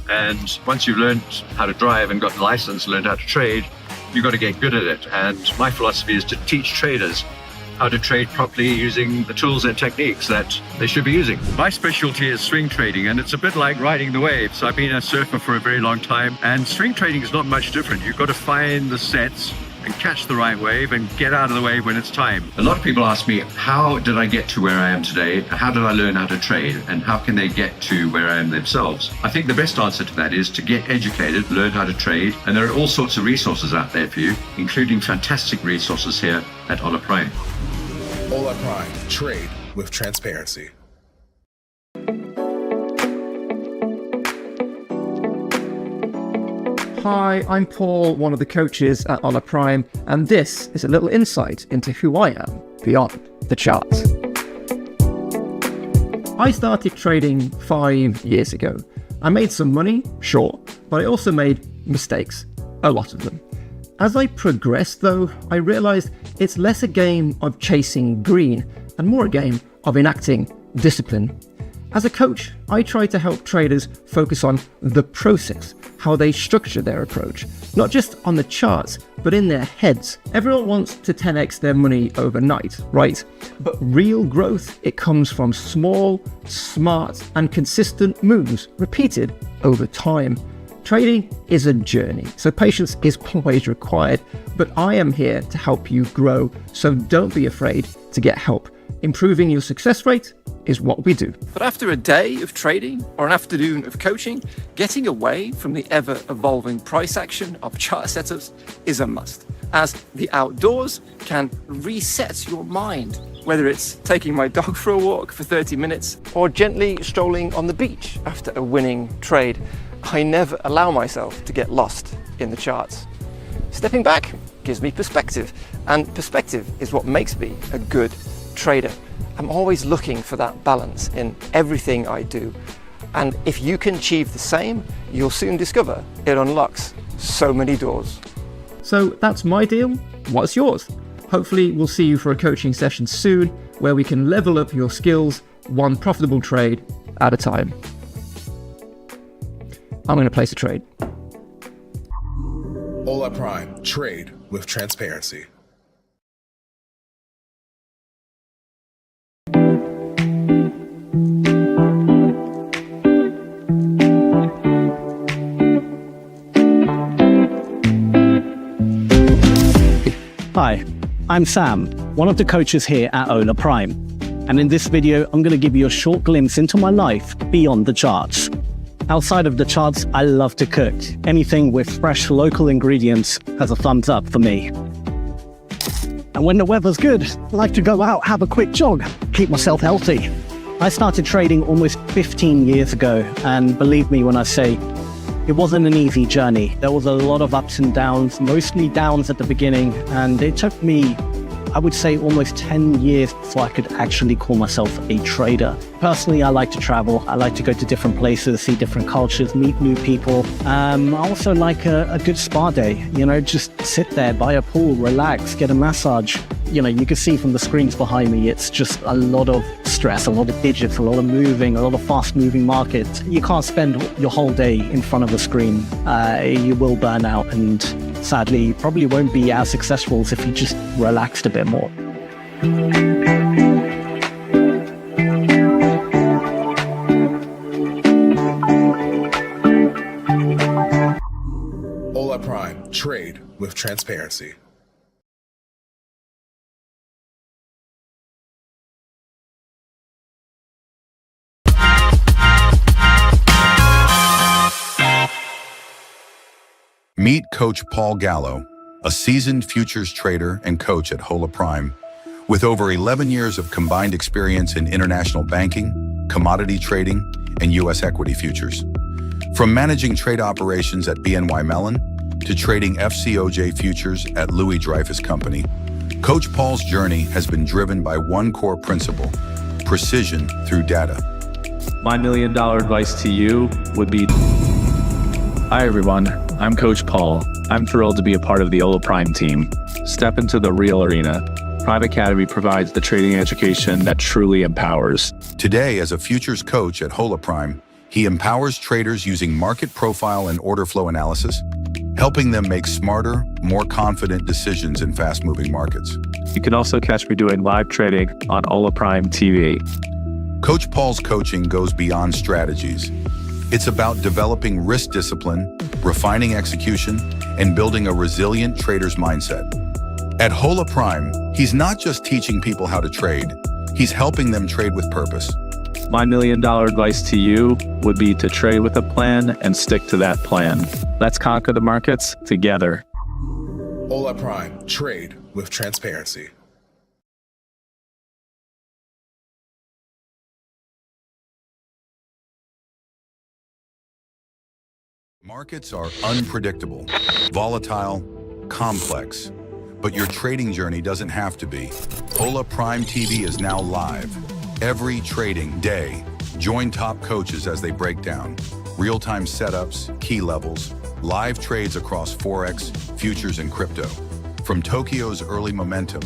And once you've learned how to drive and got the license, learned how to trade, you've got to get good at it. And my philosophy is to teach traders how to trade properly using the tools and techniques that they should be using. My specialty is swing trading, and it's a bit like riding the waves. I've been a surfer for a very long time, and swing trading is not much different. You've got to find the sets and catch the right wave and get out of the wave when it's time. A lot of people ask me, how did I get to where I am today? How did I learn how to trade? And how can they get to where I am themselves? I think the best answer to that is to get educated, learn how to trade. And there are all sorts of resources out there for you, including fantastic resources here at Ola Prime. Ola Prime. Trade with transparency. Hi, I'm Paul, one of the coaches at Ola Prime, and this is a little insight into who I am beyond the charts. I started trading 5 years ago. I made some money, sure, but I also made mistakes, a lot of them. As I progressed though, I realized it's less a game of chasing green and more a game of enacting discipline. As a coach, I try to help traders focus on the process, how they structure their approach, not just on the charts, but in their heads. Everyone wants to 10x their money overnight, right? But real growth, it comes from small, smart, and consistent moves repeated over time. Trading is a journey, so patience is always required, but I am here to help you grow, so don't be afraid to get help. Improving your success rate is what we do. But after a day of trading or an afternoon of coaching, getting away from the ever-evolving price action of chart setups is a must, as the outdoors can reset your mind, whether it's taking my dog for a walk for 30 minutes or gently strolling on the beach after a winning trade. I never allow myself to get lost in the charts. Stepping back gives me perspective, and perspective is what makes me a good trader. I'm always looking for that balance in everything I do. And if you can achieve the same, you'll soon discover it unlocks so many doors. So that's my deal. What's yours? Hopefully we'll see you for a coaching session soon where we can level up your skills one profitable trade at a time. I'm going to place a trade. Ola Prime. Trade with transparency. Hi, I'm Sam, one of the coaches here at Ola Prime. And in this video, I'm going to give you a short glimpse into my life beyond the charts. Outside of the charts, I love to cook. Anything with fresh local ingredients has a thumbs up for me. And when the weather's good, I like to go out, have a quick jog, keep myself healthy. I started trading almost 15 years ago, and believe me when I say, it wasn't an easy journey. There was a lot of ups and downs, mostly downs at the beginning, and it took me, I would say, almost 10 years before I could actually call myself a trader. Personally, I like to travel. I like to go to different places, see different cultures, meet new people. I also like a good spa day, you know, just sit there by a pool, relax, get a massage. You know, you can see from the screens behind me, it's just a lot of stress, a lot of digits, a lot of moving, a lot of fast moving markets. You can't spend your whole day in front of a screen. You will burn out, and sadly, you probably won't be as successful as if you just relaxed a bit more. Ola Prime. Trade with transparency. Meet Coach Paul Gallo, a seasoned futures trader and coach at Hola Prime, with over 11 years of combined experience in international banking, commodity trading, and U.S. equity futures. From managing trade operations at BNY Mellon to trading FCOJ futures at Louis Dreyfus Company, Coach Paul's journey has been driven by one core principle: precision through data. My $1 million advice to you would be, hi everyone, I'm Coach Paul. I'm thrilled to be a part of the Ola Prime team. Step into the real arena. Prime Academy provides the trading education that truly empowers. Today, as a futures coach at Hola Prime, he empowers traders using market profile and order flow analysis, helping them make smarter, more confident decisions in fast-moving markets. You can also catch me doing live trading on Ola Prime TV. Coach Paul's coaching goes beyond strategies. It's about developing risk discipline, refining execution, and building a resilient trader's mindset. At Hola Prime, he's not just teaching people how to trade, he's helping them trade with purpose. My $1 million advice to you would be to trade with a plan and stick to that plan. Let's conquer the markets together. Ola Prime, trade with transparency. Markets are unpredictable, volatile, complex, but your trading journey doesn't have to be. Ola Prime TV is now live. Every trading day, join top coaches as they break down real-time setups, key levels, live trades across Forex, futures, and crypto. From Tokyo's early momentum,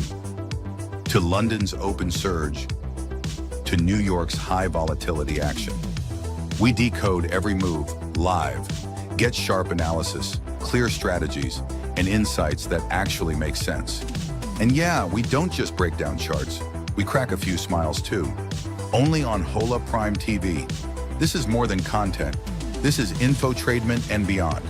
to London's open surge, to New York's high volatility action. We decode every move live. Get sharp analysis, clear strategies, and insights that actually make sense. And yeah, we don't just break down charts. We crack a few smiles too. Only on Hola Prime TV. This is more than content. This is infotainment and beyond.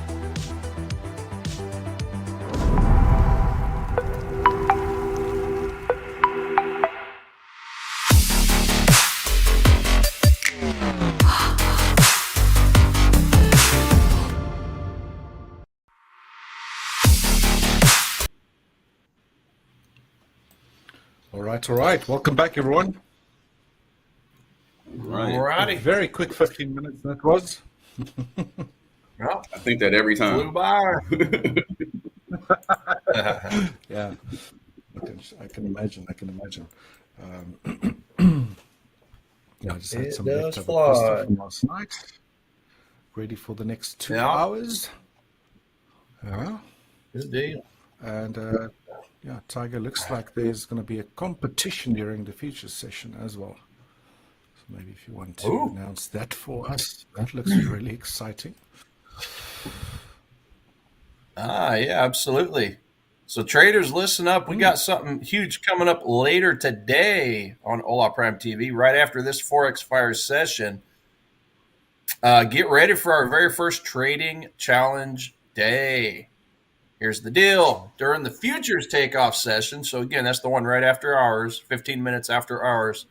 All right. Welcome back, everyone. Alrighty. Very quick 15 minutes that was. Well, I think that every time. flew by. Yeah, I can imagine. Yeah, I just had It some does leftover fly. pasta from last night. Ready for the next 2 Yeah. hours. Yeah. Good deal. And yeah, Tiger, looks like there's going to be a competition during the futures session as well. So maybe if you want to announce that for us, that looks really exciting. Yeah, absolutely. So traders, listen up. We got something huge coming up later today on Ola Prime TV, right after this Forex Fire session. Get ready for our very first trading challenge day. Here's the deal. During the futures takeoff session, so again, that's the one right after ours, 15 minutes after ours,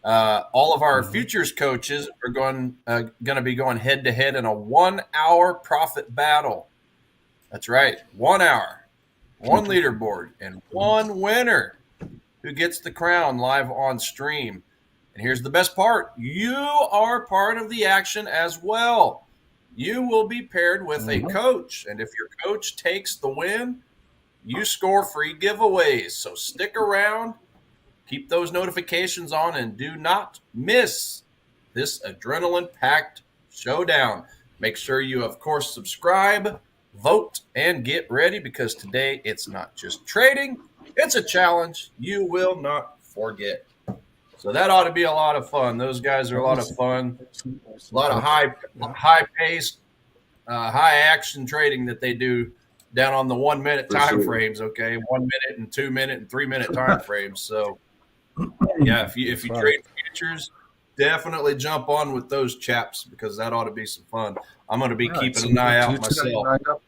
all of our futures coaches are going to be going head-to-head in a 1-hour profit battle. That's right, 1 hour, one leaderboard, and one winner who gets the crown live on stream. And here's the best part. You are part of the action as well. You will be paired with a coach, and if your coach takes the win, you score free giveaways. So stick around, keep those notifications on, and do not miss this adrenaline-packed showdown. Make sure you, of course, subscribe, vote, and get ready, because today it's not just trading, it's a challenge you will not forget. So that ought to be a lot of fun. Those guys are a lot of fun. A lot of high-paced, high-action trading that they do down on the 1 minute time frames. Okay, 1 minute and 2 minute and 3 minute time frames. So yeah, if you trade futures, definitely jump on with those chaps, because that ought to be some fun. I'm going to be keeping an eye out myself.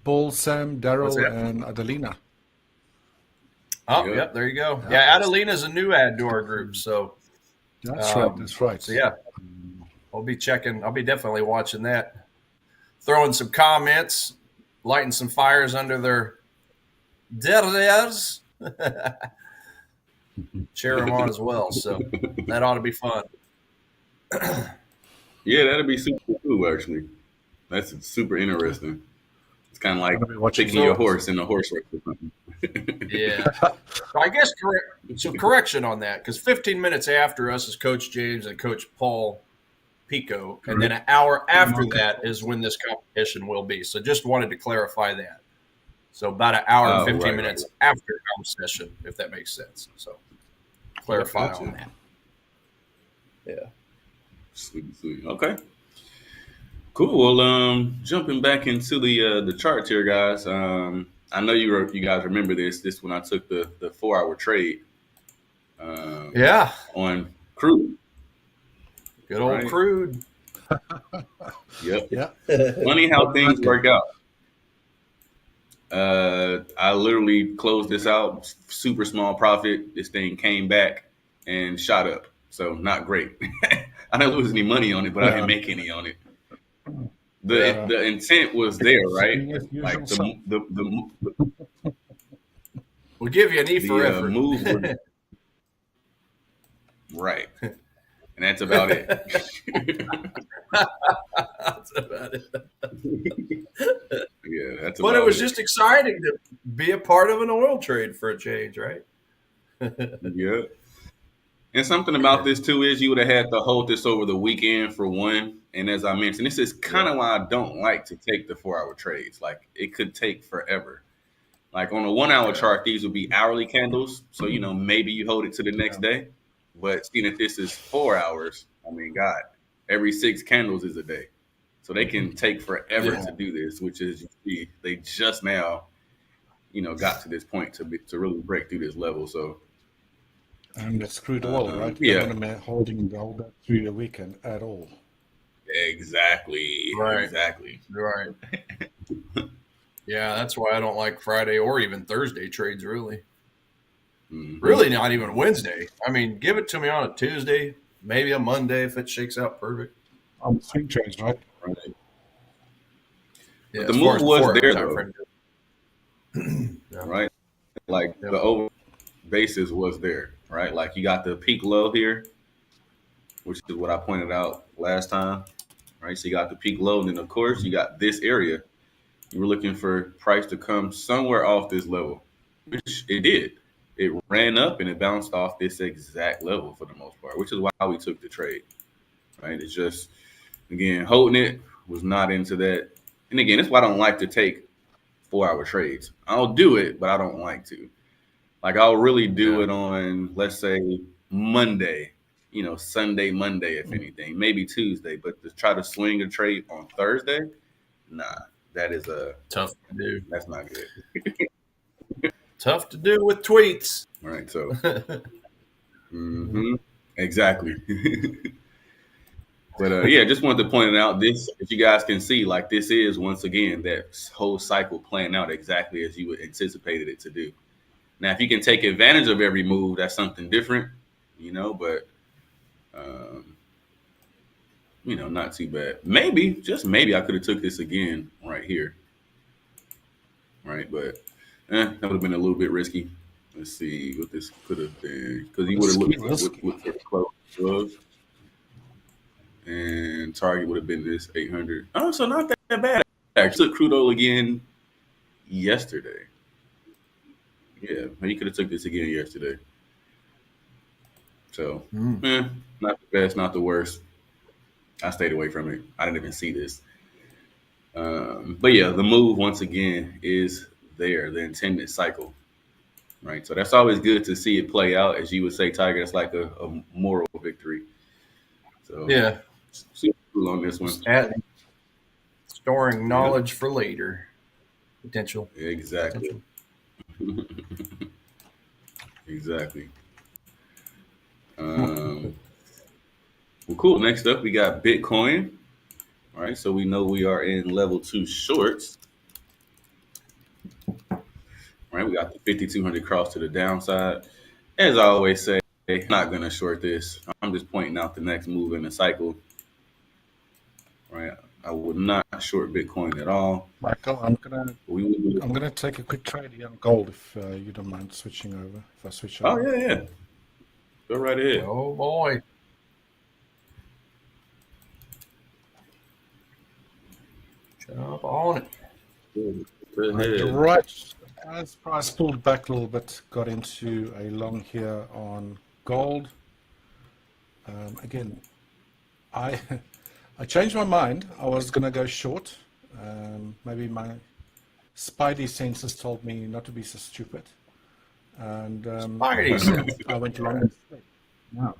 Bull, Sam, Daryl, and Adelina. Oh, yep, there you go. Yeah, Adelina's a new add to our group, so that's right. So yeah, I'll be definitely watching that. throwing some comments, lighting some fires under their derrieres. Cheer them on as well. So that ought to be fun. Yeah, that'd be super cool, actually. That's super interesting. It's kind of like picking your horse in the horse race or something. Yeah. I guess correction on that, because 15 minutes after us is Coach James and Coach Paul Pico, and then an hour after that is when this competition will be. So just wanted to clarify that. So about an hour and 15 minutes after our session, if that makes sense. So clarify on that. Yeah. Sweet. Okay. Cool. Well, jumping back into the charts here, guys. I know you guys remember this. This when I took the 4-hour trade. On crude. Good old crude. Yep. Yeah. Funny how things work out. I literally closed this out, super small profit. This thing came back and shot up. So not great. I didn't lose any money on it, but I didn't make any on it. The intent was there, right? Like the we'll give you an E for effort. Move right. And that's about it. That's about it. Yeah, that's. But it was just exciting to be a part of an oil trade for a change, right? Yeah. And something about this too is you would have had to hold this over the weekend for one. And as I mentioned, this is kind of why I don't like to take the 4-hour trades. Like it could take forever. Like on a 1-hour chart, these would be hourly candles. So, maybe you hold it to the next day. But seeing if this is 4 hours, I mean, God, every 6 candles is a day. So they can take forever to do this, which is they just now, got to this point to really break through this level. So. And it's crude oil, right? Yeah. They're not holding all that through the weekend at all. Exactly. Right. Exactly. Right. Yeah, that's why I don't like Friday or even Thursday trades, really. Mm-hmm. Really not even Wednesday. I mean, give it to me on a Tuesday, maybe a Monday if it shakes out perfect. On swing trades, right? Right. Yeah, but the move was there, though. Right? Like the over basis was there. Right, like you got the peak low here, which is what I pointed out last time. Right, so you got the peak low, and then of course you got this area. You were looking for price to come somewhere off this level, which it did. It ran up and it bounced off this exact level for the most part, which is why we took the trade. Right, it's just again holding it was not into that, and again that's why I don't like to take 4-hour trades. I'll do it, but I don't like to. Like I'll really do it on, let's say, Monday, Sunday, Monday, if anything, maybe Tuesday. But to try to swing a trade on Thursday, nah, that is tough to do. That's not good. Tough to do with tweets. Right. So, exactly. But yeah, just wanted to point it out. This, if you guys can see, like this is once again that whole cycle playing out exactly as you would anticipated it to do. Now, if you can take advantage of every move, that's something different, but, not too bad. Maybe, just maybe I could have took this again right here. Right. But that would have been a little bit risky. Let's see what this could have been. Because he would have looked what the close was. And target would have been this 800. Oh, so not that bad. I actually took crude oil again yesterday. Yeah, he could have took this again yesterday. So, not the best, not the worst. I stayed away from it. I didn't even see this. But yeah, the move once again is there, the intended cycle, right? So that's always good to see it play out. As you would say, Tiger, it's like a moral victory. So yeah, super cool on this one. Storing knowledge for later. Potential. Exactly. Exactly. Well, cool. Next up, we got Bitcoin. All right, so we know we are in level 2 shorts. All right, we got the 5,200 cross to the downside. As I always say, I'm not going to short this. I'm just pointing out the next move in the cycle. All right, I would not short Bitcoin at all. Michael, I'm gonna take a quick trade here on gold if you don't mind switching over. If I switch Oh, over. yeah. Go right ahead. Oh boy. Jump on it. Go ahead. Right, as price pulled back a little bit, got into a long here on gold. Again, I changed my mind. I was gonna go short. Maybe my spidey senses told me not to be so stupid, and I went long. No.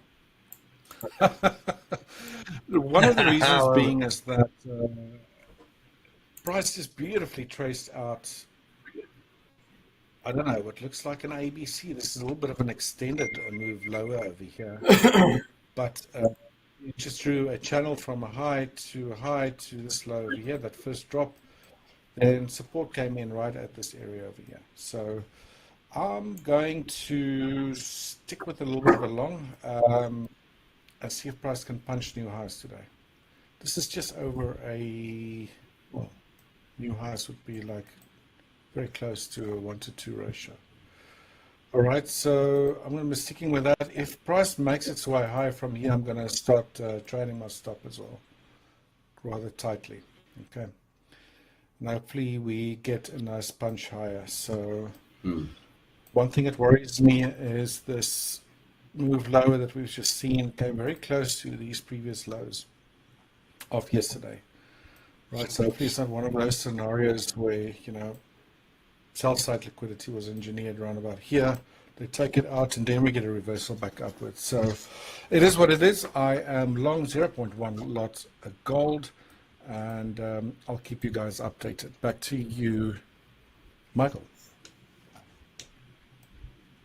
One of the reasons being is that price is beautifully traced out. I don't know what looks like an ABC. This is a little bit of an extended move lower over here, but it just drew a channel from a high to this low over here. That first drop, then support came in right at this area over here. So I'm going to stick with a little bit of a long and see if price can punch new highs today. This is just over a, well, new highs would be like very close to a 1-to-2 ratio. All right, so I'm going to be sticking with that. If price makes its way high from here, I'm going to start trading my stop as well, rather tightly. Okay. And hopefully we get a nice punch higher. So one thing that worries me is this move lower that we've just seen came very close to these previous lows of yesterday. Right, so hopefully it's not one of those scenarios where, you know, sell side liquidity was engineered around about here. They take it out and then we get a reversal back upwards. So it is what it is. I am long 0.1 lot of gold, and I'll keep you guys updated. Back to you, Michael.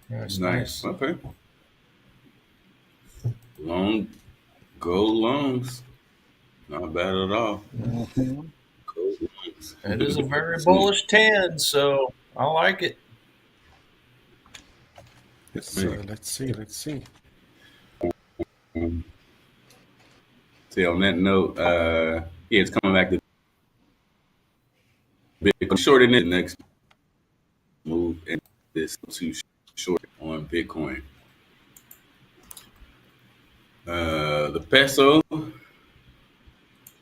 That's nice. Okay. Long gold longs. Not bad at all. Gold longs. It is a very bullish 10, so I like it. Let's see. See, on that note, yeah, it's coming back to Bitcoin. Short in the next move, and this too short on Bitcoin. The peso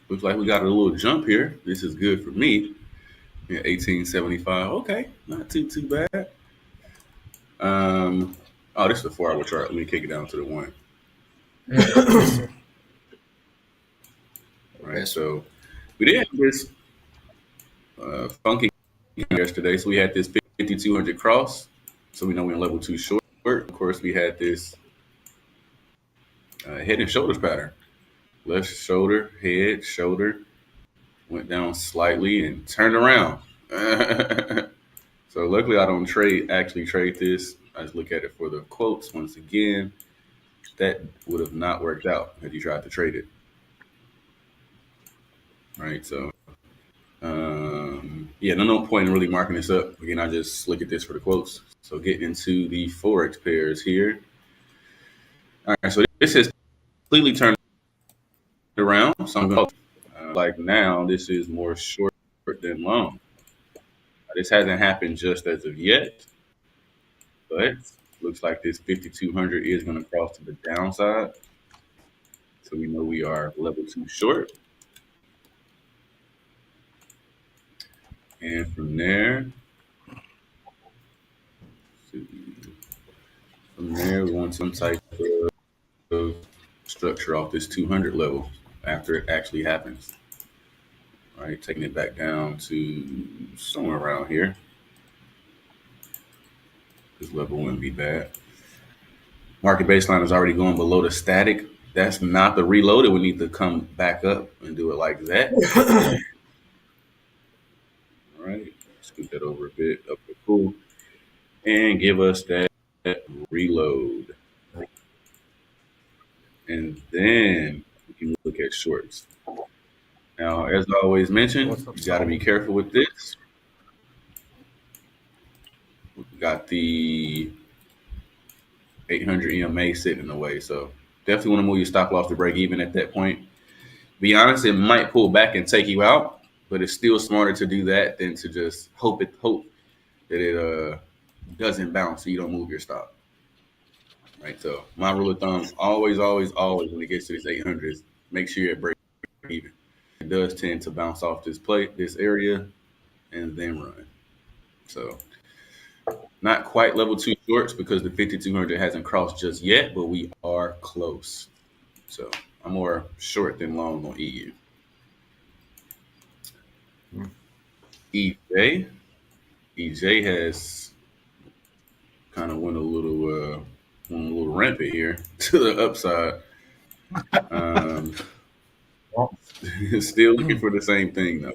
looks like we got a little jump here. This is good for me. Yeah, 1875. Okay, not too bad. Oh, this is the 4-hour chart. Let me kick it down to the 1. All right, so we did have this funky yesterday. So we had this 5200 cross. So we know we're in level 2 short. Of course, we had this head and shoulders pattern. Left shoulder, head, shoulder, went down slightly and turned around. So luckily I don't actually trade this. I just look at it for the quotes. Once again, that would have not worked out had you tried to trade it. Right, so yeah, no point in really marking this up. Again, I just look at this for the quotes. So getting into the Forex pairs here. All right, so this is completely turned around. So I'm going to like now this is more short than long. This hasn't happened just as of yet, but looks like this 5200 is going to cross to the downside. So we know we are level 2 short. And from there, we want some type of structure off this 200 level after it actually happens. All right, taking it back down to somewhere around here. This level wouldn't be bad. Market baseline is already going below the static. That's not the reload. It would need to come back up and do it like that. All right, scoot that over a bit up the pool and give us that reload. And then we can look at shorts. Now, as I always mention, you got to be careful with this. We got the 800 EMA sitting in the way, so definitely want to move your stop loss to break even at that point. Be honest, it might pull back and take you out, but it's still smarter to do that than to just hope that it doesn't bounce so you don't move your stop. Right. So my rule of thumb, always when it gets to these 800s, make sure you're at break even. It does tend to bounce off this area, and then run. So not quite level 2 shorts because the 5200 hasn't crossed just yet, but we are close. So I'm more short than long on EU. EJ has kind of went a little rampant here to the upside. Still looking for the same thing though.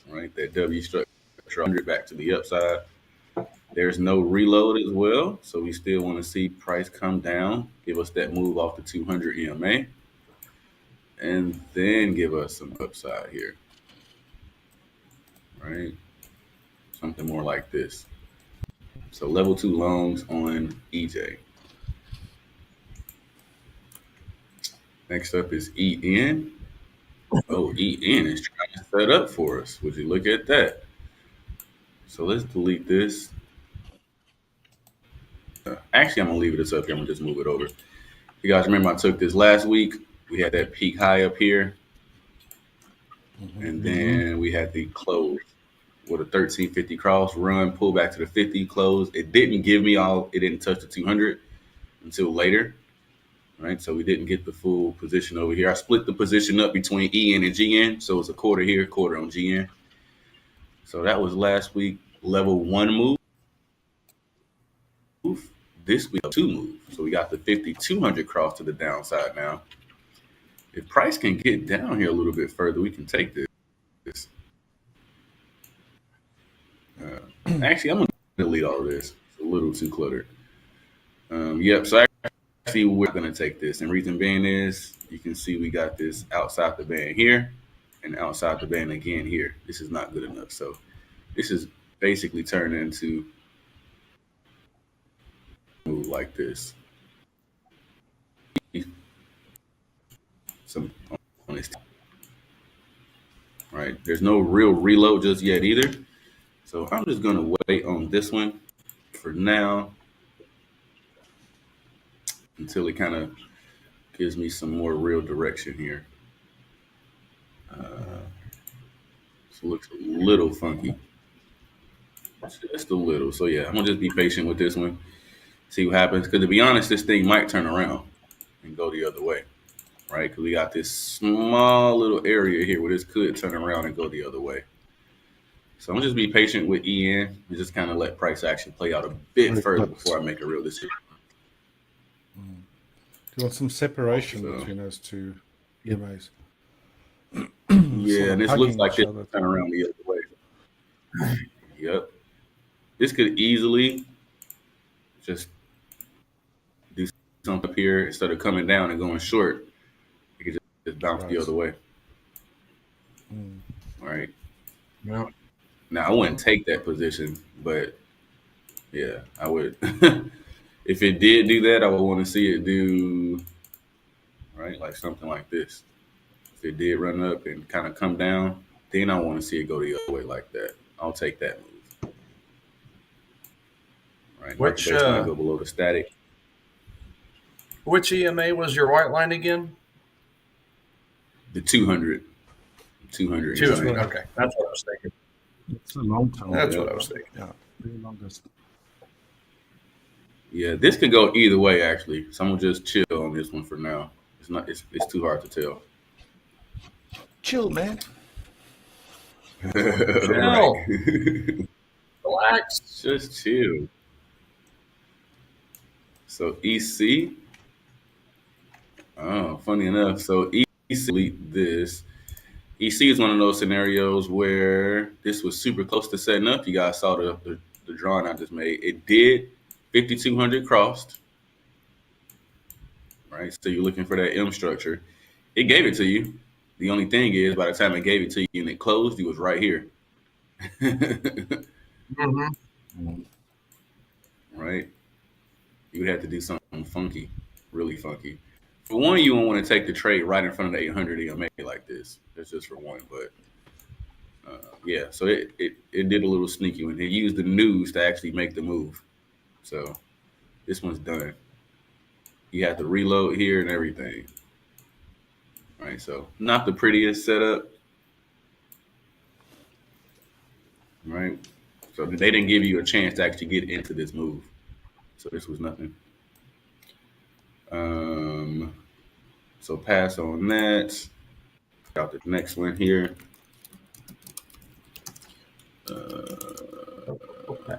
Right, that W structure 100 back to the upside. There's no reload as well, so we still want to see price come down, give us that move off the 200 EMA, and then give us some upside here. Right, something more like this. So level 2 longs on EJ. Next up is EN. Oh, EN is trying to set up for us. Would you look at that? So let's delete this. Actually, I'm going to leave this up here. I'm going to just move it over. You guys remember I took this last week. We had that peak high up here. And then we had the close with a 1350 cross, run, pull back to the 50, close. It didn't give me it didn't touch the 200 until later. Right, so we didn't get the full position over here. I split the position up between EN and GN, so it's a quarter here, quarter on GN. So that was last week, level 1 move. This week, 2 move. So we got the 5200 cross to the downside now. If price can get down here a little bit further, we can take this. Actually, I'm going to delete all of this. It's a little too cluttered. Yep, so actually we're going to take this. And reason being is you can see we got this outside the band here and outside the band again here. This is not good enough. So this is basically turning into move like this. Some on this. Right. There's no real reload just yet either. So I'm just going to wait on this one for now until it kind of gives me some more real direction here. So it looks a little funky. Just a little. So yeah, I'm going to just be patient with this one. See what happens. Because to be honest, this thing might turn around and go the other way. Right? Because we got this small little area here where this could turn around and go the other way. So I'm going to just be patient with EN and just kind of let price action play out a bit further before I make a real decision. Do you want some separation between those two EMAs? Yeah, and this looks like it's turn around the other way. Yep. This could easily just do something up here instead of coming down and going short. It could just bounce the other way. All right. Yeah. Now, I wouldn't take that position, but yeah, I would. If it did do that, I would want to see it do, right, like something like this. If it did run up and kind of come down, then I want to see it go the other way like that. I'll take that move. Right, Which go below the static. Which EMA was your white line again? The 200. 200. 200. Okay, that's what I was thinking. It's a long time. That's what I was thinking. Yeah, very long distance. Yeah, this could go either way actually. So I'm gonna just chill on this one for now. It's too hard to tell. Chill, man. Chill. Relax. Just chill. So EC. Oh, funny enough. So EC delete this. EC is one of those scenarios where this was super close to setting up. You guys saw the drawing I just made. It did 5,200 crossed. Right, so you're looking for that M structure. It gave it to you. The only thing is, by the time it gave it to you and it closed, you was right here. Right? You would have to do something funky, really funky. For one, you won't want to take the trade right in front of the 800 EMA like this. That's just for one. But Yeah, so it did a little sneaky when it used the news to actually make the move. So this one's done. You have to reload here and everything. Right, so not the prettiest setup. Right, so they didn't give you a chance to actually get into this move. So this was nothing. So pass on that. Got the next one here. Okay.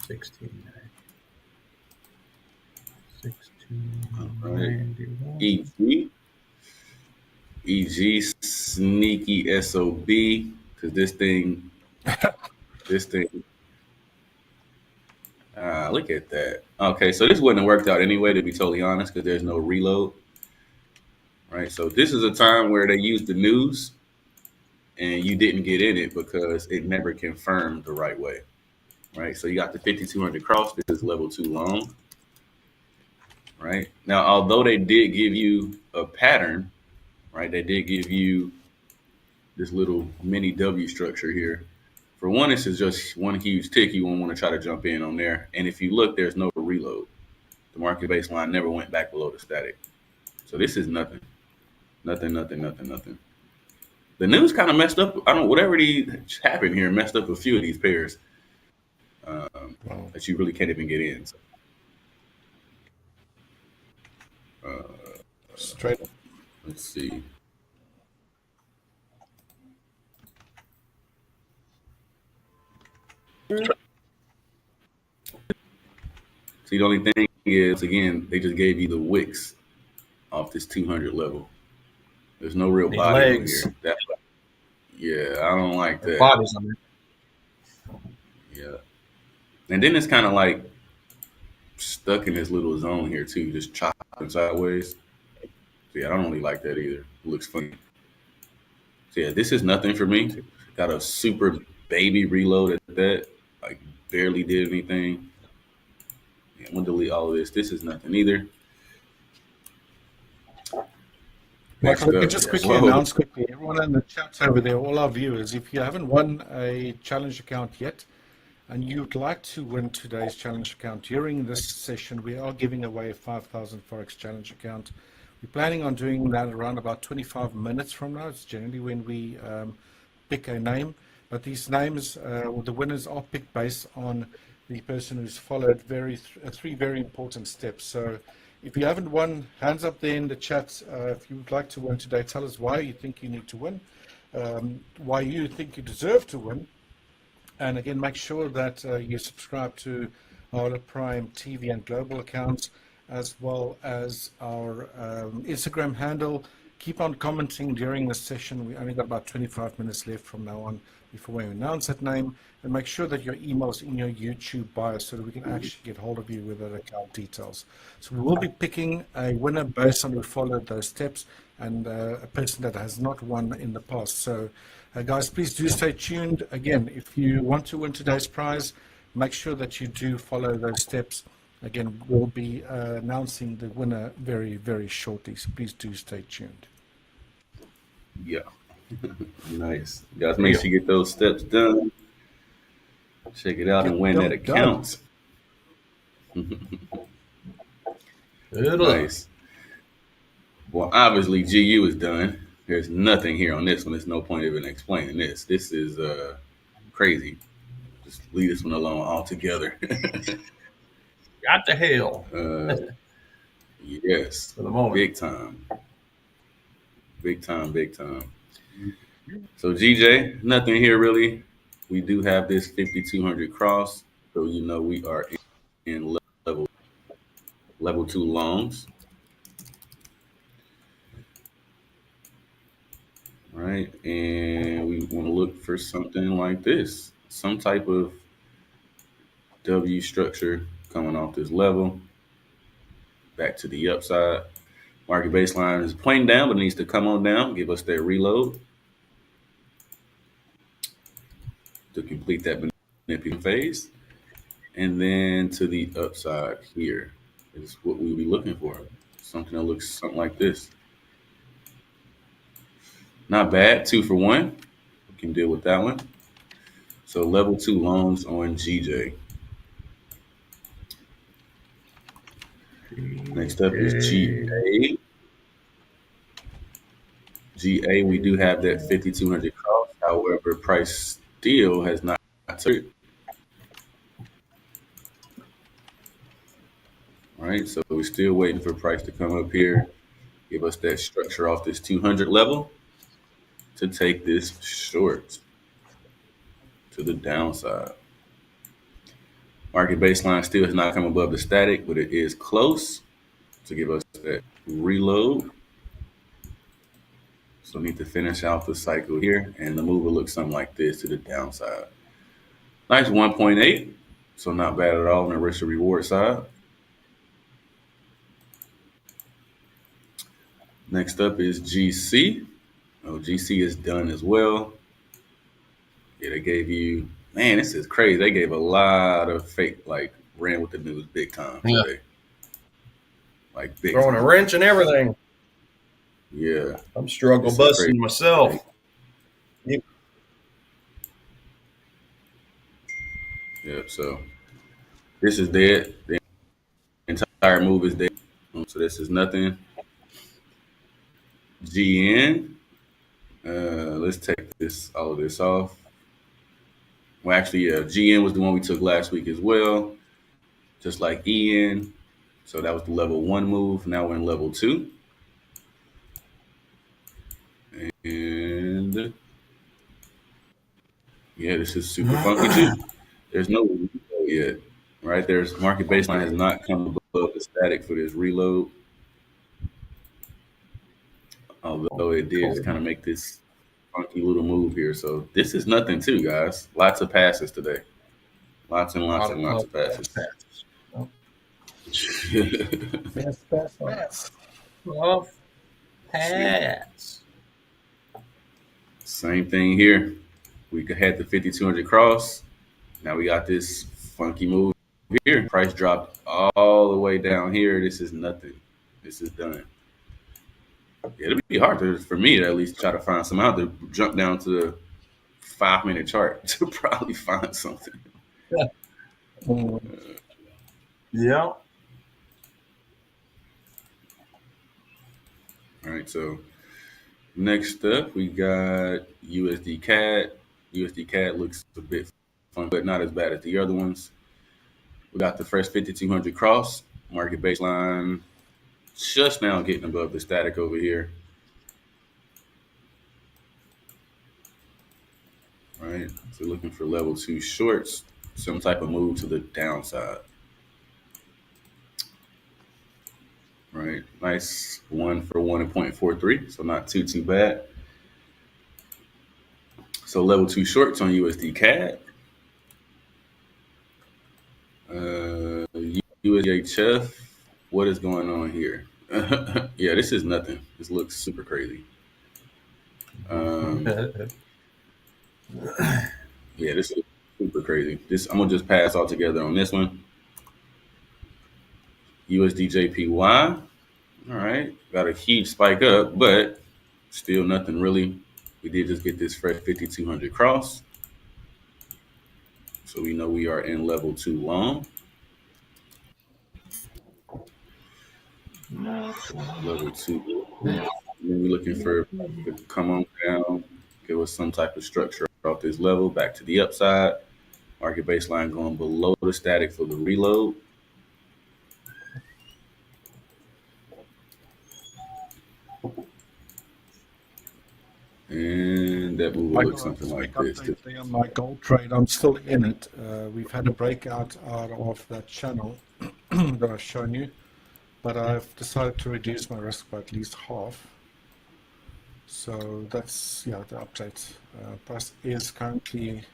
16. 16. EG sneaky SOB, because this thing, look at that. Okay, so this wouldn't have worked out anyway, to be totally honest, because there's no reload. Right, so this is a time where they used the news and you didn't get in it because it never confirmed the right way. Right, so you got the 5200 cross. This is level 2 long. Right, now, although they did give you a pattern, right, they did give you this little mini W structure here. For one, this is just one huge tick. You won't want to try to jump in on there. And if you look, there's no reload. The market baseline never went back below the static. So this is nothing. Nothing. The news kind of messed up. Whatever happened here messed up a few of these pairs that you really can't even get in. So, straight up. Let's see. See, the only thing is, again, they just gave you the wicks off this 200 level. There's no real body in here. Yeah, I don't like that. Bodies on it. Yeah. And then it's kind of like stuck in this little zone here too, just chopping sideways. So yeah, I don't really like that either. It looks funny. So yeah, this is nothing for me. Got a super baby reload at that. Like barely did anything. Yeah, I'm gonna delete all of this. This is nothing either. Michael, can just quickly announce everyone in the chat over there, all our viewers, if you haven't won a challenge account yet, and you'd like to win today's challenge account during this session, we are giving away a 5,000 Forex challenge account. We're planning on doing that around about 25 minutes from now. It's generally when we pick a name, but these names, the winners are picked based on the person who's followed three very important steps. So if you haven't won, hands up there in the chat. If you would like to win today, tell us why you think you need to win, why you think you deserve to win. And again, make sure that you subscribe to Hola Prime TV and global accounts, as well as our Instagram handle. Keep on commenting during this session. We only got about 25 minutes left from now on before we announce that name. And make sure that your email's in your YouTube bio so that we can actually get hold of you with the account details. So we will be picking a winner based on who followed those steps and a person that has not won in the past. So guys, please do stay tuned. Again, if you want to win today's prize, make sure that you do follow those steps. Again, we'll be announcing the winner very, very shortly. So please do stay tuned. Yeah. Nice. You guys make sure you get those steps done. Check it out and win that account. Nice. Well, obviously, GU is done. There's nothing here on this one. There's no point even explaining this. This is crazy. Just leave this one alone altogether. Got the hell. Yes. For the moment. Big time. Big time, big time. So GJ, nothing here really. We do have this 5200 cross, so you know we are in level 2 longs. Right, and we want to look for something like this, some type of W structure coming off this level, back to the upside. Market baseline is pointing down, but it needs to come on down, give us that reload to complete that manipulating phase. And then to the upside here is what we'll be looking for. Something that looks something like this. Not bad. 2 for 1. We can deal with that one. So level 2 longs on GJ. Next up is GA. GA, we do have that 5,200 cross. However, price still has not turned. All right, so we're still waiting for price to come up here, give us that structure off this 200 level to take this short to the downside. Market baseline still has not come above the static, but it is close to give us that reload. So need to finish out the cycle here, and the move will look something like this to the downside. Nice 1.8, so not bad at all on the risk to reward side. Next up is GC. Oh, GC is done as well. Yeah, they gave you, man, this is crazy. They gave a lot of fake, like, ran with the news big time today. Like, big throwing time. a wrench and everything. Yeah. I'm struggle busting myself. Yep, so this is dead. The entire move is dead. So this is nothing. GN. Let's take all of this off. Well, actually, GN was the one we took last week as well, just like EN. So that was the level 1 move. Now we're in level 2. And yeah, this is super funky too. There's no reload yet, right? There's market baseline has not come above the static for this reload. Although it did just kind of make this funky little move here. So this is nothing too, guys. Lots of passes today. Lots and lots and lots of passes. Pass. Same thing here. We had the 5,200 cross. Now we got this funky move here. Price dropped all the way down here. This is nothing. This is done. It'll be hard for me to at least try to find some out to jump down to the 5-minute chart to probably find something. Yeah. Yeah. All right, so next up we got USD CAD. USD CAD looks a bit fun, but not as bad as the other ones. We got the fresh 5,200 cross, market baseline just now getting above the static over here. All right, so looking for level 2 shorts, some type of move to the downside. All right, nice 1 for 1 at 0.43, so not too bad. So level 2 shorts on USD CAD. USDHF, what is going on here? Yeah, this is nothing. This looks super crazy. Yeah, this is super crazy. I'm gonna just pass altogether on this one. USDJPY. All right, got a huge spike up, but still nothing really. We did just get this fresh 5,200 cross. So we know we are in level 2 long. Level 2. Then we're looking for to come on down, give us some type of structure off this level, back to the upside. Market baseline going below the static for the reload. And that move will look something like this. On my gold trade, I'm still in it. We've had a breakout out of that channel that I've shown you, but I've decided to reduce my risk by at least half. So that's, yeah, the update. Price is currently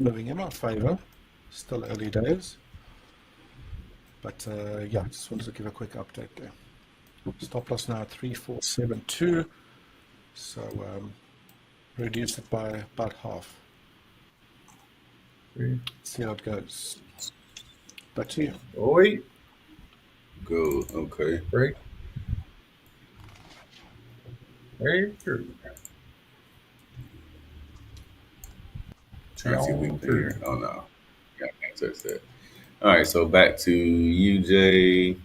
moving in my favor. Still early days. But yeah, just wanted to give a quick update there. Stop loss now at 3472. So reduce it by about half. See how it goes. Back to you. Oi. Go. Okay. Break. Very true. Trying to see if we can here. Oh no, yeah, I can't touch that. All right, so back to UJ.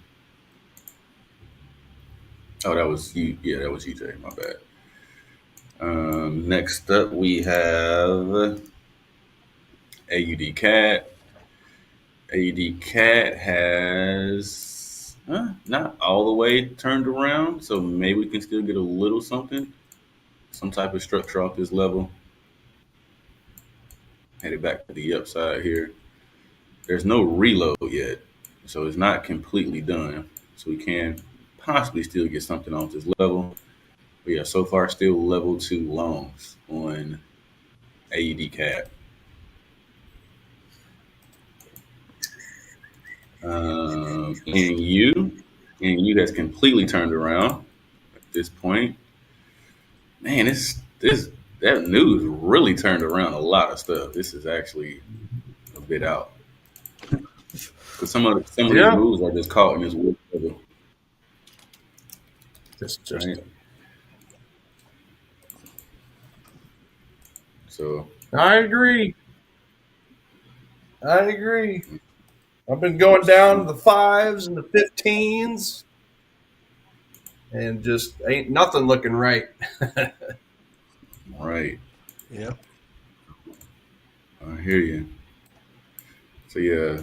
Oh, that was you. Yeah, that was UJ. My bad. Next up, we have AUD Cat. AUD Cat has not all the way turned around, so maybe we can still get a little something, some type of structure off this level. Headed back to the upside here. There's no reload yet, so it's not completely done. So we can possibly still get something off this level. But yeah, so far still level 2 longs on AUD Cat. NU has completely turned around at this point. Man, that news really turned around a lot of stuff. This is actually a bit out. Because some of these moves are just caught in this weird level. Just right? So I agree. I've been going down to the 5s and the 15s, and just ain't nothing looking right. Right. Yep. I hear you. So yeah,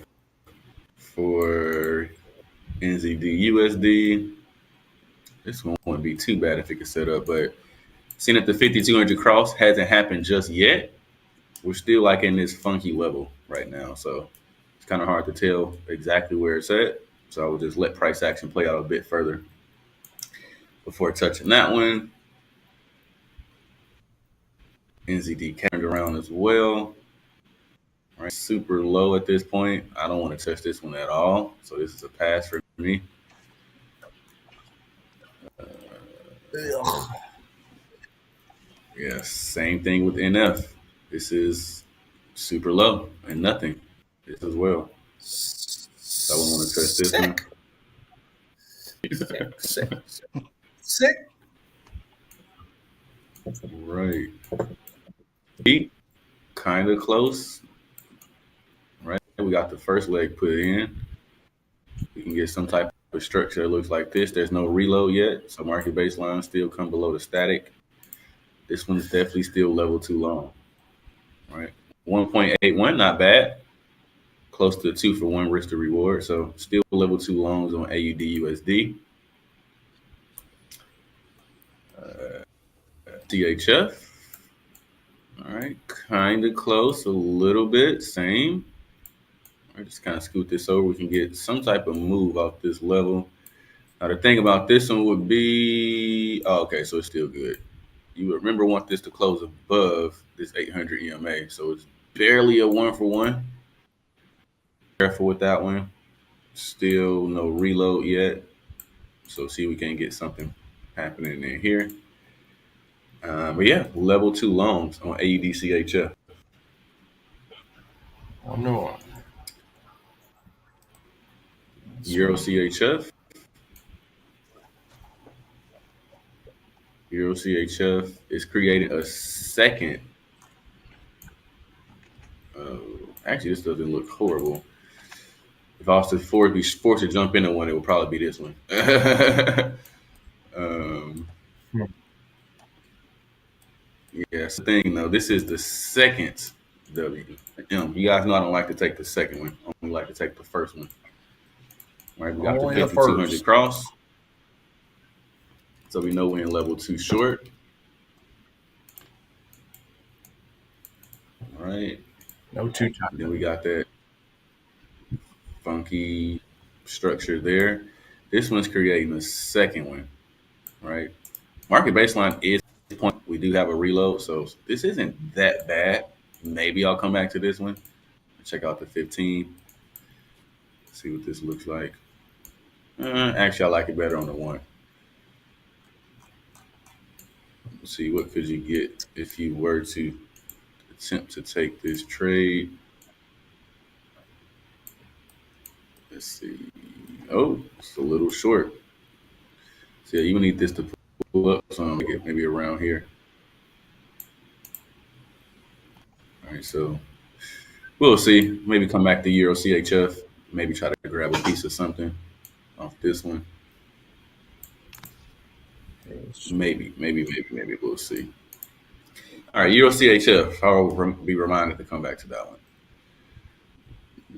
for NZD USD, this one wouldn't be too bad if it could set up, but seeing that the 5200 cross hasn't happened just yet, we're still like in this funky level right now. So it's kind of hard to tell exactly where it's at. So I will just let price action play out a bit further before touching that one. NZD turned around as well. All right, super low at this point. I don't want to touch this one at all. So this is a pass for me. Yeah, same thing with NF. This is super low and nothing. This as well. So I wouldn't want to touch this one. Sick. Right. Beat, kind of close. Right. We got the first leg put in. We can get some type of structure that looks like this. There's no reload yet, so market baseline still come below the static. This one's definitely still level 2 long. Right. 1.81, not bad. Close to 2 for 1 risk to reward. So still level 2 longs on AUD USD. CHF. All right, kind of close, a little bit, same. All right, just kind of scoot this over. We can get some type of move off this level. Now the thing about this one would be, okay, so it's still good. You would remember want this to close above this 800 EMA, so it's barely a 1 for 1. Careful with that one. Still no reload yet, so see if we can get something happening in here. But yeah, level 2 longs on AUD CHF. Oh no. Euro CHF. Euro CHF is creating a second. Actually, this doesn't look horrible. If I was to be forced to jump into one, it would probably be this one. Yes, the thing though, this is the second W. You guys know I don't like to take the second one. I only like to take the first one. Right, we got Only the the 5200 first. cross. So we know we're in level 2 short. All right. No 2 times. Then we got that funky structure there. This one's creating a second one, right? Market baseline is point. We do have a reload, so this isn't that bad. Maybe I'll come back to this one. Check out the 15. See what this looks like. Actually, I like it better on the 1. Let's see, what could you get if you were to attempt to take this trade? Let's see. Oh, it's a little short. So yeah, you need this to pull up some, maybe around here. All right, so we'll see. Maybe come back to Euro CHF. Maybe try to grab a piece of something off this one. Maybe we'll see. All right, Euro CHF. I'll be reminded to come back to that one.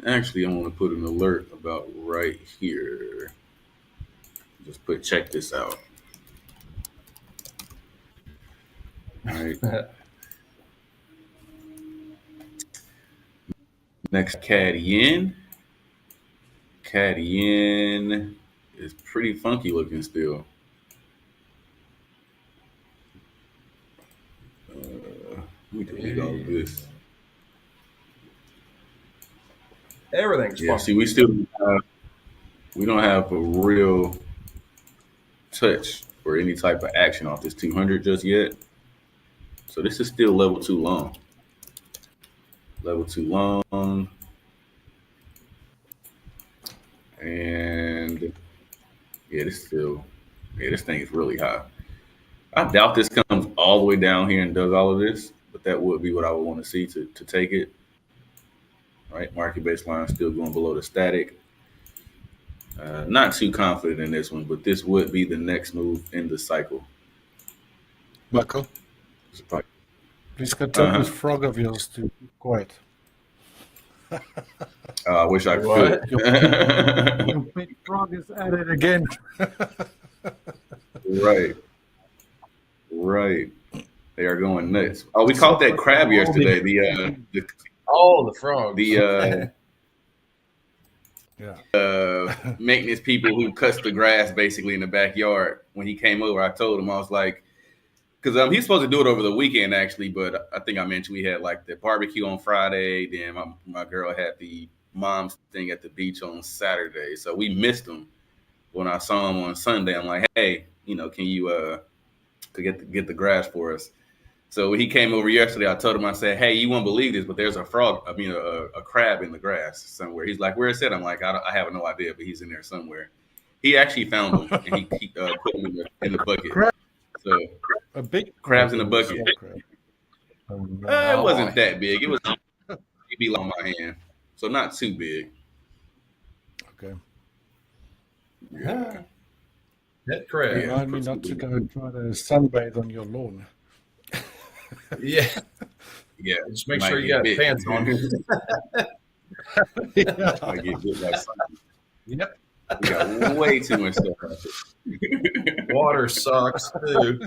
Actually, I want to put an alert about right here. Just check this out. All right. Next, CAD yen. CAD yen is pretty funky looking still. Let me delete all of this. Everything's funky. See, we don't have a real touch or any type of action off this 200 just yet. So this is still level 2 long. Level 2 long. And this thing is really high. I doubt this comes all the way down here and does all of this, but that would be what I would want to see to take it. Right, market baseline still going below the static. Not too confident in this one, but this would be the next move in the cycle. Michael, please control this frog of yours to be quiet. I wish I could. Your big frog is at it again. Right. They are going nuts. Oh, we caught that crab yesterday. The frog. Maintenance people who cuts the grass basically in the backyard. When he came over, I told him, I was like, because he's supposed to do it over the weekend actually, but I think I mentioned we had like the barbecue on Friday. Then my girl had the mom's thing at the beach on Saturday, so we missed him. When I saw him on Sunday, I'm like, hey, can you get the grass for us? So when he came over yesterday, I told him, I said, hey, you won't believe this, but there's a crab in the grass somewhere. He's like, where is it? I'm like, I have no idea, but he's in there somewhere. He actually found him, and he put him in the bucket. So a big crabs in the bucket. It wasn't that big. It was maybe on my hand, so not too big. Okay. Yeah. That crab. Remind me not to go and try to sunbathe on your lawn. Yeah. Just make sure you got pants on. I get bit by something. Yep. We got way too much stuff out there. Water sucks too.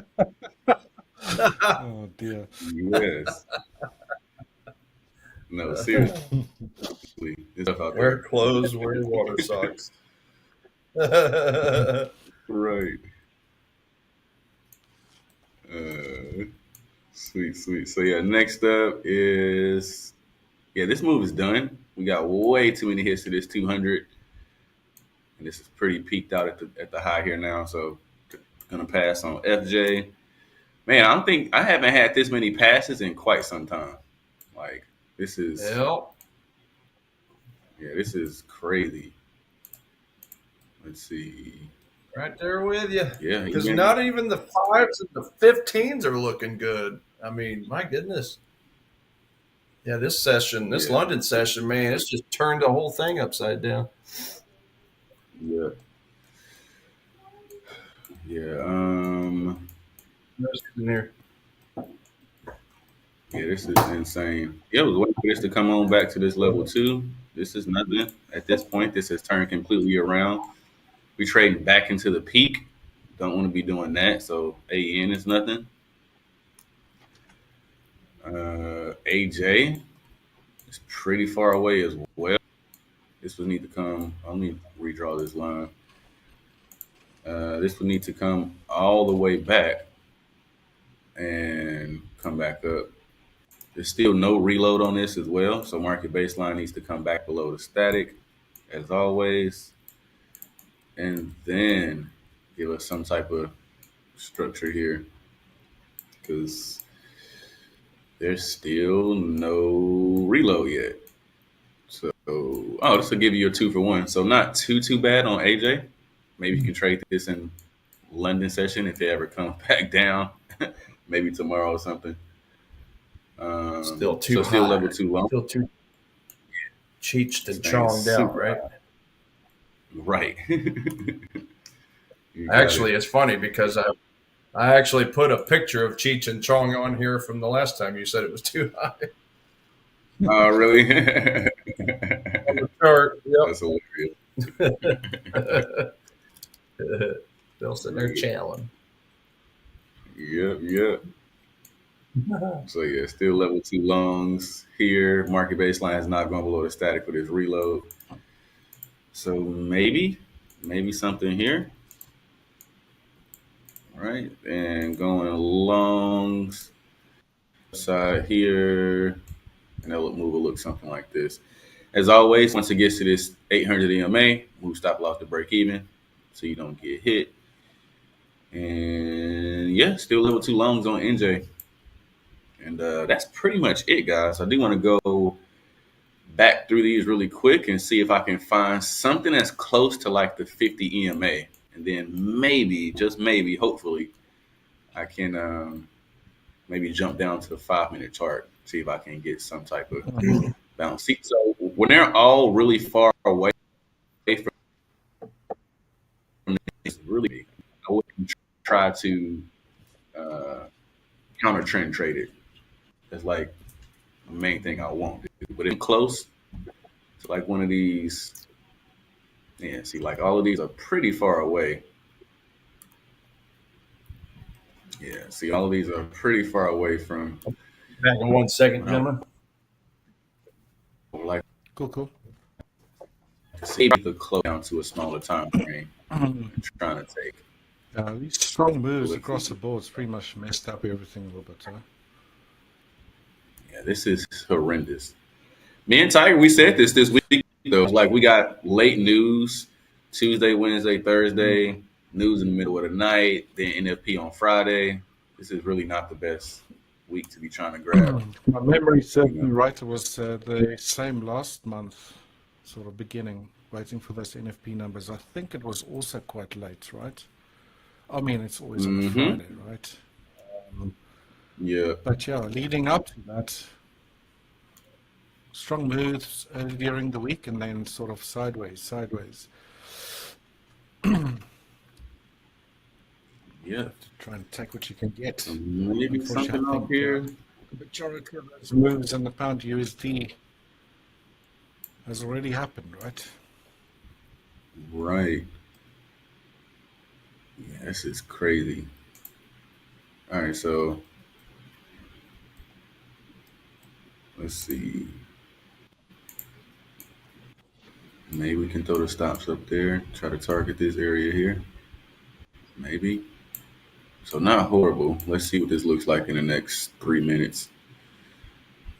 Oh dear. Yes. No, seriously. Wear clothes, wear water socks. Right. Sweet. So next up is this move is done. We got way too many hits to this 200, and this is pretty peaked out at the high here now. So gonna pass on FJ. Man, I haven't had this many passes in quite some time. Like this is this is crazy. Let's see. Right there with you. Yeah. Because not even the 5s and the 15s are looking good. I mean, my goodness. Yeah, this London session, man, it's just turned the whole thing upside down. Yeah. There's in here. Yeah, this is insane. It was waiting for this to come on back to this level 2. This is nothing. At this point, this has turned completely around. We trading back into the peak. Don't want to be doing that. So AN is nothing. AJ is pretty far away as well. This would need to come. Let me redraw this line. This would need to come all the way back and come back up. There's still no reload on this as well. So market baseline needs to come back below the static as always. And then give us some type of structure here because there's still no reload yet. So, this will give you a 2-for-1. So not too bad on AJ. Maybe you can trade this in London session if it ever comes back down, maybe tomorrow or something. Still too high. Still level 2 long. Still too cheeched and Staying chonged out, super right? high. Right. Actually, it's funny because I actually put a picture of Cheech and Chong on here from the last time you said it was too high. Oh, really? On the chart. Yep. That's hilarious. Still sitting there channeling. Yep. So yeah, still level 2 longs here. Market baseline is not going below the static for this reload. So maybe something here. All right, and going longs side here, and that move will look something like this. As always, once it gets to this 800 EMA, move stop loss to break even, so you don't get hit. And yeah, still level 2 longs on NJ. And that's pretty much it, guys. I do want to go back through these really quick and see if I can find something that's close to like the 50 EMA. And then maybe, just maybe, hopefully, I can maybe jump down to the 5-minute chart, see if I can get some type of bounce. See, so when they're all really far away from this, really, I wouldn't try to counter trend trade it. That's like the main thing I won't do. But if close to like one of these, yeah, see, like all of these are pretty far away. Yeah, see, all of these are pretty far away from. Back in 1 second, gentlemen. Like, Cool. see the close down to a smaller time frame. I'm trying to take. These strong moves across the board has pretty much messed up everything a little bit, huh? Yeah, this is horrendous. Me and Tiger, we said this week, though. Like, we got late news Tuesday, Wednesday, Thursday, news in the middle of the night, then NFP on Friday. This is really not the best week to be trying to grab. My memory serves me right. It was the same last month, sort of beginning, waiting for those NFP numbers. I think it was also quite late, right? I mean, it's always on a Friday, right? Yeah. But yeah, leading up to that, strong moves during the week and then sort of sideways. Yeah. Try and take what you can get. Maybe something up here. The majority of those moves in the pound USD has already happened, right? Right. Yeah, this is crazy. All right, so let's see. Maybe we can throw the stops up there, try to target this area here. Maybe. So not horrible. Let's see what this looks like in the next 3 minutes.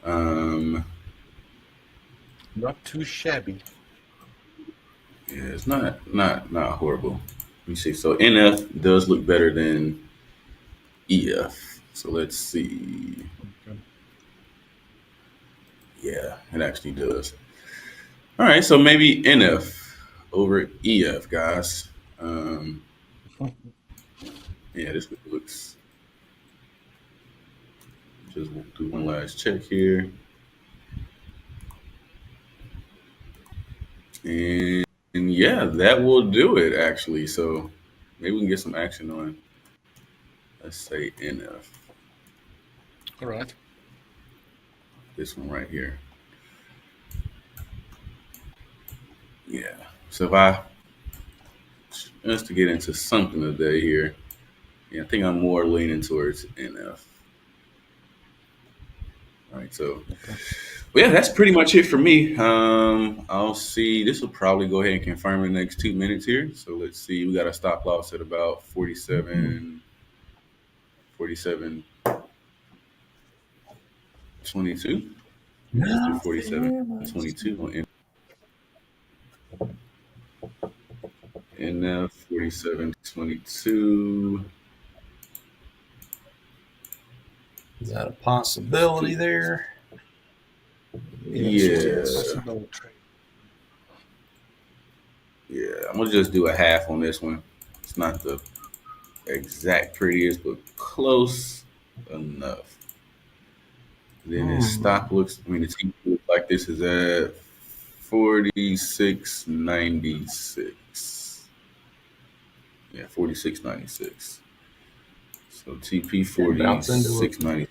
Not too shabby. Yeah, it's not horrible. Let me see. So NF does look better than EF. So let's see. Okay. Yeah, it actually does. All right, so maybe NF over EF, guys. Yeah, this looks. Just do one last check here. And yeah, that will do it, actually. So maybe we can get some action on, let's say, NF. All right. This one right here. Yeah. So if I just to get into something today here, yeah, I think I'm more leaning towards NF. All right, so well, yeah, that's pretty much it for me. I'll see. This will probably go ahead and confirm in the next 2 minutes here. So let's see. We got a stop loss at about 47.22. Let's do 47.22 on NF 47.22. Is that a possibility there? Yeah. Yeah, I'm gonna just do a half on this one. It's not the exact prettiest, but close enough. Then his stop looks, I mean, the TP looks like this is at 46.96. Yeah, 46.96. So TP 46.96.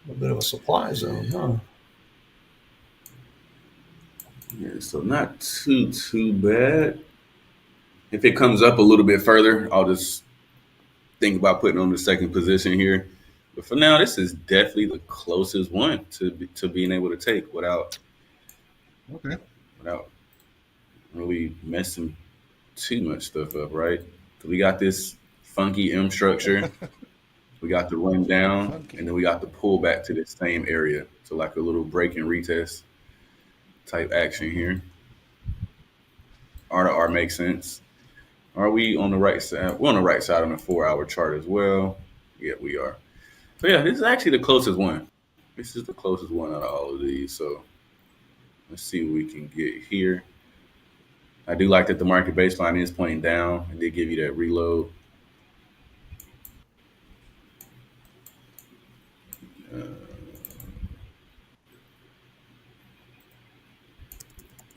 A bit of a supply zone, huh? Yeah, so not too bad. If it comes up a little bit further, I'll just think about putting on the second position here. But for now, this is definitely the closest one to being able to take without really messing too much stuff up, right? So we got this funky M structure. We got the run down, and then we got the pull back to the same area. So like a little break and retest type action here. R to R makes sense. Are we on the right side? We're on the right side on the 4-hour chart as well. Yeah, we are. So yeah, this is actually the closest one. This is the closest one out of all of these. So let's see what we can get here. I do like that the market baseline is pointing down. It did give you that reload.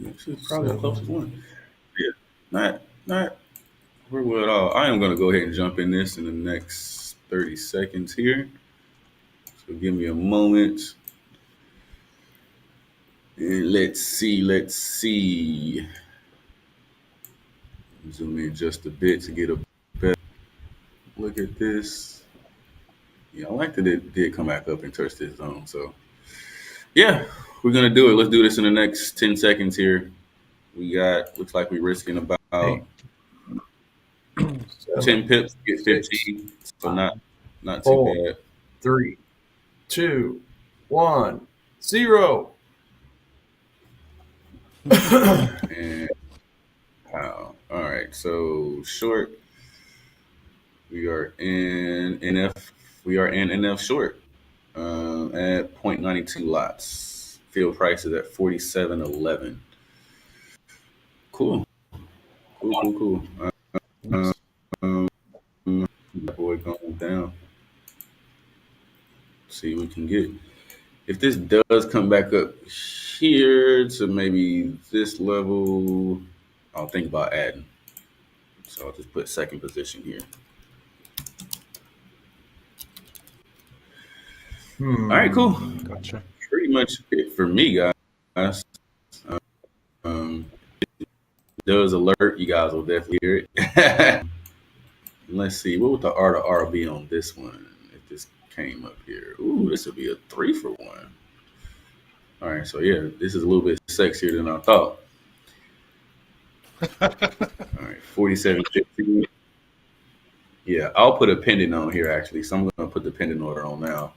This is probably the closest one. Yeah, not horrible at all. I am going to go ahead and jump in this in the next 30 seconds here. So give me a moment. And let's see. Zoom in just a bit to get a better look at this. Yeah, I like that it did come back up and touch this zone. So yeah, we're going to do it. Let's do this in the next 10 seconds here. We got, looks like we're risking about 10 pips, get 15. So not too bad. 3, 2, 1, 0. And wow. All right. So short. We are in NF. We are in NF short at 0.92 lots. Field price is at 47.11. Cool. Boy going down. See what we can get. If this does come back up here to maybe this level, I'll think about adding. So I'll just put second position here. All right, cool. Gotcha. Pretty much it for me, guys. Does alert, you guys will definitely hear it. Let's see, what would the R to R be on this one if this came up here? Ooh, this would be a 3-for-1. All right, so yeah, this is a little bit sexier than I thought. All right, 47.50. Yeah, I'll put a pendant on here actually, so I'm going to put the pendant order on now.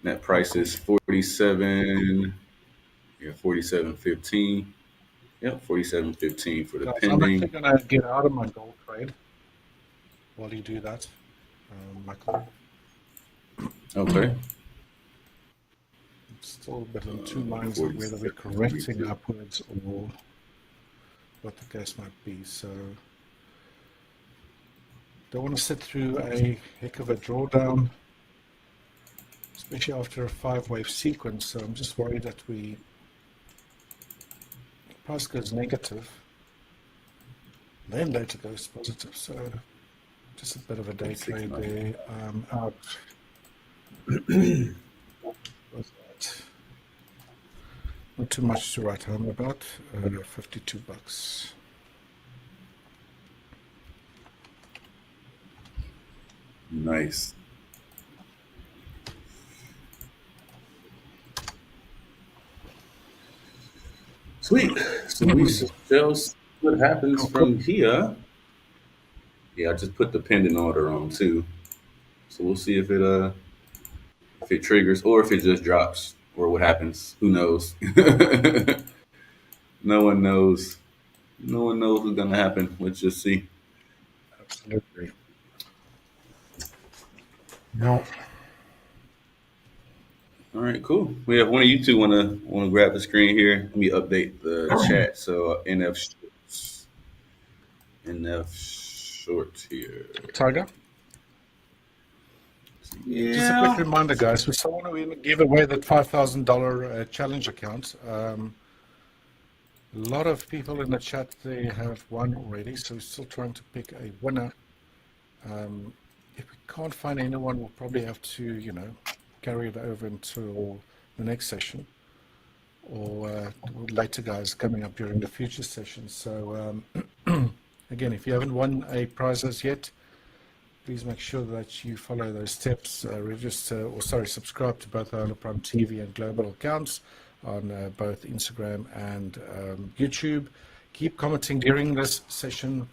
That price is 47. Yeah, 47.15. Yep, 47.15 for the pending. I'm actually going to get out of my gold trade while you do that, Michael. Okay. It's still a bit in two minds of whether we're correcting upwards or what the case might be. So don't want to sit through a heck of a drawdown, especially after a 5-wave sequence. So I'm just worried that price goes negative, then later goes positive. So just a bit of a day trade there. Out. What's that? Not too much to write home about. $52. Nice. Sweet. So we shall see what happens from here. Yeah, I just put the pending order on too. So we'll see if it triggers or if it just drops or what happens. Who knows? No one knows. No one knows what's gonna happen. Let's just see. Absolutely. No. All right, cool. We have one of you two want to grab the screen here. Let me update the chat. So NF NF short here. Tiger? Yeah. Just a quick reminder, guys. We still want to give away that $5,000 challenge account. A lot of people in the chat, they have won already, so we're still trying to pick a winner. If we can't find anyone, we'll probably have to, carry it over until the next session, or later guys coming up during the future sessions. So again, if you haven't won a prize as yet, please make sure that you follow those steps. Subscribe to both Hola Prime TV and Global accounts on both Instagram and YouTube. Keep commenting during this session.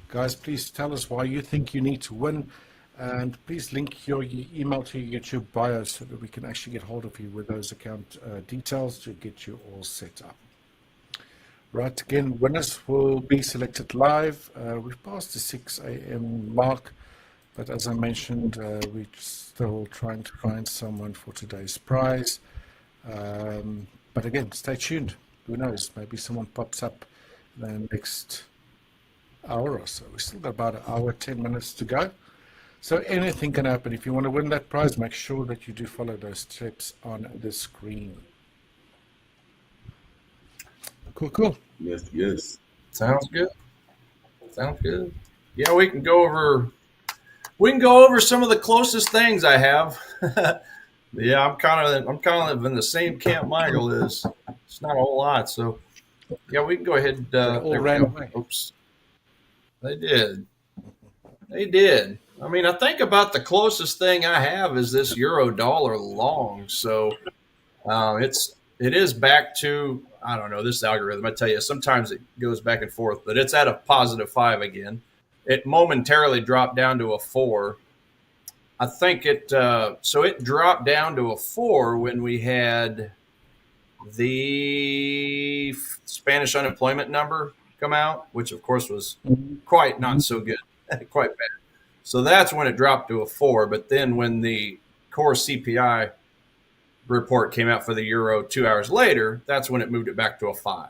Guys, please tell us why you think you need to win, and please link your email to your YouTube bio so that we can actually get hold of you with those account details to get you all set up. Right, again, winners will be selected live. We've passed the 6 a.m. mark, but as I mentioned, we're still trying to find someone for today's prize. But again, stay tuned. Who knows, maybe someone pops up in the next hour or so. We've still got about an hour, 10 minutes to go. So anything can happen. If you want to win that prize, make sure that you do follow those steps on the screen. Cool. Yes. Sounds good. Yeah, we can go over some of the closest things I have. Yeah, I'm kind of in the same camp Michael is. It's not a whole lot, so yeah, we can go ahead. All ran away. Oops. They did. I mean, I think about the closest thing I have is this euro dollar long. So it is back to, I don't know, this algorithm. I tell you, sometimes it goes back and forth, but it's at a +5 again. It momentarily dropped down to a 4. I think it dropped down to a 4 when we had the Spanish unemployment number come out, which of course was quite not so good, quite bad. So that's when it dropped to a 4. But then when the core CPI report came out for the euro 2 hours later, that's when it moved it back to a 5.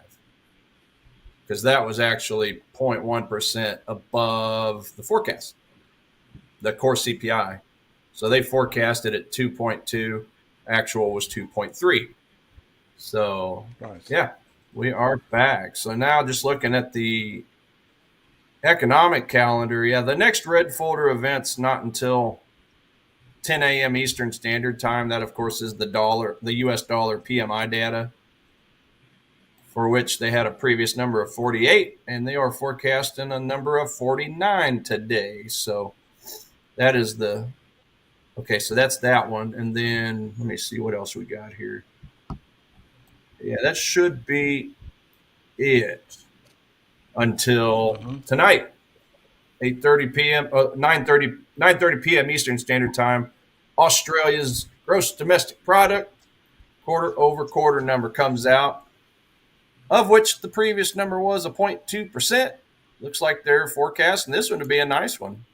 Because that was actually 0.1% above the forecast, the core CPI. So they forecasted at 2.2, actual was 2.3. So, nice. Yeah, we are back. So now just looking at the economic calendar, yeah, the next red folder event's not until 10 a.m. Eastern Standard Time. That, of course, is the U.S. dollar PMI data, for which they had a previous number of 48, and they are forecasting a number of 49 today. So that is okay, so that's that one. And then let me see what else we got here. Yeah, that should be it until tonight, 8:30 p.m., 9:30 p.m. Eastern Standard Time. Australia's gross domestic product quarter-over-quarter number comes out, of which the previous number was a 0.2%. Looks like they're forecasting this one to be a nice one.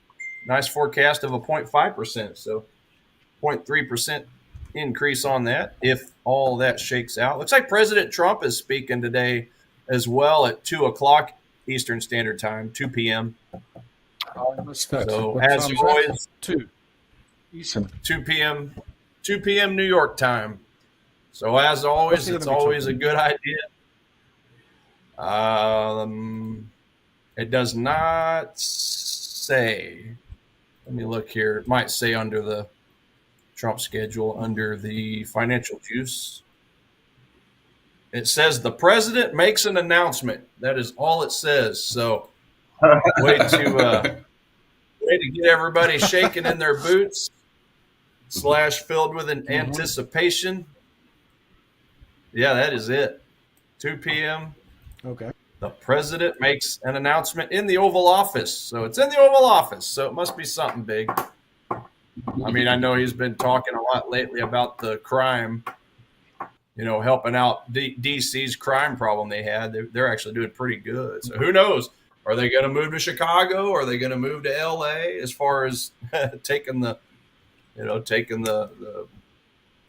Nice forecast of a 0.5%. So 0.3% increase on that if all that shakes out. Looks like President Trump is speaking today as well at 2 o'clock Eastern Standard Time, 2 p.m. So as always, 2 p.m. 2 p.m. New York time. So as always, it's always a good idea. It does not say. Let me look here. It might say under the Trump schedule, under the financial juice. It says the president makes an announcement. That is all it says. So way to get everybody shaking in their boots / filled with an anticipation. Yeah, that is it. 2 p.m. Okay. The president makes an announcement in the Oval Office. So it's in the Oval Office. So it must be something big. I mean, I know he's been talking a lot lately about the crime, helping out DC's crime problem they had. They're actually doing pretty good. So who knows? Are they going to move to Chicago? Are they going to move to L.A. as far as taking the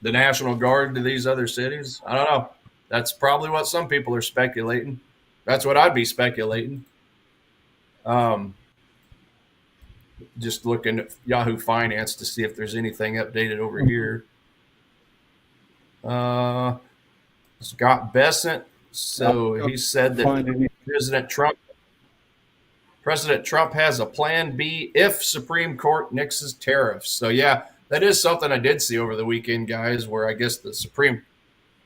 National Guard to these other cities? I don't know. That's probably what some people are speculating. That's what I'd be speculating. Just looking at Yahoo Finance to see if there's anything updated over here. Scott Bessent. So he said that President Trump has a plan B if Supreme Court nixes tariffs. So yeah, that is something I did see over the weekend, guys, where I guess the Supreme,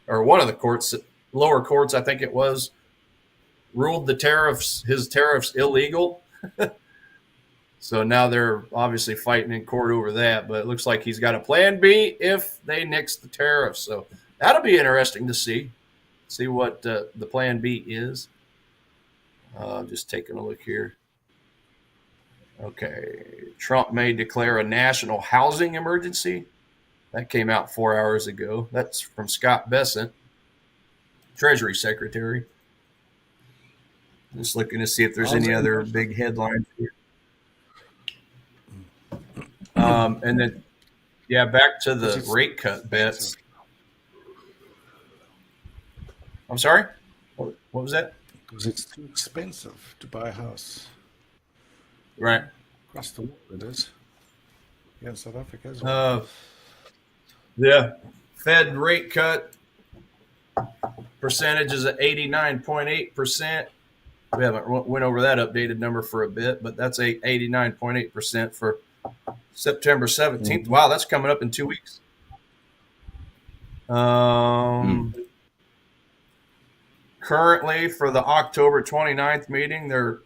or one of the courts, lower courts, I think it was, ruled his tariffs illegal. So now they're obviously fighting in court over that, but it looks like he's got a plan B if they nix the tariffs. So that'll be interesting to see what the plan B is. Just taking a look here. Okay, Trump may declare a national housing emergency. That came out 4 hours ago. That's from Scott Bessent, Treasury Secretary. Just looking to see if there's any other big headlines here. And then, yeah, back to the rate cut bets. I'm sorry? What was that? Because it's too expensive to buy a house. Right. Across the world it is. Yeah, in South Africa as well. Yeah. Fed rate cut percentage is at 89.8%. We haven't went over that updated number for a bit, but that's 89.8% for September 17th. Mm-hmm. Wow, that's coming up in 2 weeks. Currently, for the October 29th meeting, they're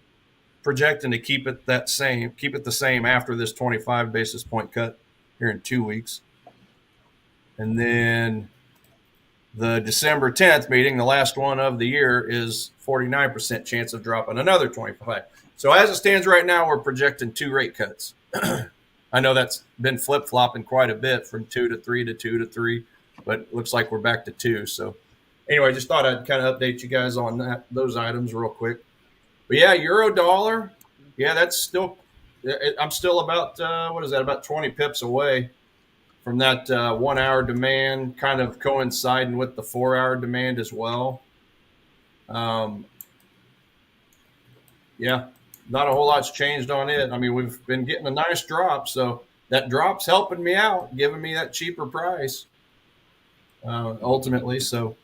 projecting to keep it the same after this 25 basis point cut here in 2 weeks. And then the December 10th meeting, the last one of the year, is 49% chance of dropping another 25. So as it stands right now, we're projecting 2 rate cuts. I know that's been flip-flopping quite a bit from 2 to 3 to 2 to 3, but it looks like we're back to 2. So anyway, just thought I'd kind of update you guys on those items real quick. But yeah, euro dollar, yeah, that's still, I'm still about, about 20 pips away from that 1 hour demand, kind of coinciding with the 4 hour demand as well. Yeah, not a whole lot's changed on it. I mean, we've been getting a nice drop, so that drop's helping me out, giving me that cheaper price ultimately. So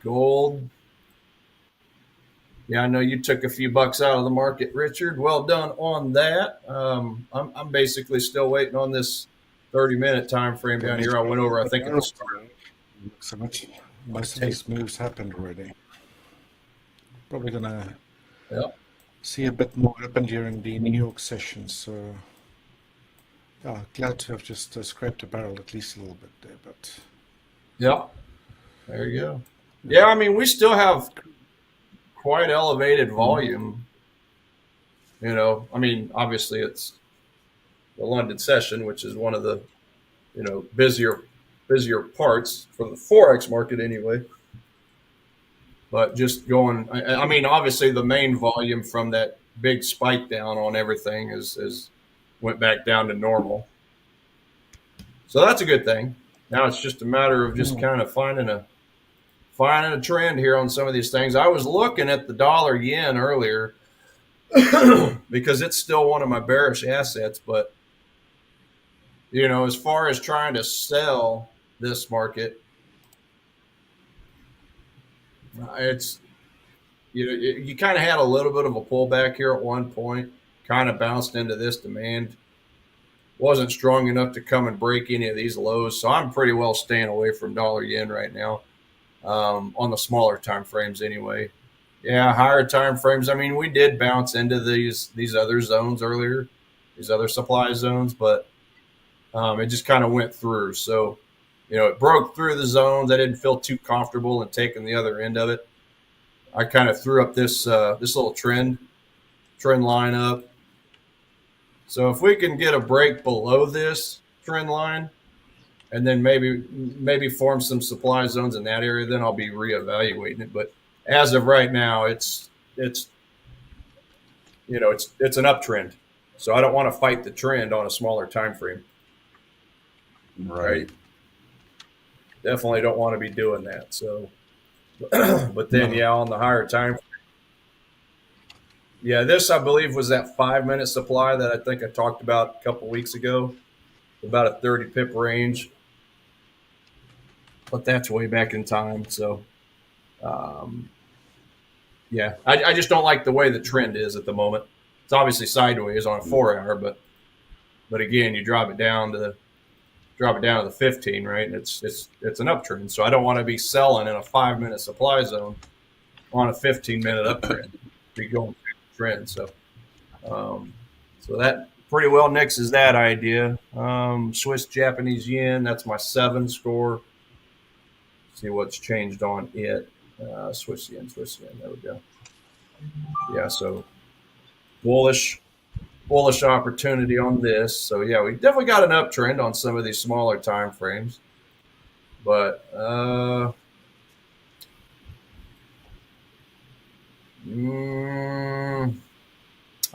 gold. Yeah, I know you took a few bucks out of the market, Richard. Well done on that. I'm basically still waiting on this 30-minute time frame down here. I went over, I think, at the start. So much. Most of these moves happened already. Probably gonna see a bit more happen during the New York session. So, yeah, glad to have just scraped a barrel at least a little bit there. But yeah, there you go. Yeah, I mean, we still have quite elevated volume. You know, I mean, obviously it's the London session, which is one of the, busier parts for the Forex market anyway. But just going, I mean, obviously the main volume from that big spike down on everything is went back down to normal. So that's a good thing. Now it's just a matter of just kind of finding a trend here on some of these things. I was looking at the dollar yen earlier because it's still one of my bearish assets, but as far as trying to sell this market, it's you kind of had a little bit of a pullback here at one point, kind of bounced into this demand, wasn't strong enough to come and break any of these lows. So I'm pretty well staying away from dollar yen right now. On the smaller time frames anyway. Yeah, higher time frames, I mean, we did bounce into these other zones earlier, these other supply zones, but it just kind of went through. So, it broke through the zones. I didn't feel too comfortable in taking the other end of it. I kind of threw up this little trend line up. So if we can get a break below this trend line, and then maybe form some supply zones in that area, then I'll be reevaluating it. But as of right now, it's an uptrend. So I don't want to fight the trend on a smaller time frame. Right. Definitely don't want to be doing that. So, but then on the higher time frame, Yeah, this I believe was that 5-minute supply that I think I talked about a couple weeks ago, about a 30 pip range. But that's way back in time. So, yeah, I just don't like the way the trend is at the moment. It's obviously sideways on a 4-hour, but again, you drop it down to the 15, right? And it's an uptrend. So I don't want to be selling in a 5-minute supply zone on a 15-minute uptrend. Be going through the trend. So, so that pretty well nixes that idea. Swiss Japanese yen. That's my 7 score. See what's changed on it. Swiss yen. There we go. Yeah. So bullish opportunity on this. So yeah, we definitely got an uptrend on some of these smaller time frames, but I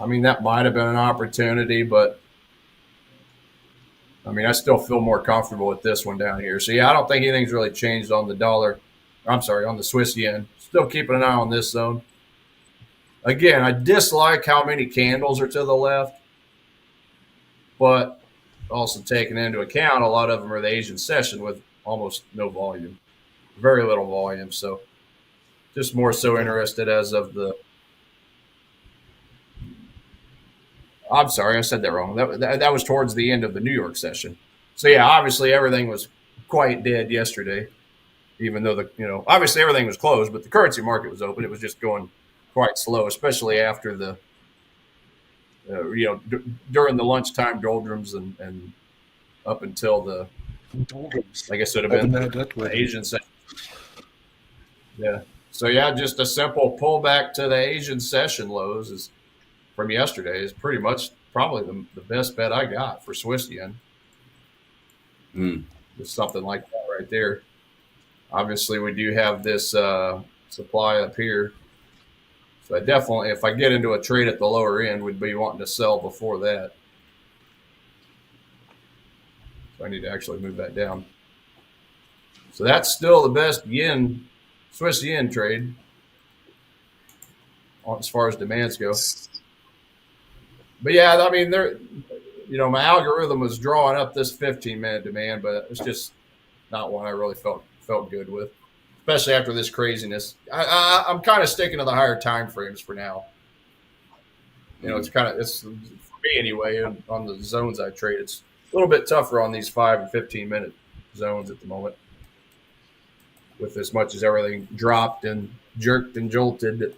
mean, that might have been an opportunity, but I mean, I still feel more comfortable with this one down here. So yeah, I don't think anything's really changed on the dollar. I'm sorry, on the Swiss yen. Still keeping an eye on this zone. Again, I dislike how many candles are to the left, but also taking into account a lot of them are the Asian session with almost no volume, very little volume. So just more so interested as of the – I'm sorry, I said that wrong. That was towards the end of the New York session. So, yeah, obviously everything was quite dead yesterday, even though obviously everything was closed, but the currency market was open. It was just going quite slow, especially after the during the lunchtime doldrums and up until the I guess it would have been the Asian session. Yeah. So yeah, just a simple pullback to the Asian session lows from yesterday is pretty much probably the best bet I got for Swiss yen. Just something like that right there. Obviously, we do have this supply up here. So I definitely, if I get into a trade at the lower end, would be wanting to sell before that. So I need to actually move that down. So that's still the best Swiss yen trade as far as demands go. But yeah, I mean, my algorithm was drawing up this 15-minute demand, but it's just not one I really felt good with, especially after this craziness. I'm kind of sticking to the higher time frames for now. It's for me anyway, on the zones I trade, it's a little bit tougher on these 5 and 15-minute zones at the moment, with as much as everything dropped and jerked and jolted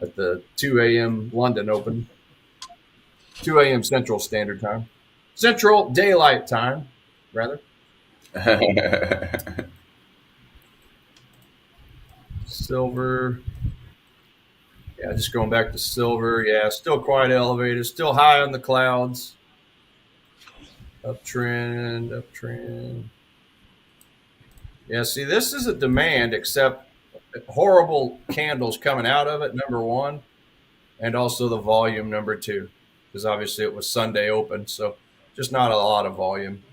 at the 2 a.m. London Open, 2 a.m. Central Standard Time, Central Daylight Time, rather. Silver. Yeah, just going back to silver. Yeah, still quite elevated, still high on the clouds. Uptrend. Yeah, see, this is a demand, except horrible candles coming out of it, number one, and also the volume, number two, because obviously it was Sunday open, so just not a lot of volume.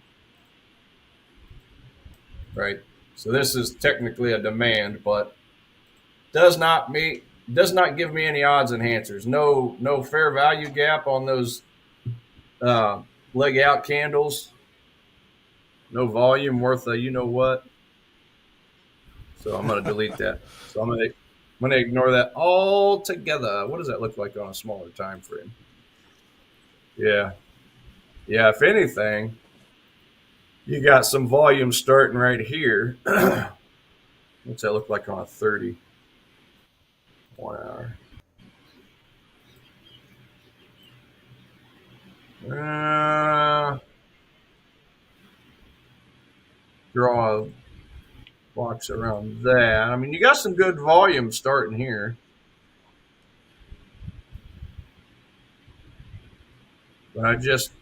Right? So this is technically a demand, but does not give me any odds enhancers. No fair value gap on those leg out candles. No volume worth a you-know-what. So I'm going to delete that. So I'm going to ignore that altogether. What does that look like on a smaller time frame? Yeah. Yeah, if anything, you got some volume starting right here. What's that look like on a 30? 1 hour. Draw a box around that. I mean, you got some good volume starting here. But I just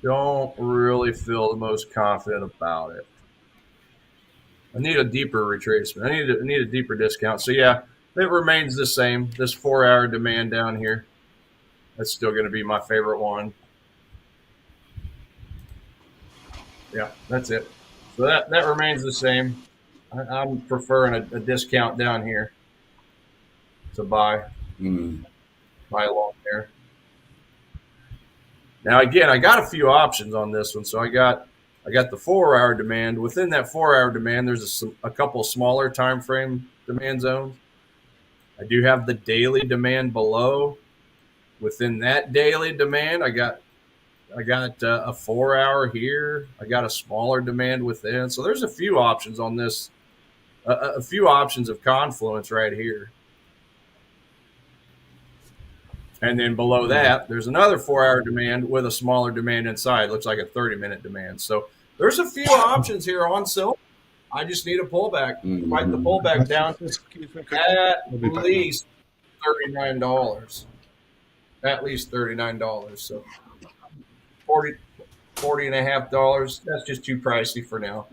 don't really feel the most confident about it. I need a deeper retracement. I need a deeper discount. So yeah, it remains the same. This 4-hour demand down here, that's still going to be my favorite one. Yeah, that's it. So that remains the same. I'm preferring a discount down here to buy. Buy along there. Now again, I got a few options on this one. So I got the 4-hour demand. Within that 4-hour demand, there's a couple of smaller time frame demand zones. I do have the daily demand below. Within that daily demand, I got a 4-hour here. I got a smaller demand within. So there's a few options on this, a few options of confluence right here. And then below that, there's another 4-hour demand with a smaller demand inside. Looks like a 30-minute demand. So there's a few options here on silver. I just need a pullback. Fight the pullback down at least $39. At least $39. So $40.50. That's just too pricey for now.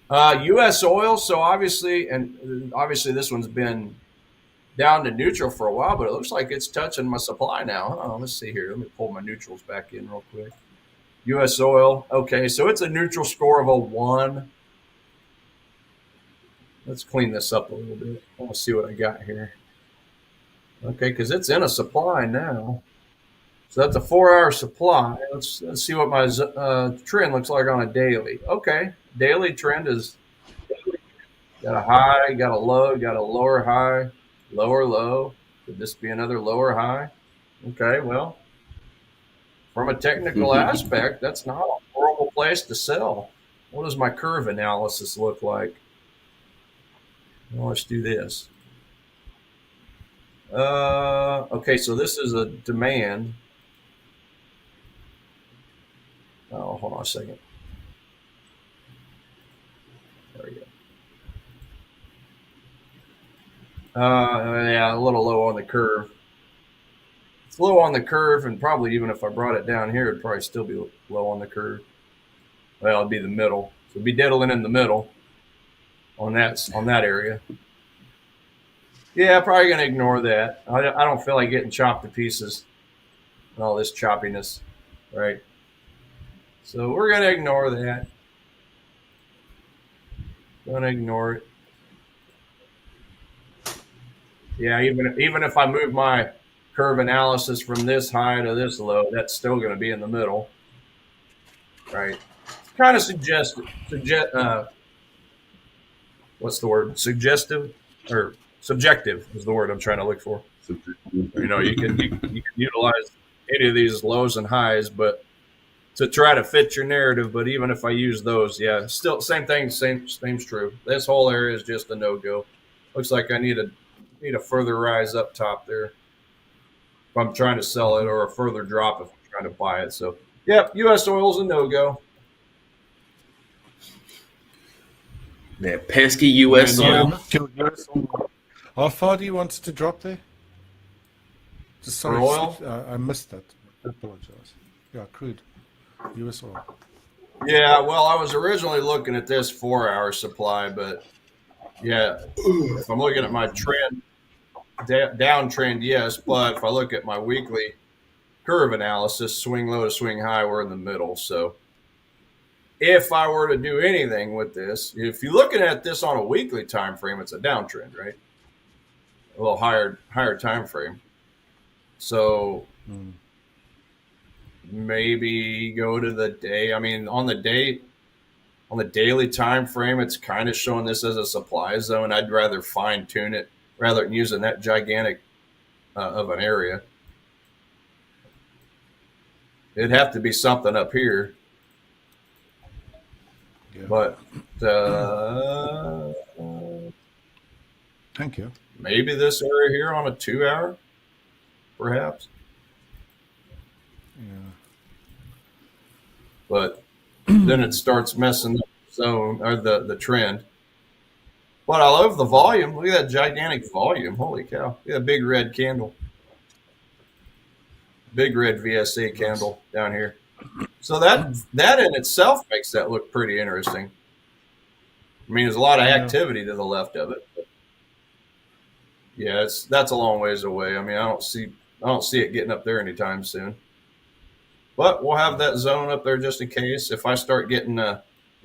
U.S. oil. So obviously this one's been down to neutral for a while, but it looks like it's touching my supply now. Oh, let's see here. Let me pull my neutrals back in real quick. U.S. oil. Okay, so it's a neutral score of a 1. Let's clean this up a little bit. I want to see what I got here. Okay, because it's in a supply now. So that's a 4-hour supply. Let's see what my trend looks like on a daily. Okay, daily trend is got a high, got a low, got a lower high, lower low. Could this be another lower high? Okay, well, from a technical aspect, that's not a horrible place to sell. What does my curve analysis look like? Well, let's do this. Okay, so this is a demand. Oh, hold on a second. There we go. Yeah, a little low on the curve. It's low on the curve, and probably even if I brought it down here, it'd probably still be low on the curve. Well, it'd be the middle. So it'd be diddling in the middle on that area. Yeah, probably going to ignore that. I don't feel like getting chopped to pieces and all this choppiness, right? So we're going to ignore that. Going to ignore it. Yeah, even if I move my curve analysis from this high to this low, that's still going to be in the middle, right? It's kind of what's the word? Suggestive or subjective is the word I'm trying to look for. You know, you can utilize any of these lows and highs, but to try to fit your narrative. But even if I use those, yeah, still same thing. Same's true. This whole area is just a no-go. Looks like I need a further rise up top there if I'm trying to sell it, or a further drop if I'm trying to buy it. So, yeah, U.S. oil's a no-go. That pesky U.S. oil. How far do you want to drop there? Just sorry, oil? I missed that. I apologize. Yeah, crude. U.S. oil. Yeah, well, I was originally looking at this 4-hour supply, but yeah, if I'm looking at my trend, downtrend, yes, but if I look at my weekly curve analysis, swing low to swing high, we're in the middle. So if I were to do anything with this, if you're looking at this on a weekly time frame, it's a downtrend, right? A little higher time frame. So maybe go to the day. I mean, on the daily time frame, it's kind of showing this as a supply zone. I'd rather fine tune it rather than using that gigantic of an area. It'd have to be something up here. Yeah. But thank you. Maybe this area here on a 2-hour, perhaps. Yeah. But then it starts messing up the zone or the trend. But I love the volume. Look at that gigantic volume. Holy cow. Look at that big red candle. Big red VSA candle down here. So that in itself makes that look pretty interesting. I mean, there's a lot of activity to the left of it. But yeah, that's a long ways away. I mean, I don't see it getting up there anytime soon. But we'll have that zone up there just in case. If I start getting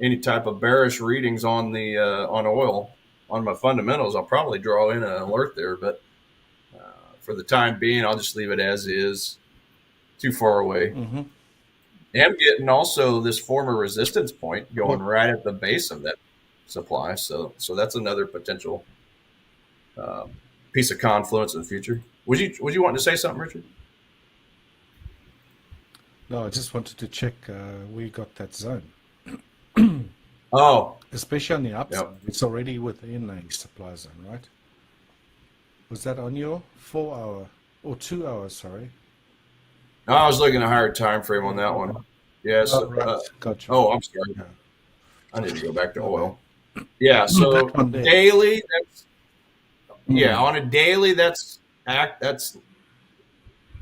any type of bearish readings on the on oil, on my fundamentals, I'll probably draw in an alert there. But for the time being, I'll just leave it as is. Too far away. Mm-hmm. I'm getting also this former resistance point going right at the base of that supply. So that's another potential piece of confluence in the future. Would you want to say something, Richard? No, I just wanted to check where you got that zone. Oh, especially on the upside. Yep. It's already within a supply zone, right? Was that on your 4 hour or 2 hours? Sorry. No, I was looking at a higher time frame on that one. Yes. Right. Gotcha. Oh, I'm sorry. Yeah. I need to go back to oil. Yeah. So daily, that's on a daily. That's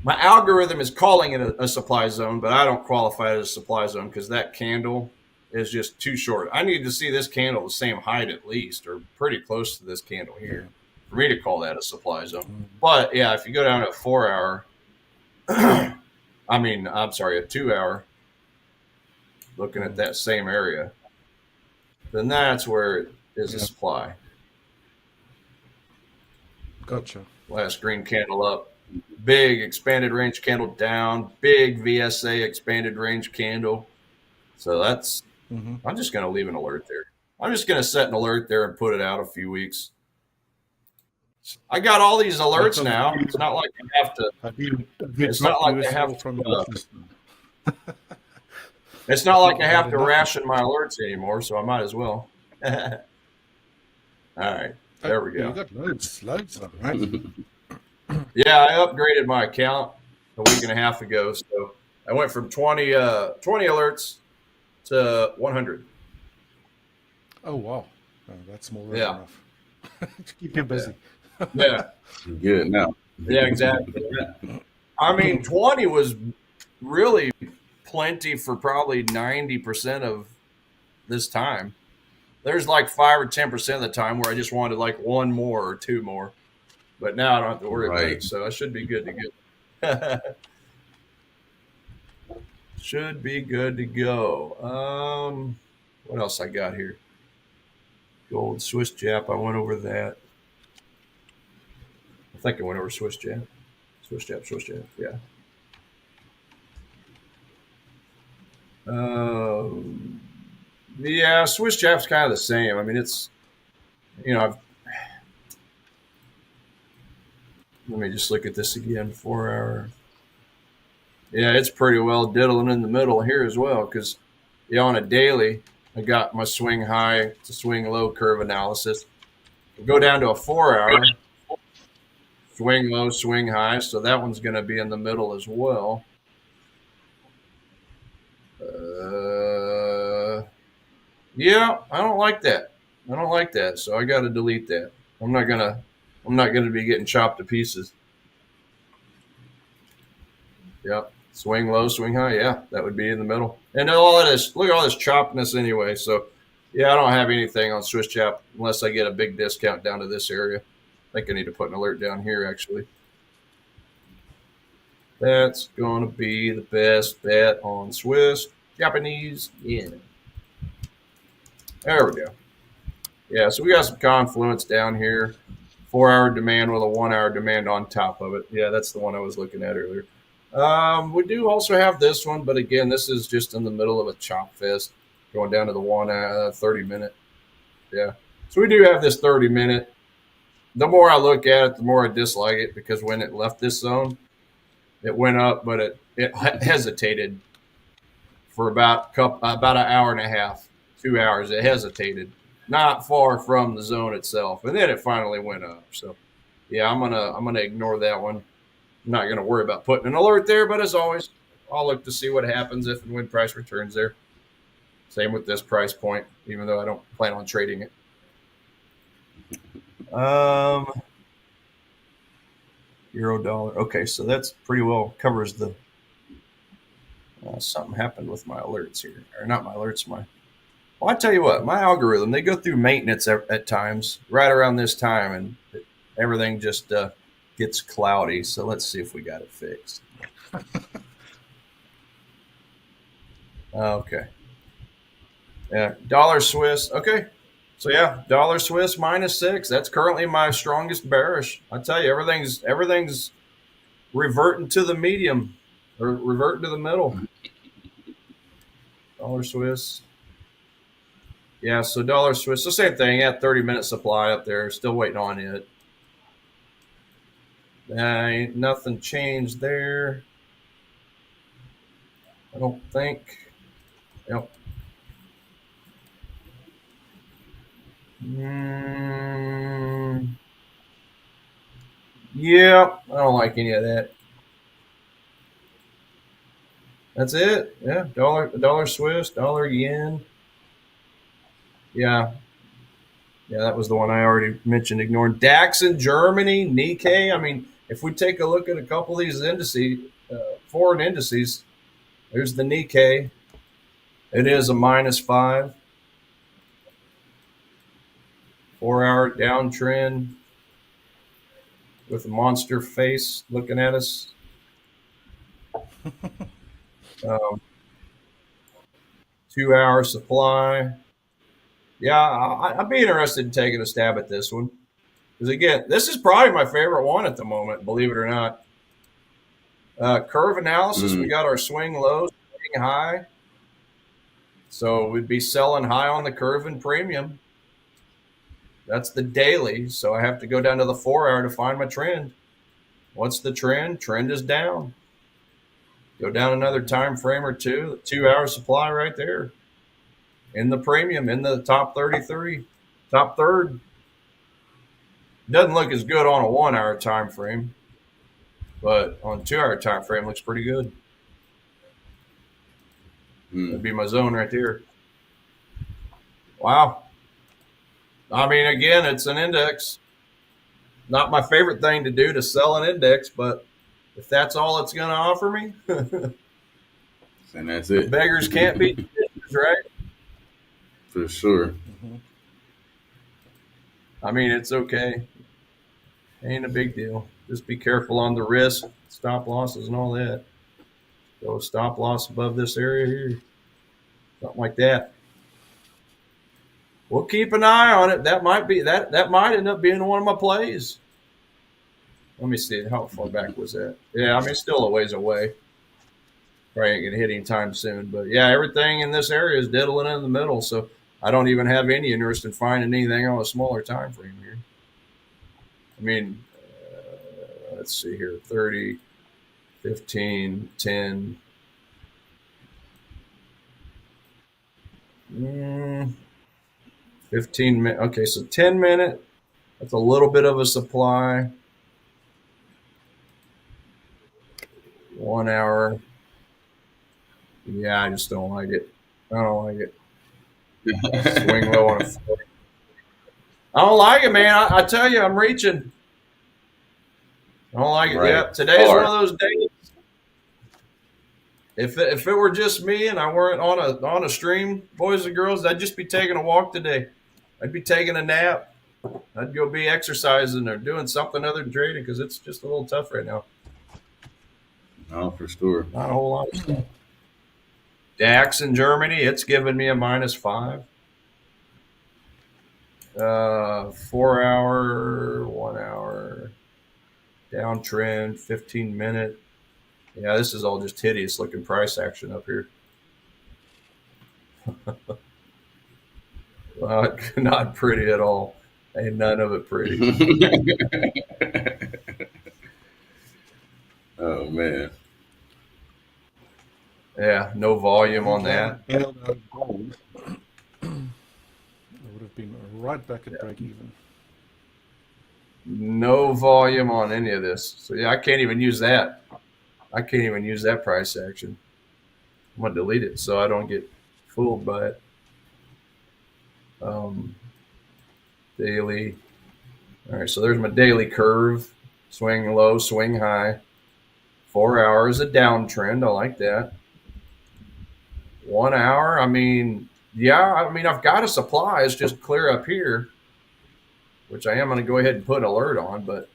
my algorithm is calling it a supply zone, but I don't qualify it as a supply zone because that candle is just too short. I need to see this candle the same height at least, or pretty close to this candle here, for me to call that a supply zone. But yeah, if you go down to a 4 hour, a 2 hour, looking at that same area, then that's where it is a supply. Gotcha. Last green candle up, big expanded range candle down, big VSA expanded range candle. So that's, I'm just going to leave an alert there. I'm just going to set an alert there and put it out a few weeks. I got all these alerts now. It's not like I have to. It's not like I have to. It's not like I have to ration my alerts anymore, so I might as well. All right, there we go. You got loads of them, right? Yeah, I upgraded my account a week and a half ago, so I went from 20 alerts to 100. Oh wow, that's more than enough to keep you busy. Yeah, good now. Yeah, exactly. I mean, 20 was really plenty for probably 90% of this time. There's like 5 or 10% of the time where I just wanted like one more or two more, but now I don't have to worry about it, so I should be good to go. Should be good to go. What else I got here? Gold, Swiss Jap. I went over that. I think I went over Swiss Jap. Swiss Jap. Yeah. Yeah, Swiss Jap's kind of the same. I mean, it's, let me just look at this again. 4 hour. Yeah, it's pretty well diddling in the middle here as well because, on a daily, I got my swing high to swing low curve analysis. Go down to a 4 hour, swing low, swing high. So that one's going to be in the middle as well. Yeah, I don't like that. So I got to delete that. I'm not gonna be getting chopped to pieces. Yep. Swing low, swing high. Yeah, that would be in the middle. And all of this, look at all this choppiness anyway. So, yeah, I don't have anything on Swiss Jap unless I get a big discount down to this area. I think I need to put an alert down here, actually. That's going to be the best bet on Swiss Japanese yen. There we go. Yeah, so we got some confluence down here. 4 hour demand with a 1 hour demand on top of it. Yeah, that's the one I was looking at earlier. We do also have this one, but again, this is just in the middle of a chop fest going down to the 30 minute. Yeah. So we do have this 30 minute. The more I look at it, the more I dislike it because when it left this zone, it went up, but it hesitated for about an hour and a half, 2 hours. It hesitated not far from the zone itself. And then it finally went up. So yeah, I'm gonna ignore that one. I'm not going to worry about putting an alert there, but as always, I'll look to see what happens if and when price returns there. Same with this price point, even though I don't plan on trading it. Euro dollar. Okay, so that's pretty well covers the something happened with my alerts here. Or not my alerts, well, I tell you what, my algorithm, they go through maintenance at times right around this time, and everything just gets cloudy. So let's see if we got it fixed. Okay. Yeah, dollar Swiss. Okay. So yeah, dollar Swiss -6. That's currently my strongest bearish. I tell you, everything's reverting to the medium or reverting to the middle. Dollar Swiss. Yeah, so dollar Swiss, the same thing. Yeah, 30-minute supply up there. Still waiting on it. Ain't nothing changed there. I don't think. Yep. Yeah, I don't like any of that. That's it. Yeah, dollar Swiss, dollar yen. Yeah. Yeah, that was the one I already mentioned, ignoring. DAX in Germany, Nikkei. I mean, if we take a look at a couple of these indices, foreign indices, there's the Nikkei. It is a -5. 4-hour downtrend with a monster face looking at us. 2-hour supply. Yeah, I'd be interested in taking a stab at this one. Because again, this is probably my favorite one at the moment, believe it or not. Curve analysis, we got our swing lows, swing high. So we'd be selling high on the curve and premium. That's the daily. So I have to go down to the 4-hour to find my trend. What's the trend? Trend is down. Go down another time frame or two. The 2-hour supply right there. In the premium, in the top 33, top third. Doesn't look as good on a 1-hour time frame, but on a 2-hour time frame looks pretty good. That'd be my zone right there. Wow. I mean, again, it's an index. Not my favorite thing to do to sell an index, but if that's all it's going to offer me, and that's it. Beggars can't be choosers, right? For sure. I mean, it's okay. Ain't a big deal. Just be careful on the risk, stop losses, and all that. Go stop loss above this area here. Something like that. We'll keep an eye on it. That might be that might end up being one of my plays. Let me see. How far back was that? Yeah, I mean, still a ways away. Probably ain't gonna hit anytime soon. But yeah, everything in this area is diddling in the middle. So I don't even have any interest in finding anything on a smaller time frame here. I mean, let's see here. 30, 15, 10. 15 minutes. Okay, so 10 minute. That's a little bit of a supply. 1 hour. Yeah, I just don't like it. I don't like it. Swing low on a 40. I don't like it, man. I tell you, I'm reaching. I don't like it. Right. Yeah, today's one of those days. If it were just me and I weren't on a stream, boys and girls, I'd just be taking a walk today. I'd be taking a nap. I'd go be exercising or doing something other than trading because it's just a little tough right now. Oh, for sure. Not a whole lot of stuff. DAX in Germany, it's giving me a -5. 4-hour, 1 hour, downtrend, 15 minute. Yeah, this is all just hideous looking price action up here. Not pretty at all. Ain't none of it pretty. Oh, man. Yeah, no volume on that. Gold. It would have been right back at break even. No volume on any of this. So yeah, I can't even use that. I can't even use that price action. I'm gonna delete it so I don't get fooled by it. Daily. All right, so there's my daily curve. Swing low, swing high. 4 hours, a downtrend. I like that. 1 hour, I mean, yeah, I mean, I've got a supply. It's just clear up here, which I am going to go ahead and put an alert on, but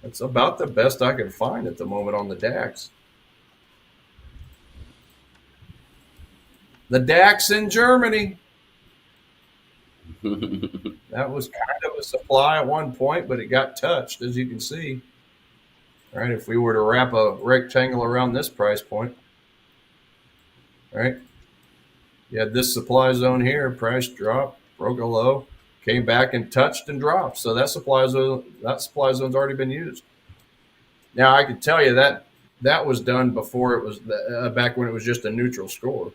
it's about the best I can find at the moment on the DAX. The DAX in Germany. That was kind of a supply at one point, but it got touched, as you can see. Right, if we were to wrap a rectangle around this price point, right? You had this supply zone here, price dropped, broke a low, came back and touched and dropped. So that supply zone's already been used. Now I can tell you that was done before it was back when it was just a neutral score.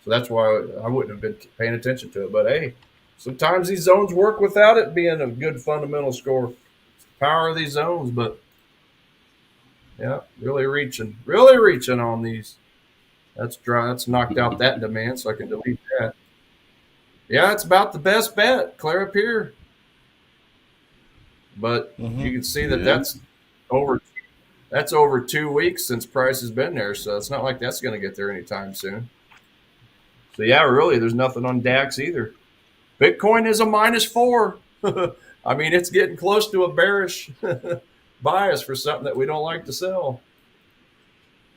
So that's why I wouldn't have been paying attention to it. But hey, sometimes these zones work without it being a good fundamental score. It's the power of these zones, but yeah, really reaching on these. That's dry. That's knocked out that demand, so I can delete that. Yeah, it's about the best bet, clear up here. But you can see that that's over 2 weeks since price has been there, so it's not like that's going to get there anytime soon. So yeah, really, there's nothing on DAX either. Bitcoin is a -4. I mean, it's getting close to a bearish bias for something that we don't like to sell.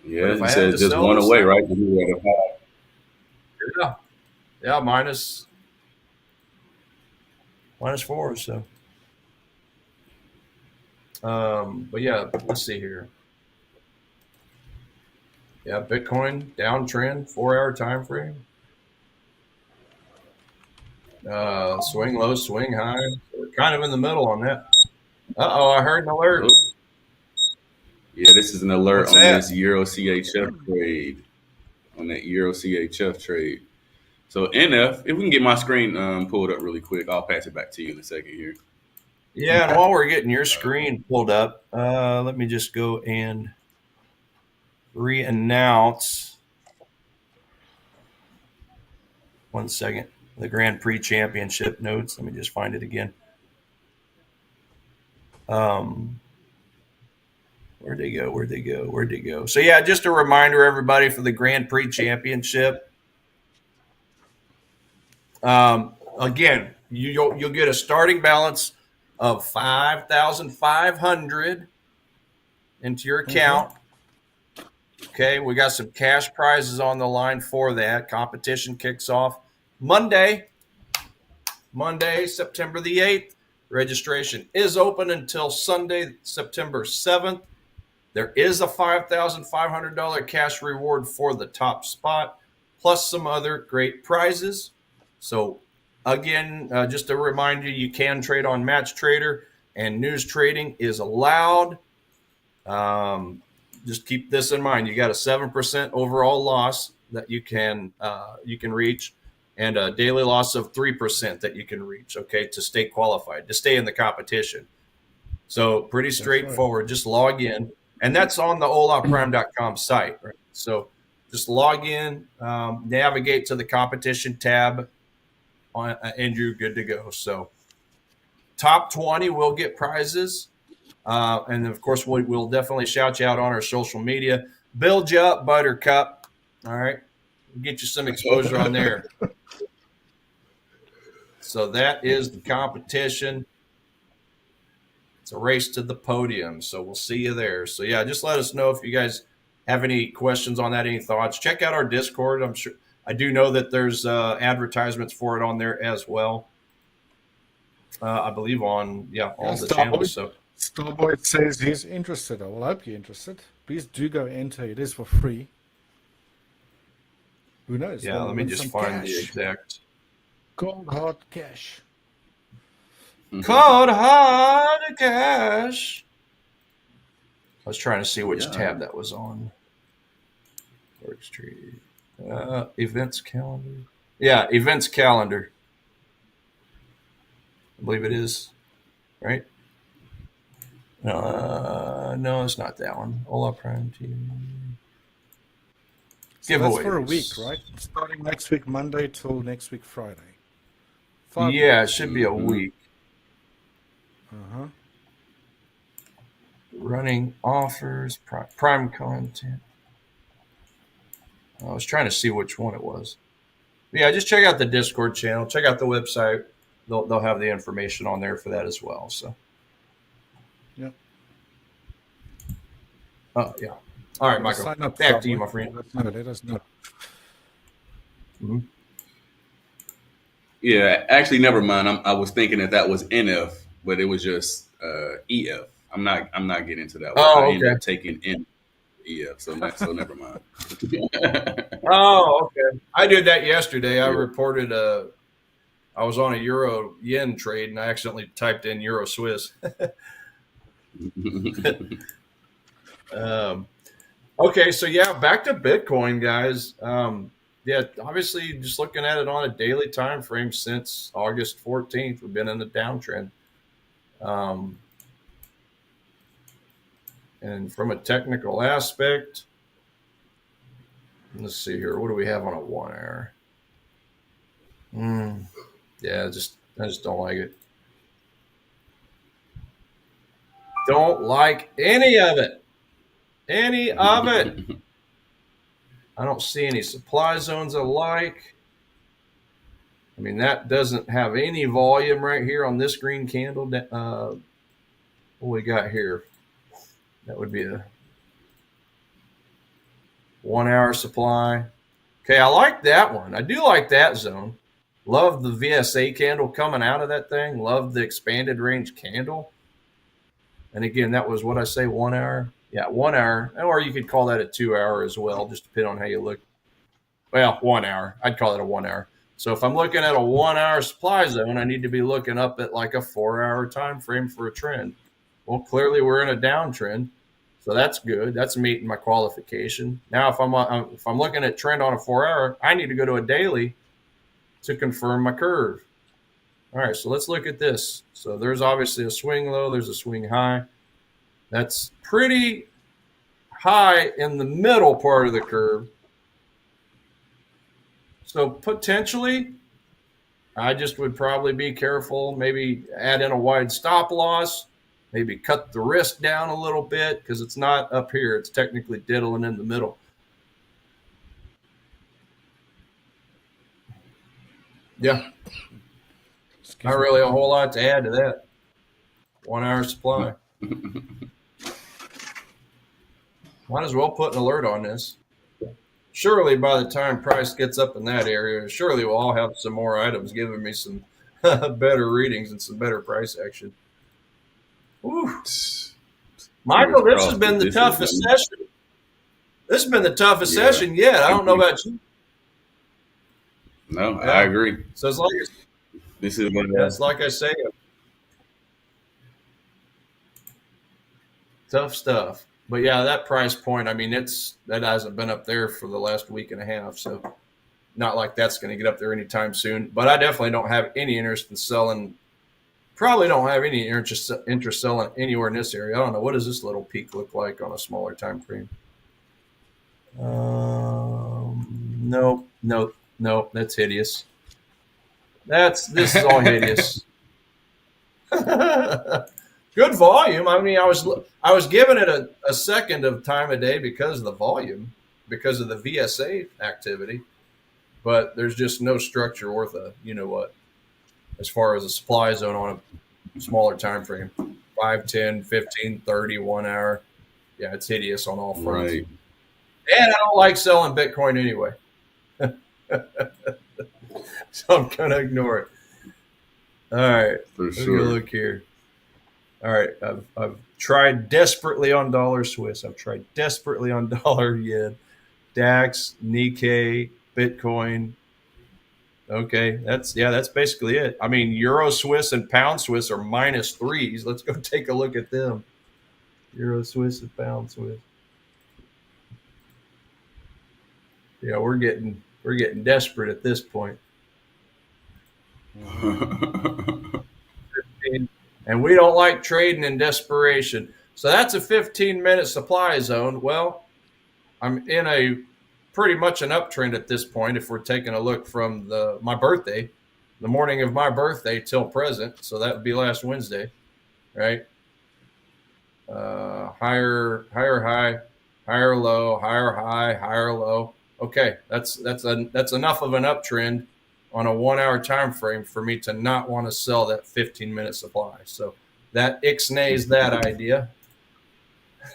Yeah, it says just one away, right? Yeah, -4. So, but yeah, let's see here. Yeah, Bitcoin downtrend, 4-hour time frame. Swing low, swing high. We're kind of in the middle on that. I heard an alert. Oh. Yeah, this is an alert What's on that? this Euro CHF trade. On that Euro CHF trade. So NF, if we can get my screen pulled up really quick, I'll pass it back to you in a second here. Yeah, and while we're getting your screen pulled up, let me just go and re-announce. 1 second. The Grand Prix Championship notes. Let me just find it again. Where'd they go? So yeah, just a reminder, everybody, for the Grand Prix Championship. Again, you'll get a starting balance of 5,500 into your account. Okay, we got some cash prizes on the line for that. Competition kicks off Monday, September the 8th. Registration is open until Sunday, September 7th. There is a $5,500 cash reward for the top spot, plus some other great prizes. So again, just to remind you, you can trade on Match Trader, and news trading is allowed. Just keep this in mind. You got a 7% overall loss that you can reach, and a daily loss of 3% that you can reach, okay, to stay qualified, to stay in the competition. So pretty straightforward. Right. Just log in. And that's on the olaprime.com site. Right? So just log in, navigate to the competition tab, and you're good to go. So top 20 will get prizes. And, of course, we'll definitely shout you out on our social media. Build you up, Buttercup. All right. Get you some exposure on there. So that is the competition. It's a race to the podium. So we'll see you there. So, yeah, just let us know if you guys have any questions on that, any thoughts. Check out our Discord. I do know that there's advertisements for it on there as well. I believe on all the channels. So Starboy says he's interested. I will hope you're interested. Please do go enter. It is for free. Who knows? Yeah, let me just find the exact. Cold hard cash. Cold hard cash. I was trying to see which tab that was on. Forex trade. Events calendar. Yeah, events calendar. I believe it is. Right? No, it's not that one. Ola Prime TV. So that's for a week, right? Starting next week, Monday till next week, Friday. Yeah, it should be a week. Running offers, prime content. I was trying to see which one it was. But yeah, just check out the Discord channel. Check out the website. They'll have the information on there for that as well. So. Yep. Oh yeah. All right, Michael. Back to you, my friend. Let us know. Yeah, actually, never mind. I was thinking that was NF, but it was just EF. I'm not getting into that one. Oh, I ended okay. up taking EF, so never mind. Oh, okay. I did that yesterday. I reported I was on a Euro Yen trade and I accidentally typed in Euro Swiss. Okay, so yeah, back to Bitcoin, guys. Yeah, obviously, just looking at it on a daily time frame since August 14th, we've been in the downtrend. And from a technical aspect, let's see here. What do we have on a 1 hour? Yeah, I just don't like it. Don't like any of it. Any of it. I don't see any supply zones I like. I mean, that doesn't have any volume right here on this green candle. What we got here? That would be a 1 hour supply. Okay, I like that one. I do like that zone. Love the VSA candle coming out of that thing. Love the expanded range candle. And again, that was what I say, 1 hour. Yeah, 1 hour. Or you could call that a 2 hour as well, just depending on how you look. Well, 1 hour. I'd call it a 1 hour. So if I'm looking at a 1 hour supply zone, I need to be looking up at like a 4 hour time frame for a trend. Well, clearly we're in a downtrend. So that's good. That's meeting my qualification. Now, if I'm looking at trend on a 4 hour, I need to go to a daily to confirm my curve. All right, so let's look at this. So there's obviously a swing low. There's a swing high. That's pretty high in the middle part of the curve. So potentially, I just would probably be careful. Maybe add in a wide stop loss. Maybe cut the risk down a little bit because it's not up here. It's technically diddling in the middle. Yeah. Not really a whole lot to add to that. 1 hour supply. Might as well put an alert on this. Surely by the time price gets up in that area, surely we'll all have some more items giving me some better readings and some better price action. Whew. Michael, this has been the toughest session. This has been the toughest session yet. I don't know about you. No, I agree. So it's like this is one. It's like I say, tough stuff. But yeah, that price point, I mean, that hasn't been up there for the last week and a half. So not like that's going to get up there anytime soon. But I definitely don't have any interest in selling. Probably don't have any interest selling anywhere in this area. I don't know. What does this little peak look like on a smaller time frame? Nope. That's hideous. This is all hideous. Good volume. I mean, I was giving it a second of time of day because of the volume, because of the VSA activity, but there's just no structure worth a you know what as far as a supply zone on a smaller time frame. 5, 10, 15, 30, 1 hour. Yeah, it's hideous on all fronts. Right. And I don't like selling Bitcoin anyway. So I'm going to ignore it. All right. For Let's sure. go look here. All right. I've tried desperately on dollar Swiss. I've tried desperately on dollar yen, DAX, Nikkei, Bitcoin. Okay. That's basically it. I mean, Euro Swiss and Pound Swiss are -3s. Let's go take a look at them. Euro Swiss and Pound Swiss. Yeah, we're getting desperate at this point. And we don't like trading in desperation. So that's a 15-minute supply zone. Well, I'm in a pretty much an uptrend at this point if we're taking a look from my birthday, the morning of my birthday till present. So that would be last Wednesday, right? Higher high, higher low, higher high, higher low. Okay, that's enough of an uptrend on a 1 hour time frame for me to not want to sell that 15-minute supply. So that ixnays that idea.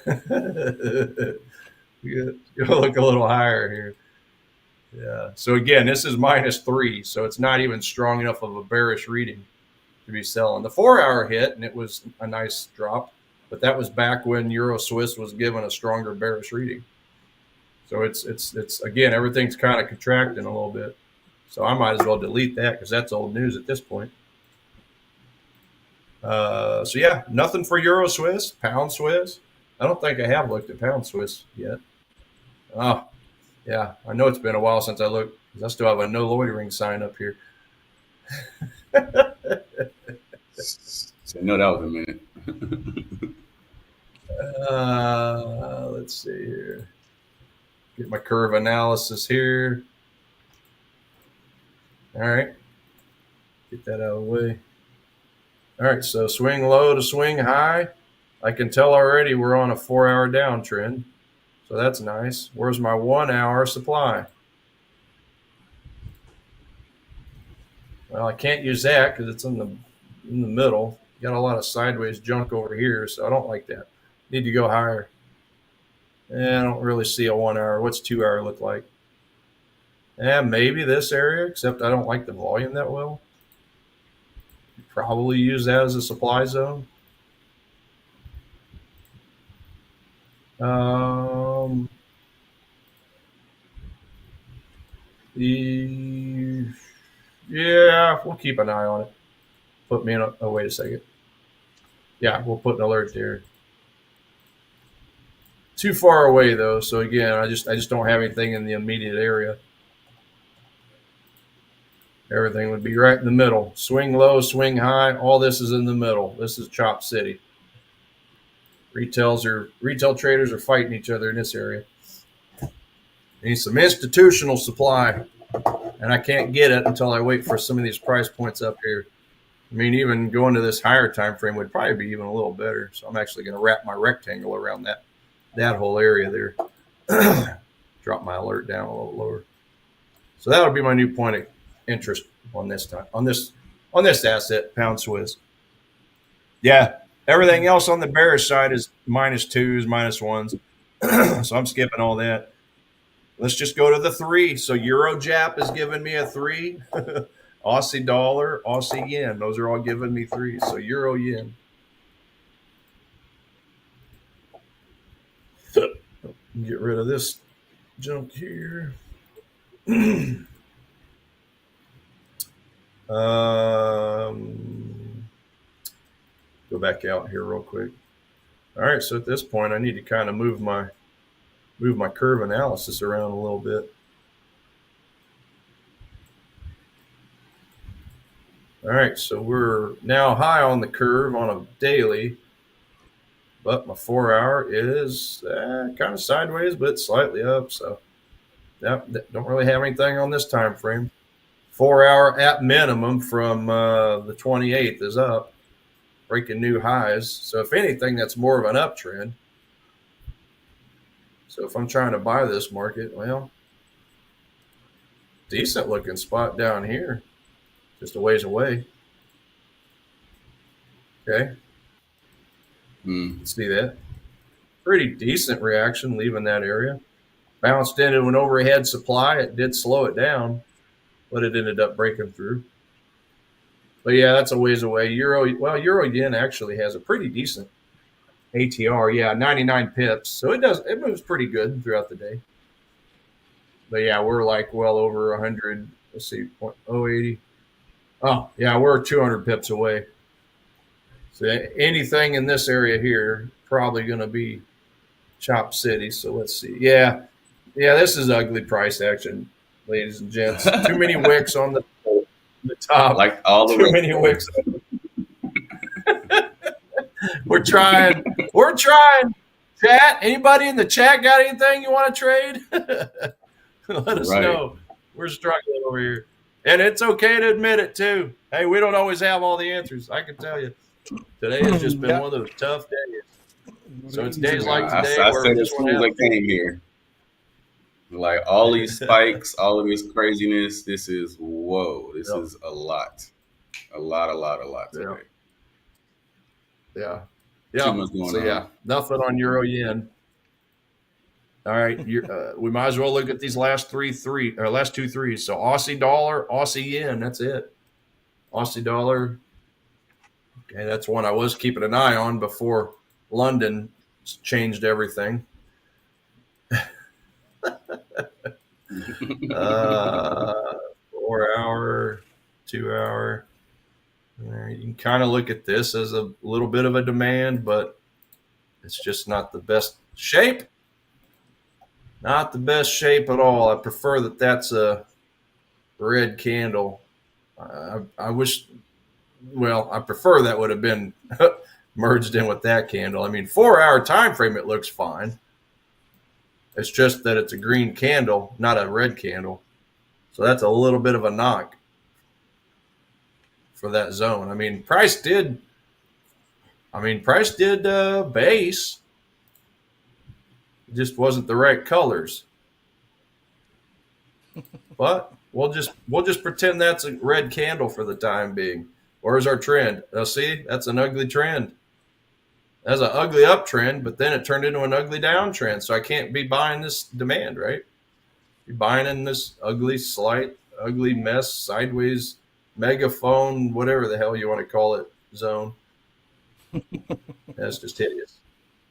Go look a little higher here. Yeah. So again, this is -3, so it's not even strong enough of a bearish reading to be selling. The 4-hour hit, and it was a nice drop, but that was back when Euro Swiss was given a stronger bearish reading. So it's again, everything's kind of contracting a little bit. So I might as well delete that because that's old news at this point. So yeah, nothing for Euro Swiss, Pound Swiss. I don't think I have looked at Pound Swiss yet. Oh, yeah, I know it's been a while since I looked because I still have a no loitering sign up here. So no, that was a minute. Let's see here. Get my curve analysis here. All right. Get that out of the way. All right, so swing low to swing high. I can tell already we're on a 4-hour downtrend. So that's nice. Where's my 1-hour supply? Well, I can't use that because it's in the middle. Got a lot of sideways junk over here, so I don't like that. Need to go higher. And I don't really see a 1-hour. What's 2-hour look like? Maybe this area, except I don't like the volume that well. Probably use that as a supply zone. Yeah, we'll keep an eye on it. Put me in oh, wait a second. Yeah, we'll put an alert there. Too far away though, so again, I just don't have anything in the immediate area. Everything would be right in the middle. Swing low, swing high. All this is in the middle. This is Chop City. Retail traders are fighting each other in this area. Need some institutional supply, and I can't get it until I wait for some of these price points up here. I mean, even going to this higher time frame would probably be even a little better. So I'm actually going to wrap my rectangle around that whole area there. Drop my alert down a little lower. So that'll be my new point of interest on this asset, Pound Swiss. Yeah, everything else on the bearish side is -2s, -1s. So I'm skipping all that. Let's just go to the 3. So Euro Jap is giving me a 3. Aussie dollar, Aussie yen. Those are all giving me 3. So Euro yen. Get rid of this junk here. Go back out here real quick. All right, so at this point, I need to kind of move my curve analysis around a little bit. All right, so we're now high on the curve on a daily, but my 4-hour is kind of sideways, but slightly up. So that don't really have anything on this time frame. 4-hour at minimum from the 28th is up, breaking new highs. So if anything, that's more of an uptrend. So if I'm trying to buy this market, well, decent looking spot down here, just a ways away. Okay. See that? Pretty decent reaction leaving that area. Bounced into an overhead supply. It did slow it down, but it ended up breaking through. But yeah, that's a ways away. Euro yen actually has a pretty decent ATR. Yeah, 99 pips. So it moves pretty good throughout the day. But yeah, we're like well over 100. Let's see, 0.080. Oh, yeah, we're 200 pips away. So anything in this area here probably going to be Chop City. So let's see. Yeah, this is ugly price action, ladies and gents. Too many wicks on the top. Like all the Too many wicks. We're trying. Chat. Anybody in the chat got anything you want to trade? Let us know. We're struggling over here. And it's okay to admit it too. Hey, we don't always have all the answers. I can tell you. Today has just been one of those tough days. So it's days like today I where said as soon as I came here, like all these spikes, all of this craziness, this is whoa. This is a lot. A lot today. Yeah. Too much going on. Yeah, nothing on Euro yen. All right, we might as well look at these last last two threes. So Aussie dollar, Aussie yen. That's it. Aussie dollar. Okay, that's one I was keeping an eye on before London changed everything. 4 hour, 2 hour. You can kind of look at this as a little bit of a demand, but it's just not the best shape. Not the best shape at all. I prefer that that's a red candle. I wish, well, I prefer that would have been merged in with that candle. I mean, 4 hour time frame, it looks fine. It's just that it's a green candle, not a red candle. So that's a little bit of a knock for that zone. I mean, price did base. It just wasn't the right colors. But we'll just pretend that's a red candle for the time being. Where's our trend? See, that's an ugly trend. That's an ugly uptrend, but then it turned into an ugly downtrend. So I can't be buying this demand, right? You're buying in this ugly, ugly mess, sideways, megaphone, whatever the hell you want to call it, zone. That's just hideous.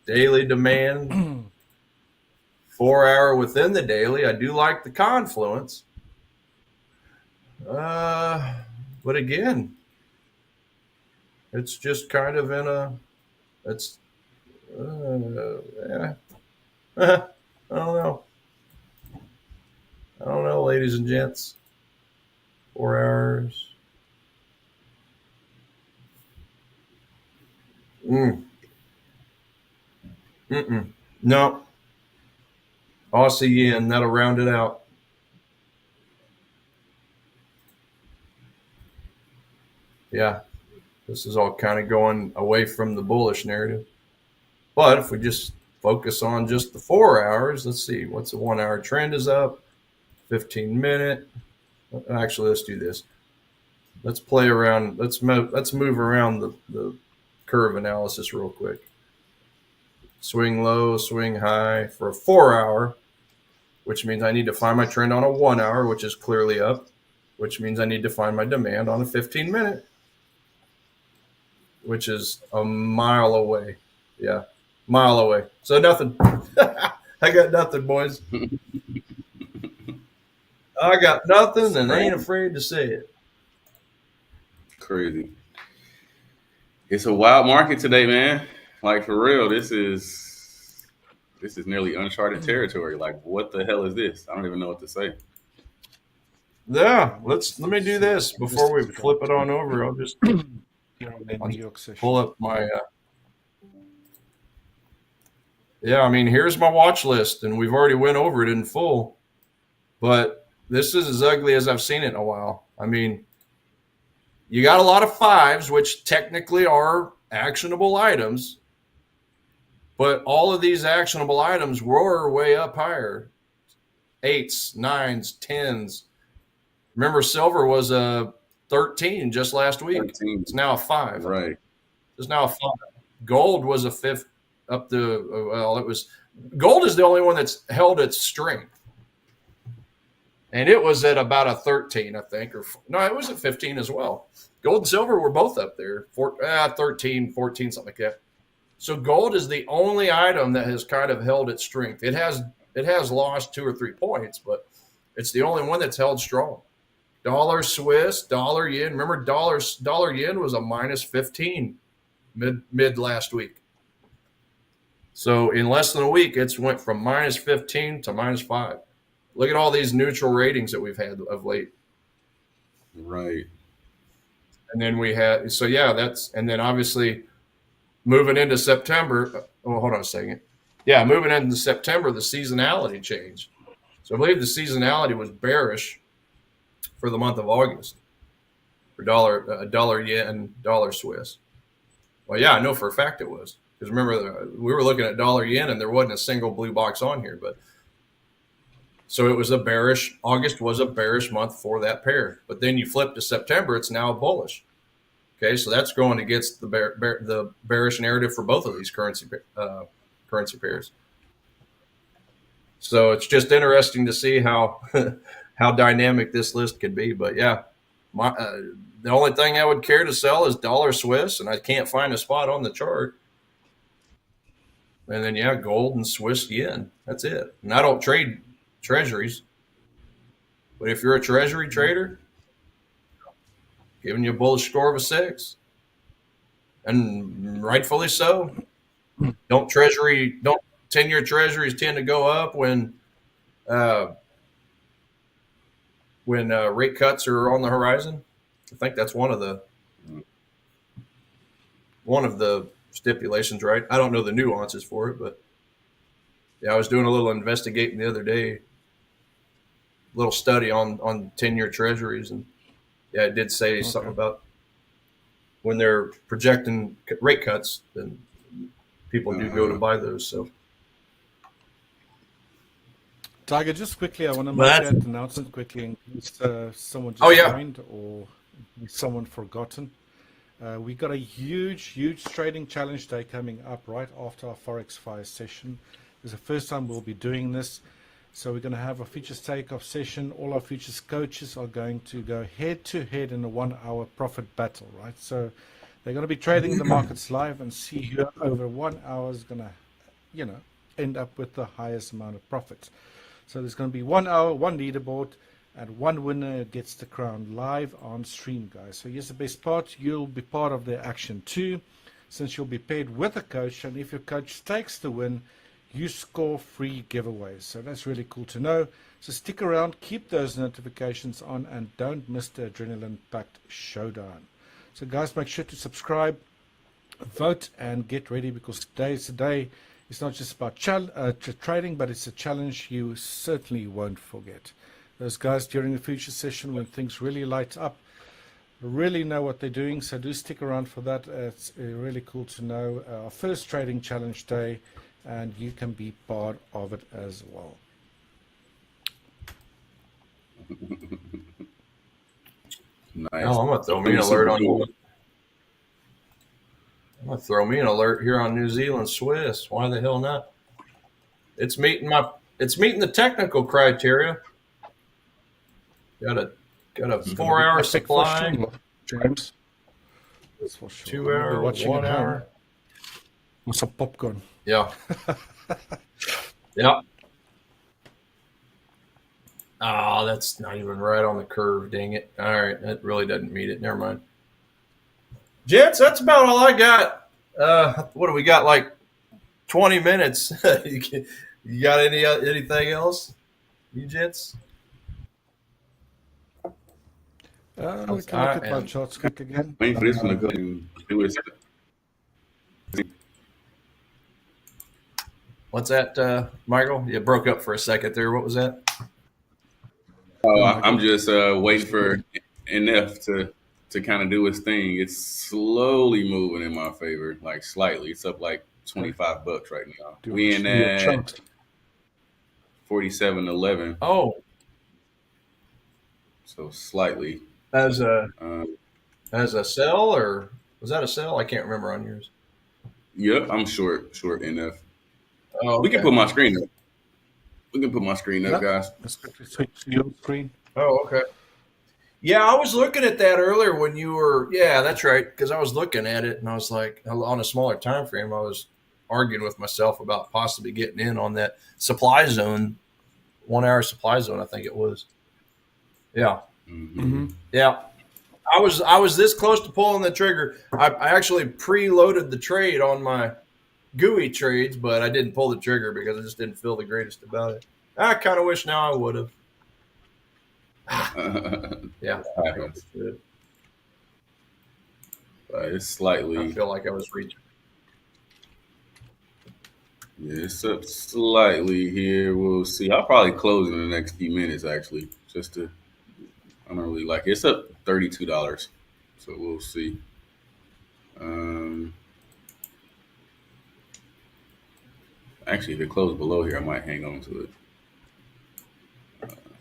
Daily demand, 4 hour within the daily. I do like the confluence. But again, it's just kind of in a, it's, yeah. I don't know, ladies and gents. 4 hours. No. Aussie yen, that'll round it out. Yeah. This is all kind of going away from the bullish narrative. But if we just focus on just the 4 hours, let's see, what's the 1 hour trend is up, 15 minute. Actually, let's do this. Let's play around. Let's move around the curve analysis real quick. Swing low, swing high for a 4 hour, which means I need to find my trend on a 1 hour, which is clearly up, which means I need to find my demand on a 15 minute, which is a mile away. Yeah, mile away. So nothing. I got nothing, boys. I got nothing and ain't afraid to say it. Crazy. It's a wild market today, man. Like, for real, this is nearly uncharted territory. Like, what the hell is this? I don't even know what to say. Yeah, let me do this before we flip it on over. I'll just pull up my yeah, I mean, here's my watch list, and we've already went over it in full, but this is as ugly as I've seen it in a while. I mean, you got a lot of fives, which technically are actionable items, but all of these actionable items were way up higher. 8s, 9s, 10s. Remember, silver was a 13 just last week. 13. It's now a 5. Right. It's now a 5. Gold was a 5th up to, well, it was, gold is the only one that's held its strength. And it was at about a 13, I think, or no, it was at 15 as well. Gold and silver were both up there, 13, 14, something like that. So gold is the only item that has kind of held its strength. It has lost 2 or 3 points, but it's the only one that's held strong. Dollar Swiss, dollar yen. Remember, dollar yen was a minus 15 mid last week. So in less than a week, it's went from minus 15 to minus 5. Look at all these neutral ratings that we've had of late. Right. And then we had, so yeah, and then obviously moving into September. Oh, hold on a second. Yeah, moving into September, the seasonality changed. So I believe the seasonality was bearish for the month of August for dollar yen, dollar Swiss. Well, yeah, I know for a fact it was. Because remember, we were looking at dollar yen and there wasn't a single blue box on here. But so it was a bearish, August was a bearish month for that pair. But then you flip to September, it's now bullish. Okay, so that's going against the bearish narrative for both of these currency pairs. So it's just interesting to see how how dynamic this list could be. But yeah, the only thing I would care to sell is dollar Swiss, and I can't find a spot on the chart. And then yeah, gold and Swiss yen. That's it. And I don't trade treasuries, but if you're a treasury trader, giving you a bullish score of a 6, and rightfully so. Don't 10-year treasuries tend to go up when rate cuts are on the horizon? I think that's one of the stipulations, right? I don't know the nuances for it, but yeah, I was doing a little investigating the other day, a little study on 10-year treasuries, and yeah, it did say something about when they're projecting rate cuts, then people do go to buy those. So, Tiger, just quickly, I want to make that announcement quickly in case someone just joined or someone forgotten. We got a huge trading challenge day coming up right after our Forex Fire session. It's the first time we'll be doing this. So we're going to have a futures takeoff session. All our futures coaches are going to go head to head in a 1-hour profit battle, right? So they're going to be trading the markets live and see who over 1 hour is going to, end up with the highest amount of profits. So there's going to be 1 hour, one leaderboard, and one winner gets the crown live on stream, guys. So here's the best part. You'll be part of the action too, since you'll be paired with a coach. And if your coach takes the win, you score free giveaways. So that's really cool to know. So stick around, keep those notifications on, and don't miss the adrenaline-packed showdown. So guys, make sure to subscribe, vote, and get ready, because today's the day. It's not just about trading, but it's a challenge you certainly won't forget. Those guys during the future session, when things really light up, really know what they're doing. So do stick around for that. It's really cool to know. Our first trading challenge day, and you can be part of it as well. Nice. Oh, I'm gonna throw me an alert on you. I'm gonna throw me an alert here on New Zealand Swiss. Why the hell not? It's meeting the technical criteria. Got a 4-hour supply. James. That's for sure. 2 hour, 1 hour. With some popcorn. Yeah. Yeah. Oh, that's not even right on the curve. Dang it. All right. That really doesn't meet it. Never mind. Gents, that's about all I got. What do we got? Like 20 minutes. You got anything else? You gents? We can look at my charts quick again. Waiting for this one to go and do it. What's that, Michael? You broke up for a second there. What was that? I'm just waiting for NF to kind of do its thing. It's slowly moving in my favor, like slightly. It's up like $25 right now. We in at 47.11. Oh, so slightly. As a sell, or was that a sell? I can't remember on yours. Yep, I'm short NF. Oh, we can put my screen up. We can put my screen up, guys. Let's quickly switch to your screen. Oh, okay. Yeah, I was looking at that earlier when you were. Yeah, that's right. Because I was looking at it and I was like, on a smaller time frame, I was arguing with myself about possibly getting in on that supply zone, 1 hour supply zone. I think it was. Yeah. Mm-hmm. Yeah. I was this close to pulling the trigger. I actually preloaded the trade on my GUI trades, but I didn't pull the trigger because I just didn't feel the greatest about it. I kind of wish now I would have. Yeah. It's slightly. I feel like I was reaching. Yeah, it's up slightly here. We'll see. I'll probably close in the next few minutes, actually, just to. I don't really like it. It's up $32, so we'll see. Actually, if it closed below here, I might hang on to it.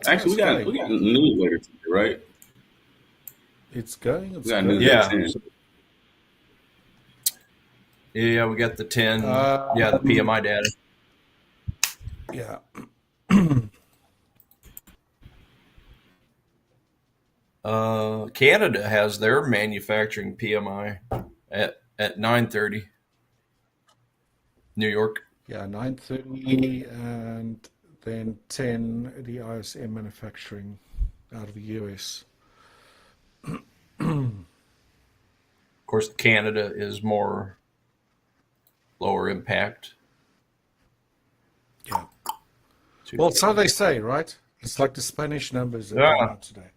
Actually, we got news later today, right? It's going. We got news yeah. at 10. Yeah, we got the 10. The PMI data. Yeah. Canada has their manufacturing PMI at 9:30. New York. Yeah, 9:30, and then 10 the ISM manufacturing out of the US. Of course, Canada is more lower impact. Yeah. Well, so they say, right? It's like the Spanish numbers that came out today.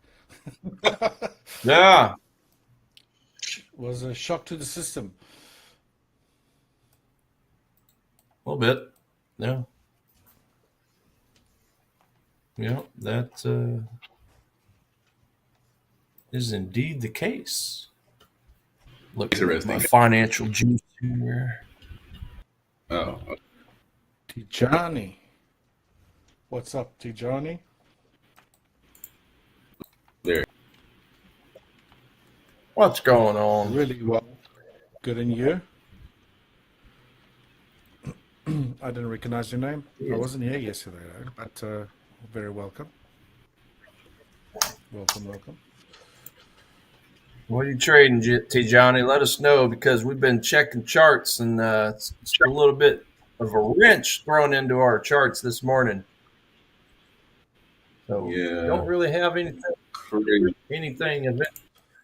Yeah. Was a shock to the system. A little bit. Yeah. Yeah, that is indeed the case. Look at my financial juice here. Oh. Tijani. What's up, Tijani? There. What's going on? Really well. Good in you? I didn't recognize your name. I wasn't here yesterday, though, but very welcome. Welcome. What are you trading, T. Johnny? Let us know, because we've been checking charts, and it's a little bit of a wrench thrown into our charts this morning. So don't really have anything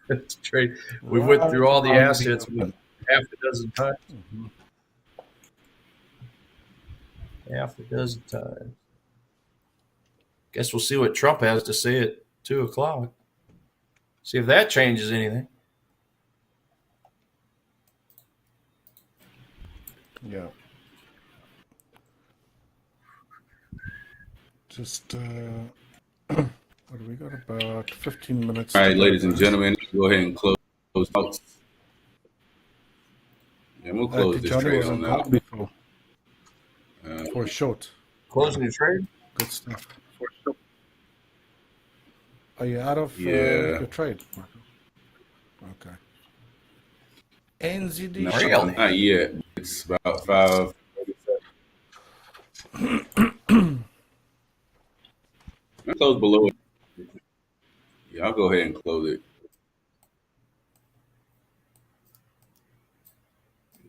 to trade. We went through all the assets half a dozen times. Mm-hmm. Half a dozen times. Guess we'll see what Trump has to say at 2 o'clock. See if that changes anything. Yeah. Just, what do we got? About 15 minutes. All right, ladies and gentlemen, go ahead and close out. Yeah, we'll close this trade on now. For short. Closing your trade? Good stuff. For short. Are you out of your trade, Michael? Okay. NZD. Not yet. It's about 5. I close below it. Yeah, I'll go ahead and close it.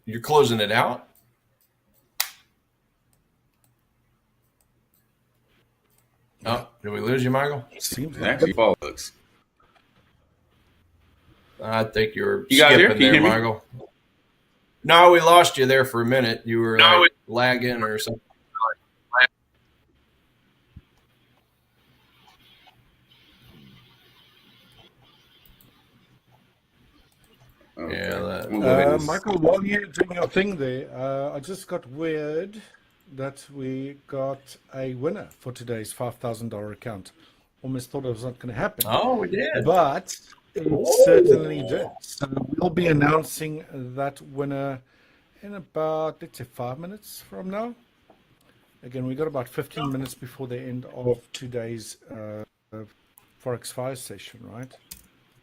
You're closing it out? Oh, did we lose you, Michael? Seems like actually follows. I think you're you guys skipping here? there, Michael. No, we lost you there for a minute. You were lagging or something. Okay. Yeah, Michael, while you're doing your thing there, I just got word that we got a winner for today's $5,000 account. Almost thought it was not going to happen. Oh, we did. But it certainly did. So we'll be announcing that winner in about, let's say, 5 minutes from now. Again, we got about 15 minutes before the end of today's Forex Fire session, right?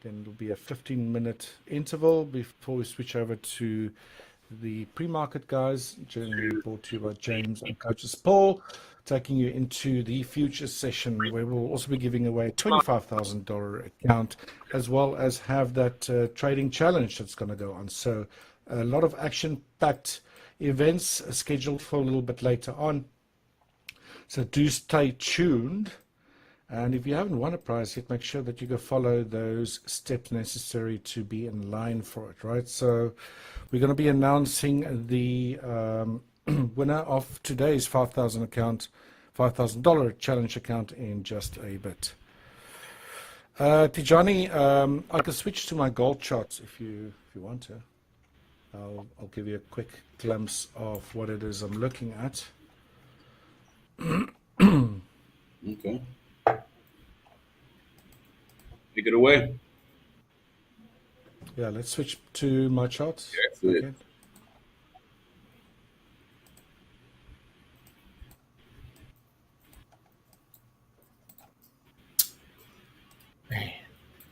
Then it'll be a 15-minute interval before we switch over to the pre-market guys, generally brought to you by James and Coaches Paul, taking you into the futures session, where we'll also be giving away a $25,000 account, as well as have that trading challenge that's going to go on. So a lot of action-packed events scheduled for a little bit later on. So do stay tuned. And if you haven't won a prize yet, make sure that you go follow those steps necessary to be in line for it, right? So we're going to be announcing the winner of today's $5,000 challenge account in just a bit. Tijani, I can switch to my gold charts if you want to. I'll give you a quick glimpse of what it is I'm looking at. Okay. Take it away. Yeah, let's switch to my charts. Yeah, that's it. Man,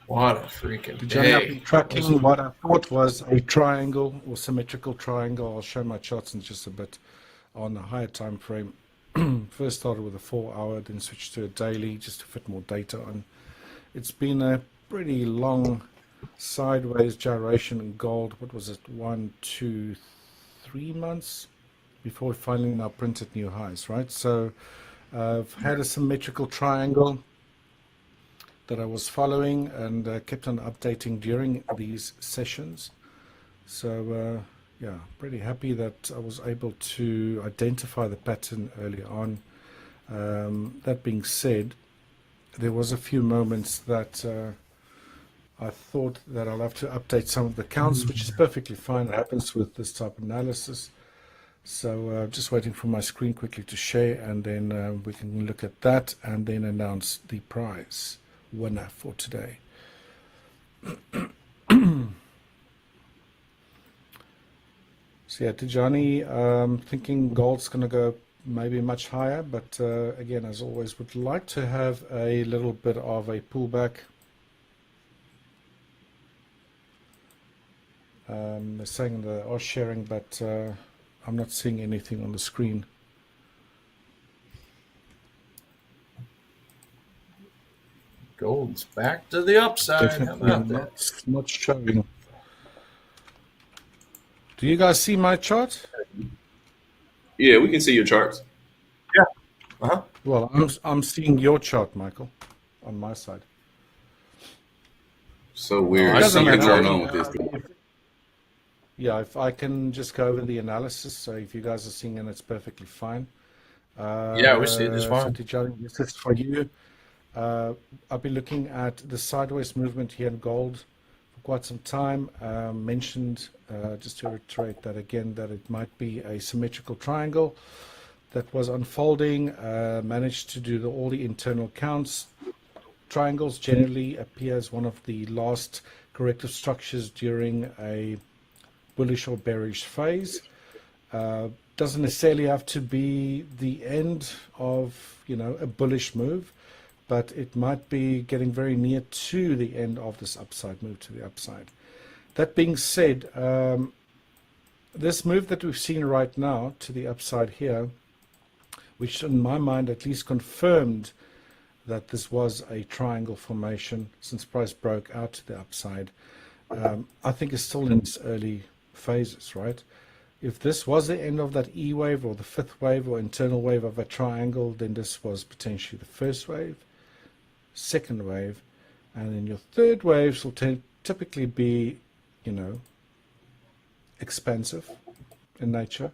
what a freaking Did day. you be tracking what I thought was a triangle or symmetrical triangle? I'll show my charts in just a bit on the higher time frame. First started with a 4-hour, then switched to a daily just to fit more data on. It's been a pretty long sideways gyration in gold. What was it? 1, 2, 3 months before we finally now printed new highs, right? So I've had a symmetrical triangle that I was following and kept on updating during these sessions. So yeah, pretty happy that I was able to identify the pattern early on. That being said, there was a few moments that I thought that I'll have to update some of the counts, which is perfectly fine. It happens with this type of analysis. So just waiting for my screen quickly to share, and then we can look at that and then announce the prize winner for today. So yeah, Tijani, thinking gold's going to go maybe much higher, but again, as always, would like to have a little bit of a pullback. They're saying they are sharing, but I'm not seeing anything on the screen. Gold's back to the upside. Definitely How about that? not showing. Do you guys see my chart? Yeah, we can see your charts. Yeah. Uh-huh. Well, I'm seeing your chart, Michael, on my side. So weird. It doesn't Something's matter. going on with this. Yeah, if I can just go over the analysis, so if you guys are seeing it, it's perfectly fine. Yeah, we see it. It's fine. So Tijani, this is for you. I've been looking at the sideways movement here in gold for quite some time. Mentioned, just to reiterate that again, that it might be a symmetrical triangle that was unfolding, managed to do all the internal counts. Triangles generally appear as one of the last corrective structures during a bullish or bearish phase. Doesn't necessarily have to be the end of, a bullish move, but it might be getting very near to the end of this upside move to the upside. That being said, this move that we've seen right now to the upside here, which in my mind at least confirmed that this was a triangle formation since price broke out to the upside, I think is still in its early phases, right? If this was the end of that E wave or the fifth wave or internal wave of a triangle, then this was potentially the first wave, second wave, and then your third waves will typically be, expansive in nature,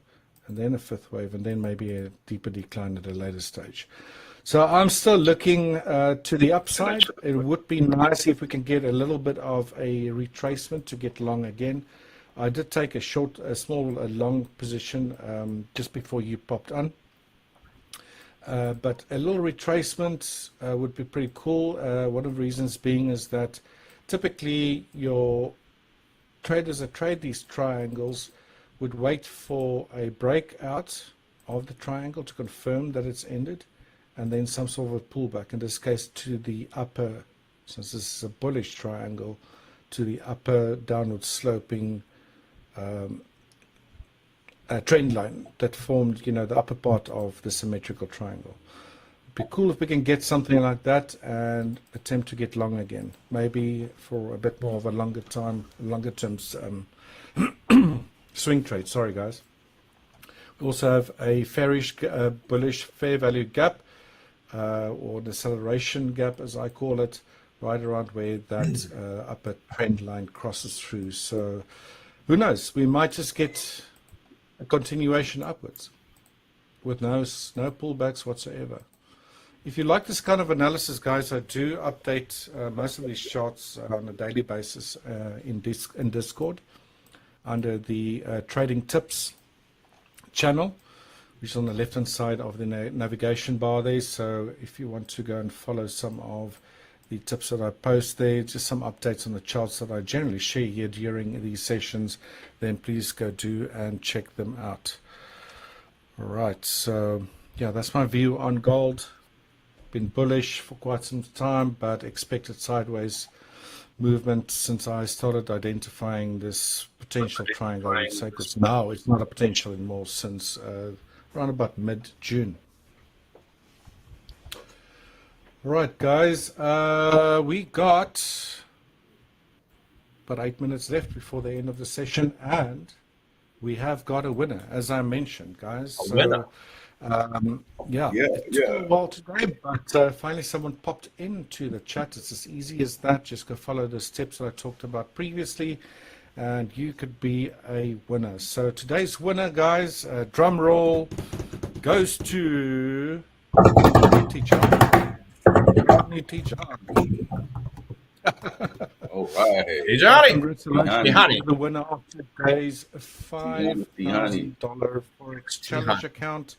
and then a fifth wave, and then maybe a deeper decline at a later stage. So I'm still looking to the upside. It would be nice if we can get a little bit of a retracement to get long again. I did take a long position just before you popped on. But a little retracement would be pretty cool. One of the reasons being is that typically your traders that trade these triangles would wait for a breakout of the triangle to confirm that it's ended, and then some sort of a pullback, in this case to the upper, since this is a bullish triangle, to the upper downward sloping trend line that formed, the upper part of the symmetrical triangle. It'd be cool if we can get something like that and attempt to get long again, maybe for a bit more of a longer term swing trade. Sorry, guys. We also have a fairish bullish fair value gap, or an acceleration gap, as I call it, right around where that upper trend line crosses through. So who knows? We might just get a continuation upwards with no pullbacks whatsoever. If you like this kind of analysis, guys, I do update most of these charts on a daily basis in Discord under the trading tips channel, which is on the left hand side of the navigation bar there. So if you want to go and follow some of the tips that I post there, just some updates on the charts that I generally share here during these sessions, then please go do and check them out. All right, so yeah, that's my view on gold. Been bullish for quite some time, but expected sideways movement since I started identifying this potential triangle, I would say, because now it's not a potential anymore since around about mid-June. Right, guys, we got about 8 minutes left before the end of the session, and we have got a winner, as I mentioned, guys. A winner. Yeah, it took a while today, but finally someone popped into the chat. It's as easy as that. Just go follow the steps that I talked about previously, and you could be a winner. So today's winner, guys, drum roll, goes to Tijani. All right. Hey, Johnny. Congratulations to the winner of today's $5,000 Forex Challenge account.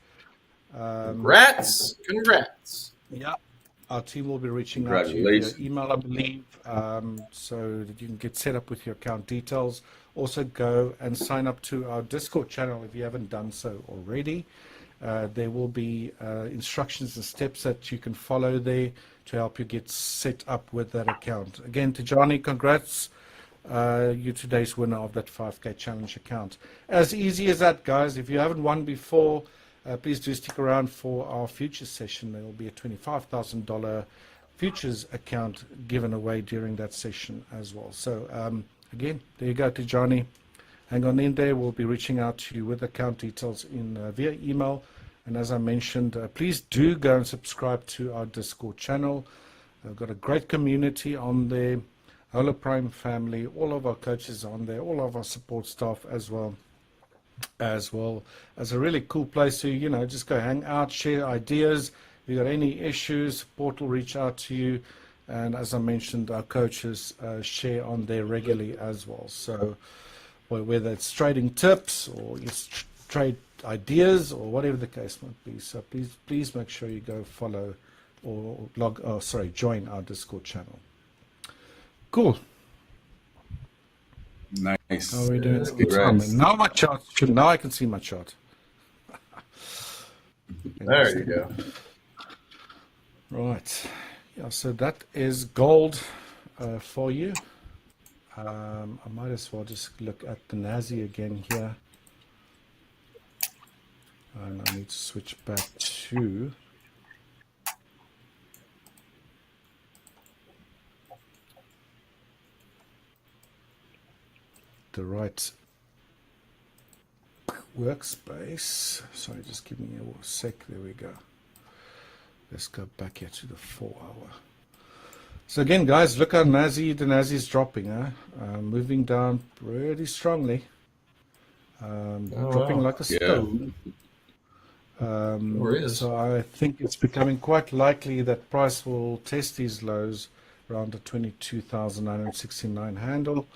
Congrats. Yeah. Our team will be reaching out to you via email, I believe, so that you can get set up with your account details. Also, go and sign up to our Discord channel if you haven't done so already. There will be instructions and steps that you can follow there to help you get set up with that account. Again, Tijani, congrats. You're today's winner of that 5K challenge account. As easy as that, guys. If you haven't won before, please do stick around for our futures session. There will be a $25,000 futures account given away during that session as well. So again, there you go, Tijani. Hang on in there. We'll be reaching out to you with account details via email. And as I mentioned, please do go and subscribe to our Discord channel. We've got a great community on there. Hola Prime family, all of our coaches are on there, all of our support staff as well as a really cool place to, you know, just go hang out, share ideas. If you got any issues, support will reach out to you. And as I mentioned, our coaches share on there regularly as well. So whether it's trading tips or it's trade ideas or whatever the case might be. So please make sure you go follow or join our Discord channel. Cool. Nice. How are we doing? Now my chart. Now I can see my chart. There you go. Right. Yeah. So that is gold for you. I might as well just look at the Nazi again here. And I need to switch back to the right workspace. Sorry, just give me a sec. There we go. Let's go back here to the 4 hour. So again, guys, look how the Nazi's dropping, moving down pretty strongly, dropping like a stone. So I think it's becoming quite likely that price will test these lows around the 22,969 handle.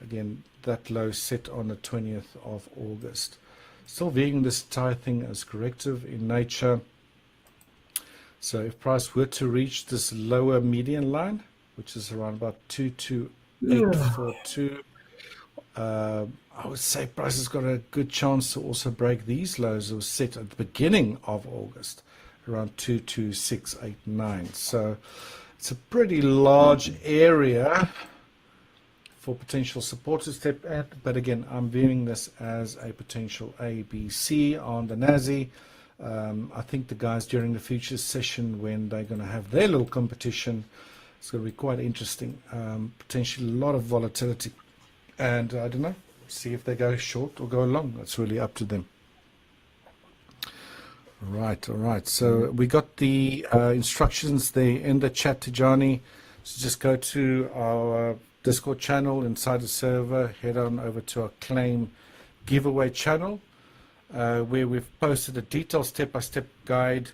Again, that low set on the 20th of August. Still viewing this entire thing as corrective in nature. So if price were to reach this lower median line, which is around about 22842, I would say price has got a good chance to also break these lows that were set at the beginning of August, around 22689. So it's a pretty large area for potential support to step at, but again, I'm viewing this as a potential ABC on the Nazi. I think the guys during the futures session, when they're going to have their little competition, it's going to be quite interesting. Potentially a lot of volatility, and I don't know, see if they go short or go long. That's really up to them. Right, all right. So we got the instructions there in the chat, Tijani. So just go to our Discord channel inside the server, head on over to our claim giveaway channel, where we've posted a detailed step-by-step guide,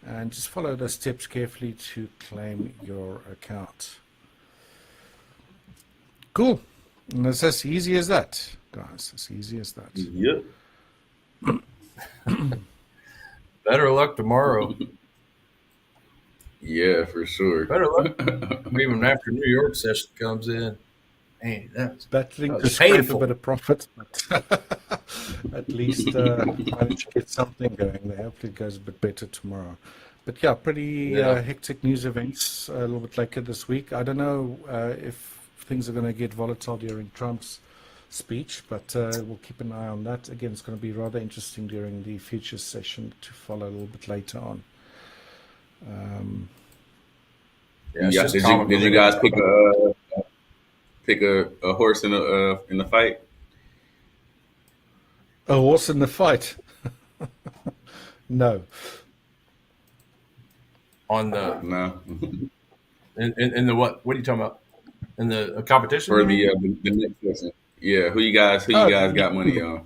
and just follow the steps carefully to claim your account. Cool. And it's as easy as that, guys. As easy as that. Yep. Better luck tomorrow. Yeah, for sure. Better luck even after New York session comes in. Man, that's battling to scrape a bit of profit, but at least manage to get something going there. Hopefully it goes a bit better tomorrow. But yeah, pretty hectic news events a little bit later this week. I don't know if things are going to get volatile during Trump's speech, but we'll keep an eye on that. Again, it's going to be rather interesting during the futures session to follow a little bit later on. Did you guys pick pick a horse in the fight? A horse in the fight? No. On the No. in the what? What are you talking about? In the competition? For the next session. Yeah, who you guys got money on?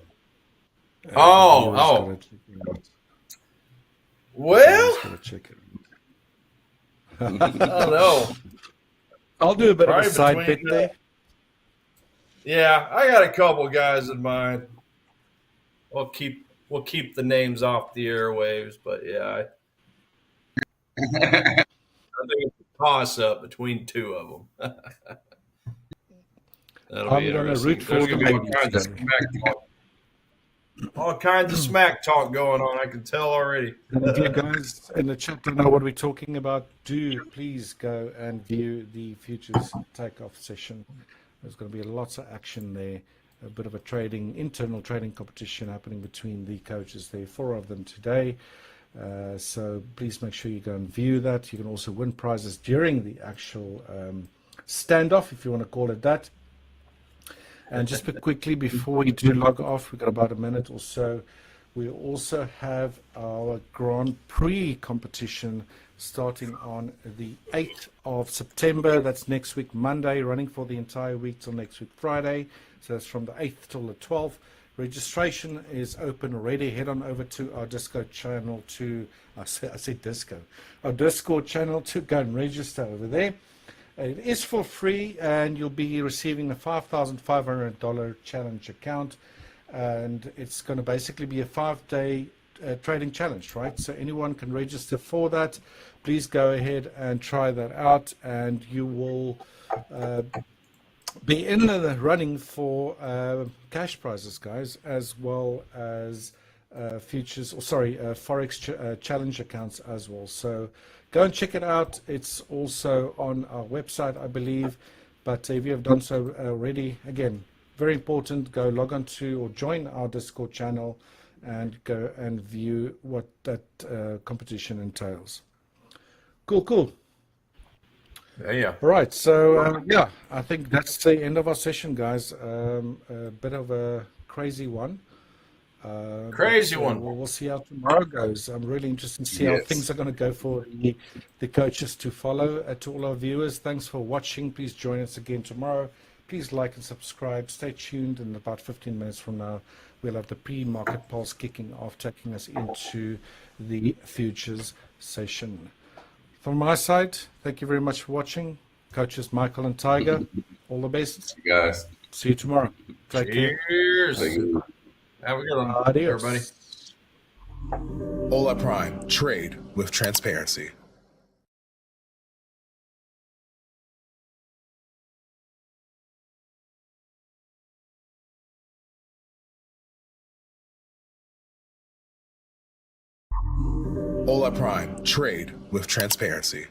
Oh. Well, I don't know. I'll do a bit Probably of a side between, bet there. Yeah, I got a couple guys in mind. We'll keep the names off the airwaves, but yeah, I think it's a toss up between two of them. That'll I'm be going to interesting. root for There's the gonna be all babies kinds of today. smack talk. All kinds of smack talk going on. I can tell already. And if you guys in the chat don't know what we're talking about, do please go and view the futures takeoff session. There's going to be lots of action there. A bit of a internal trading competition happening between the coaches there. 4 of them today. So please make sure you go and view that. You can also win prizes during the actual standoff, if you want to call it that. And just quickly before we do log off, we've got about a minute or so. We also have our Grand Prix competition starting on the 8th of September. That's next week, Monday, running for the entire week till next week, Friday. So that's from the 8th till the 12th. Registration is open already. Head on over to our Discord channel I said Disco. Our Discord channel to go and register over there. It is for free, and you'll be receiving a $5,500 challenge account, and it's going to basically be a 5-day trading challenge, right? So anyone can register for that. Please go ahead and try that out, and you will be in the running for cash prizes, guys, as well as Forex challenge accounts as well. So go and check it out. It's also on our website, I believe. But if you have done so already, again, very important, go log on to or join our Discord channel and go and view what that competition entails. Cool. Yeah. All right. So, I think that's the end of our session, guys. A bit of a crazy one. We'll see how tomorrow goes. I'm really interested to see how things are going to go for the coaches to follow. To all our viewers, thanks for watching. Please join us again tomorrow. Please like and subscribe. Stay tuned. In about 15 minutes from now, we'll have the pre-market pulse kicking off, taking us into the futures session. From my side, thank you very much for watching. Coaches Michael and Tiger, all the best. You guys. See you tomorrow. Take care. Cheers. Have a good one, Adios. everybody. Ola Prime. Trade with transparency. Ola Prime. Trade with transparency.